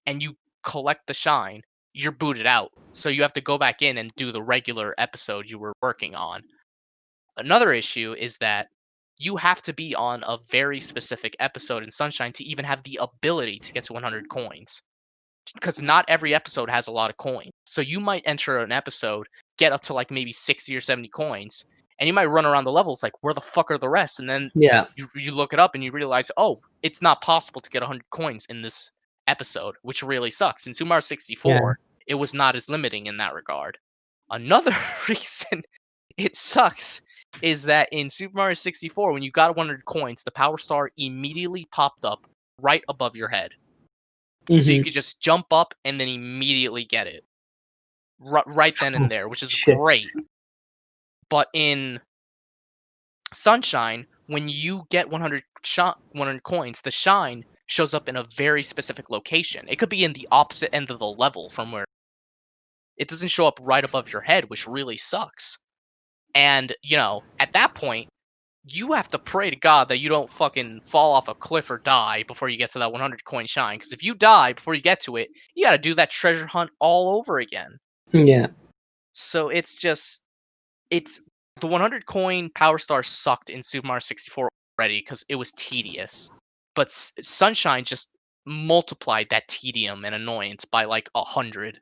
B: and you collect the shine, you're booted out. So you have to go back in and do the regular episode you were working on. Another issue is that you have to be on a very specific episode in Sunshine to even have the ability to get to 100 coins. Because not every episode has a lot of coins. So you might enter an episode, get up to like maybe 60 or 70 coins, and you might run around the levels like, where the fuck are the rest? And then
A: Yeah.
B: you look it up and you realize, oh, it's not possible to get 100 coins in this episode, which really sucks. In Super Mario 64, it was not as limiting in that regard. Another reason it sucks is that in Super Mario 64, when you got 100 coins, the Power Star immediately popped up right above your head. So you could just jump up and then immediately get it. Right then and there, which is great. But in Sunshine, when you get 100 coins, the shine shows up in a very specific location. It could be in the opposite end of the level from where it doesn't show up right above your head, which really sucks. And, at that point, you have to pray to God that you don't fucking fall off a cliff or die before you get to that 100 coin shine. Because if you die before you get to it, you got to do that treasure hunt all over again.
A: Yeah.
B: So it's the 100 coin power star sucked in Super Mario 64 already because it was tedious. But Sunshine just multiplied that tedium and annoyance by like 100.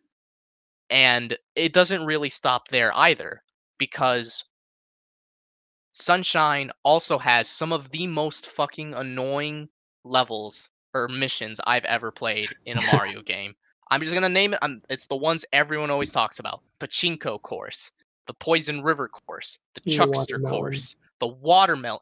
B: And it doesn't really stop there either, because Sunshine also has some of the most fucking annoying levels or missions I've ever played in a Mario game. I'm just gonna name it. It's the ones everyone always talks about: Pachinko course, the Poison River course, the Chuckster course, the Watermelon.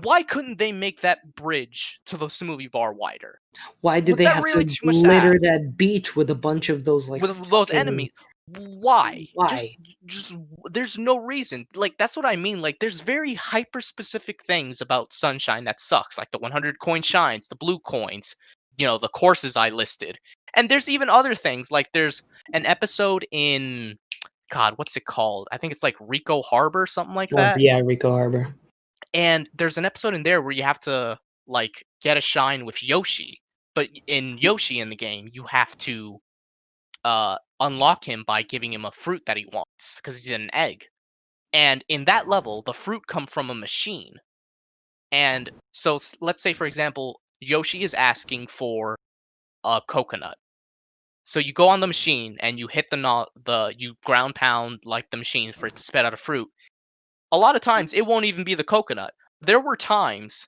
B: Why couldn't they make that bridge to the smoothie bar wider?
A: Why did they have
B: really
A: to litter that beach with a bunch of those like
B: with those enemies? Why?
A: Why?
B: Just there's no reason. Like, that's what I mean. Like, there's very hyper specific things about Sunshine that sucks, like the 100 coin shines, the blue coins, the courses I listed. And there's even other things, like there's an episode in God, what's it called? I think it's like Rico Harbor, something like that.
A: Yeah, Rico Harbor.
B: And there's an episode in there where you have to like get a shine with Yoshi. But in Yoshi in the game, you have to unlock him by giving him a fruit that he wants, because he's in an egg. And in that level, the fruit come from a machine. And so let's say, for example, Yoshi is asking for a coconut. So you go on the machine and you hit you ground pound like the machine for it to spit out a fruit. A lot of times it won't even be the coconut. There were times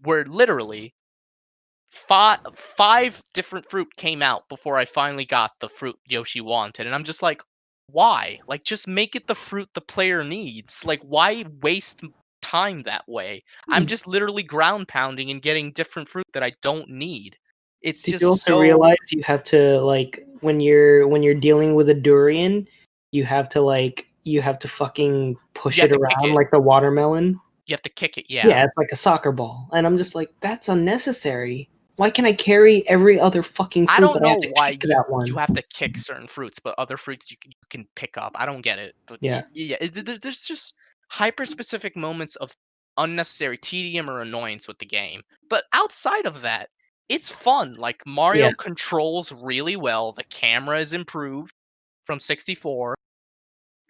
B: where literally five different fruit came out before I finally got the fruit Yoshi wanted, and I'm just like, why? Like, just make it the fruit the player needs. Like, why waste time that way? I'm just literally ground pounding and getting different fruit that I don't need. It's
A: Did
B: just
A: you also realize you have to, like, when you're dealing with a durian, you have to fucking push it around like the watermelon?
B: You have to kick it, yeah.
A: Yeah, it's like a soccer ball. And I'm just like, that's unnecessary. Why can't I carry every other fucking fruit?
B: I don't know why
A: you
B: have to kick certain fruits, but other fruits you can pick up. I don't get it. But
A: yeah.
B: There's just hyper-specific moments of unnecessary tedium or annoyance with the game. But outside of that, it's fun. Like, Mario controls really well. The camera is improved from 64.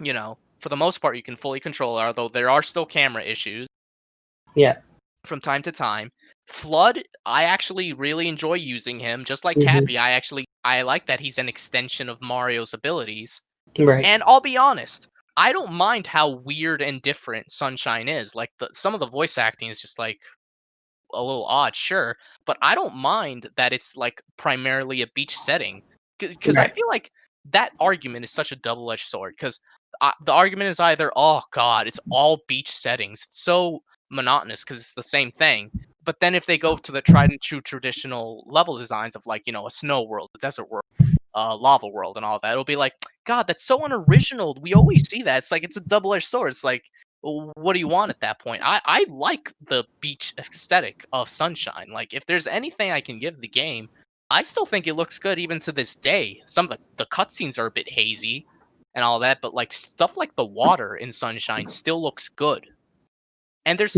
B: For the most part, you can fully control it, although there are still camera issues.
A: Yeah.
B: From time to time. Flood, I actually really enjoy using him. Just like Cappy, I like that he's an extension of Mario's abilities.
A: Right.
B: And I'll be honest, I don't mind how weird and different Sunshine is. Like, some of the voice acting is just like a little odd, sure, but I don't mind that it's like primarily a beach setting, because I feel like that argument is such a double-edged sword. Because the argument is either, oh god, it's all beach settings, it's so monotonous because it's the same thing. But then if they go to the tried and true traditional level designs of, like, a snow world, a desert world, lava world, and all that, it'll be like, god, that's so unoriginal. We always see that. It's like, it's a double-edged sword. It's like, what do you want at that point? I like the beach aesthetic of Sunshine. Like, if there's anything I can give the game, I still think it looks good even to this day. Some of the cutscenes are a bit hazy, and all that, but like stuff like the water in Sunshine still looks good. And there's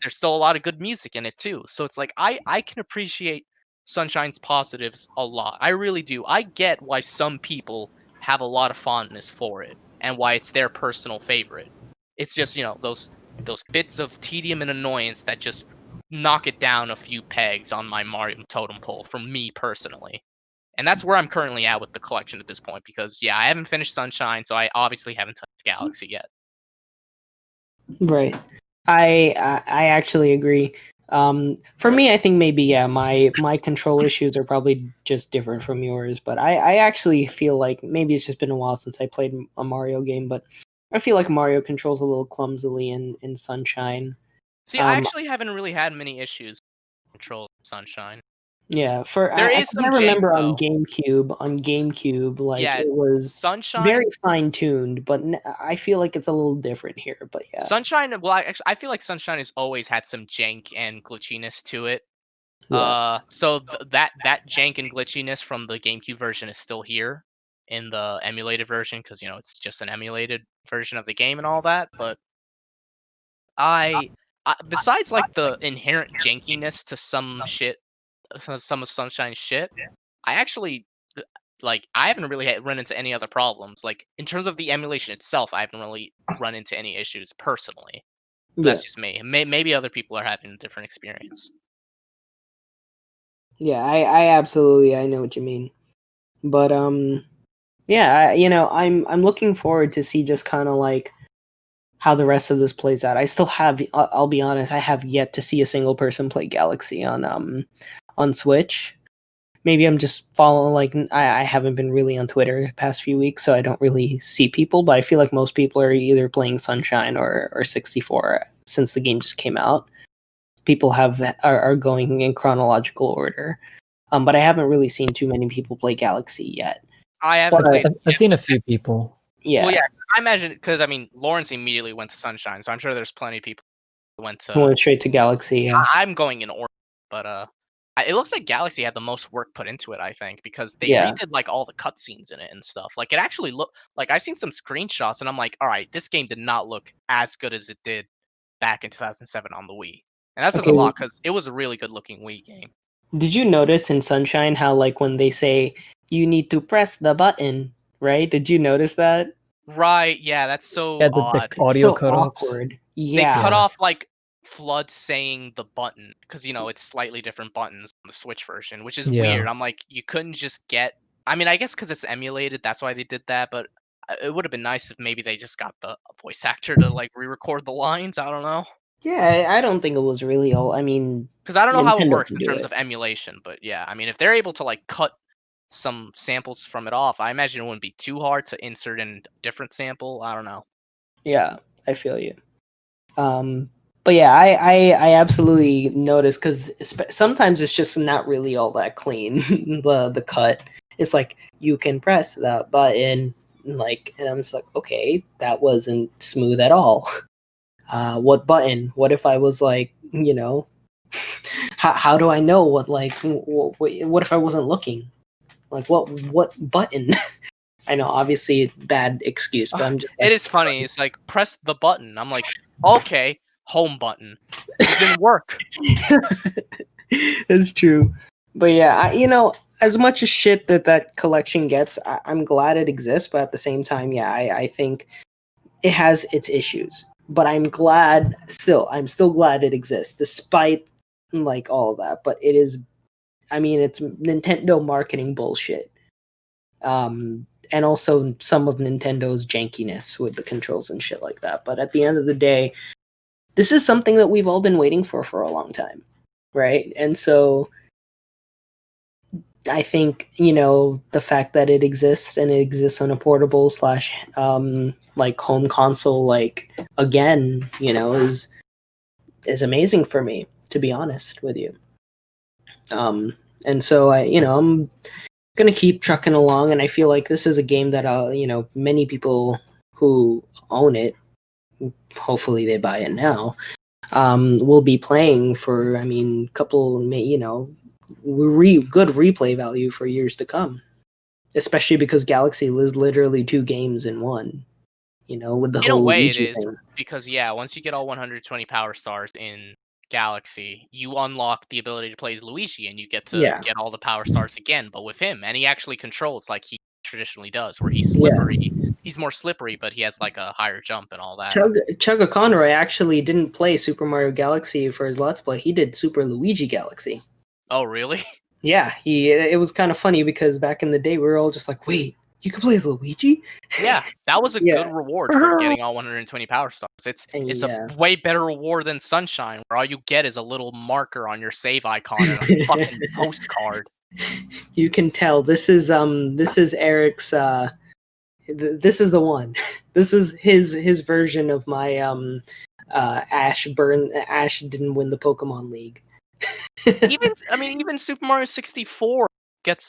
B: still a lot of good music in it too. So it's like I can appreciate Sunshine's positives a lot. I really do. I get why some people have a lot of fondness for it and why it's their personal favorite. It's just, those bits of tedium and annoyance that just knock it down a few pegs on my Mario totem pole for me personally. And that's where I'm currently at with the collection at this point because I haven't finished Sunshine, so I obviously haven't touched Galaxy yet.
A: Right. I actually agree. For me, I think maybe my control issues are probably just different from yours, but I actually feel like maybe it's just been a while since I played a Mario game, but I feel like Mario controls a little clumsily in Sunshine.
B: See, I actually haven't really had many issues with control Sunshine.
A: Yeah,
B: There is some
A: I remember
B: jank,
A: on
B: though.
A: GameCube, like
B: Yeah,
A: it was
B: Sunshine.
A: very fine tuned, but I feel like it's a little different here. But yeah,
B: Sunshine. Well, I feel like Sunshine has always had some jank and glitchiness to it.
A: yeah.
B: So that jank and glitchiness from the GameCube version is still here in the emulated version because it's just an emulated version of the game and all that. But besides like the inherent jankiness to some shit, some of Sunshine's shit, I actually I haven't really run into any other problems. Like in terms of the emulation itself, I haven't really run into any issues personally. That's just me. Maybe other people are having a different experience.
A: Yeah, I absolutely I know what you mean, but yeah, I'm looking forward to see just kind of like how the rest of this plays out. I still have, I'll be honest, I have yet to see a single person play Galaxy on Switch. Maybe I'm just following like I haven't been really on Twitter the past few weeks, so I don't really see people. But I feel like most people are either playing Sunshine or 64 since the game just came out. People are going in chronological order, but I haven't really seen too many people play Galaxy yet.
B: I haven't played.
C: I've seen a few people.
A: Yeah.
B: Well, yeah, I imagine because Lawrence immediately went to Sunshine, so I'm sure there's plenty of people who went
A: straight to Galaxy. Yeah.
B: I'm going in order, but it looks like Galaxy had the most work put into it. I think because they
A: Yeah.
B: redid like all the cutscenes in it and stuff. Like it actually looked like I've seen some screenshots, and I'm like, all right, this game did not look as good as it did back in 2007 on the Wii, and that says a lot because it was a really good looking Wii game.
A: Did you notice in Sunshine how like when they say you need to press the button, right? Did you notice that?
B: Right, yeah, that's so
C: Yeah,
B: odd.
C: the audio
A: So
C: cut-offs.
A: awkward.
B: They
A: Yeah.
B: cut off like Flood saying the button because it's slightly different buttons on the Switch version, which is weird. I'm like, you couldn't just get. I mean, I guess because it's emulated, that's why they did that. But it would have been nice if maybe they just got the voice actor to like re-record the lines. I don't know.
A: Yeah, I don't think it was really all. I mean,
B: Because I don't know how it
A: Nintendo
B: works
A: can
B: in
A: do
B: terms
A: it.
B: of emulation, but yeah, I mean, if they're able to like cut some samples from it off, I imagine it wouldn't be too hard to insert in a different sample. I don't know.
A: Yeah, I feel you. But yeah, I absolutely notice because sometimes it's just not really all that clean. the cut, it's like you can press that button, like, and I'm just like, okay, that wasn't smooth at all. What button? What if I was like, how do I know what like what if I wasn't looking? Like what button? I know, obviously, bad excuse, but I'm just like,
B: It is funny. It's like press the button. I'm like, okay, home button. It didn't work.
A: It's true. But yeah, as much as shit that collection gets, I'm glad it exists. But at the same time, yeah, I think it has its issues. But I'm still glad it exists, despite like all of that. But it is, I mean, it's Nintendo marketing bullshit. And also some of Nintendo's jankiness with the controls and shit like that. But at the end of the day, this is something that we've all been waiting for a long time, right? And so I think, the fact that it exists and it exists on a portable / like home console, like again, is amazing for me, to be honest with you. And so I'm gonna keep trucking along, and I feel like this is a game that many people who own it, hopefully they buy it now, will be playing for, couple, good replay value for years to come, especially because Galaxy is literally 2 games in one. With the
B: In a
A: whole
B: way, it
A: Luigi
B: is
A: thing.
B: because once you get all 120 power stars in Galaxy, you unlock the ability to play as Luigi, and you get to get all the power stars again. But with him, and he actually controls like he traditionally does, where he's slippery. He's more slippery, but he has like a higher jump and all that.
A: Chugga Conroy actually didn't play Super Mario Galaxy for his Let's Play. He did Super Luigi Galaxy.
B: Oh, really?
A: Yeah, it was kind of funny because back in the day, we were all just like, wait, you can play as Luigi?
B: Yeah, that was a good reward for getting all 120 power stars. It's a way better reward than Sunshine, where all you get is a little marker on your save icon and a fucking postcard.
A: You can tell this is Eric's this is the one. This is his version of my Ash didn't win the Pokemon League.
B: Even Super Mario 64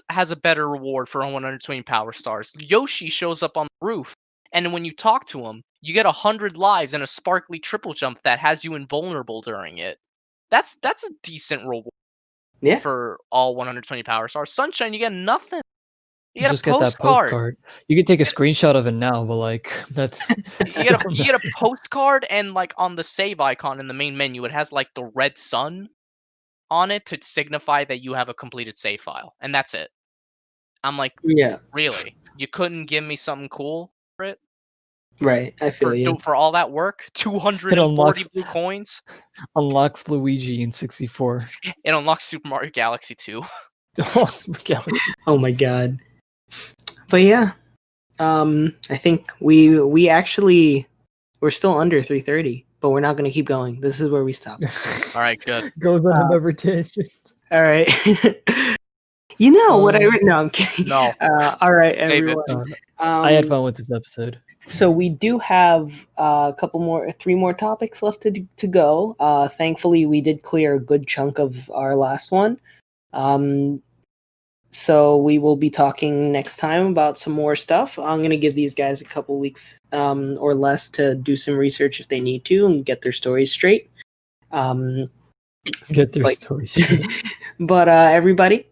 B: has a better reward for 120 power stars. Yoshi shows up on the roof, and when you talk to him, you get 100 lives and a sparkly triple jump that has you invulnerable during it. That's a decent reward for all 120 power stars. Sunshine, you get nothing. You get
C: just
B: a postcard.
C: Get that postcard. You can take a screenshot of it now, but like that's
B: you get a postcard, and like on the save icon in the main menu, it has like the red sun on it to signify that you have a completed save file, and that's it. I'm like, really? You couldn't give me something cool for it?
A: Right, I feel you.
B: For all that work, 240 blue coins.
C: Unlocks Luigi in 64.
B: It unlocks Super Mario Galaxy 2.
A: Oh my god. But yeah, I think we're still under 3:30, but we're not going to keep going. This is where we stop.
B: All right, good.
C: Goes on another tangent.
A: All right. What I written? No, I'm kidding.
B: No.
A: All right, everyone.
C: I had fun with this episode.
A: So we do have three more topics left to go. Thankfully, we did clear a good chunk of our last one. So we will be talking next time about some more stuff. I'm going to give these guys a couple weeks or less to do some research if they need to and get their stories straight.
C: Stories straight.
A: But everybody,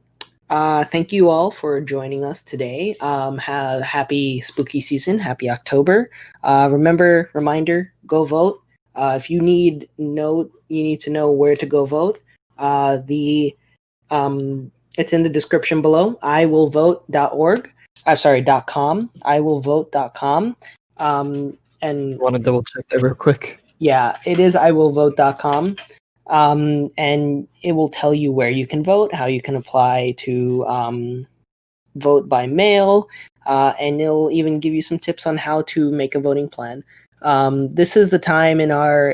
A: thank you all for joining us today. Happy spooky season. Happy October. Reminder, go vote. If you need to know where to go vote. It's in the description below. iwillvote.org. I'm sorry, .com. iwillvote.com. And
C: want to double check that real quick?
A: Yeah, it is iwillvote.com. And it will tell you where you can vote, how you can apply to vote by mail, and it'll even give you some tips on how to make a voting plan. This is the time in our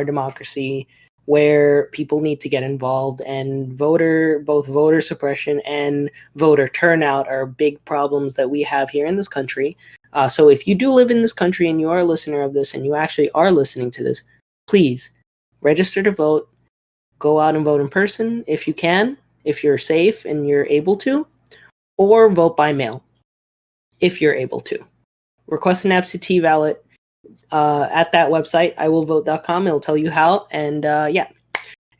A: democracy where people need to get involved, and both voter suppression and voter turnout are big problems that we have here in this country. So if you do live in this country and you are a listener of this and you actually are listening to this, please register to vote. Go out and vote in person if you can, if you're safe and you're able to, or vote by mail if you're able to. Request an absentee ballot at that website, iwillvote.com. It'll tell you how. And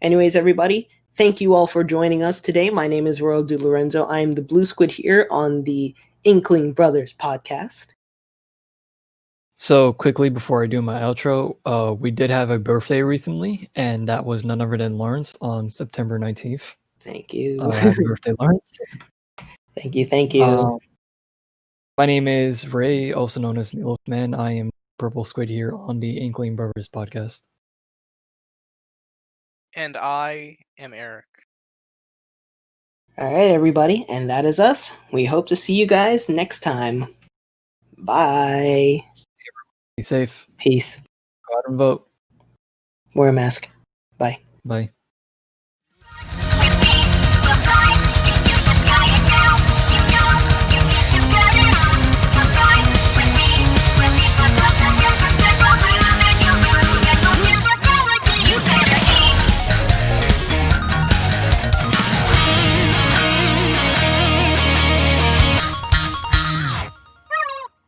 A: anyways, everybody, thank you all for joining us today. My name is Royal de Lorenzo. I am the Blue Squid here on the Inkling Brothers podcast.
C: So quickly before I do my outro, we did have a birthday recently, and that was none other than Lawrence on September 19th.
A: Thank you.
C: Happy birthday, Lawrence.
A: Thank you.
C: My name is Ray, also known as Meatloaf Man. I am Purple Squid here on the Inkling Brothers podcast.
B: And I am Eric.
A: All right, everybody, and that is us. We hope to see you guys next time. Bye.
C: Be safe.
A: Peace.
C: Go out and vote.
A: Wear a mask. Bye.
C: Bye.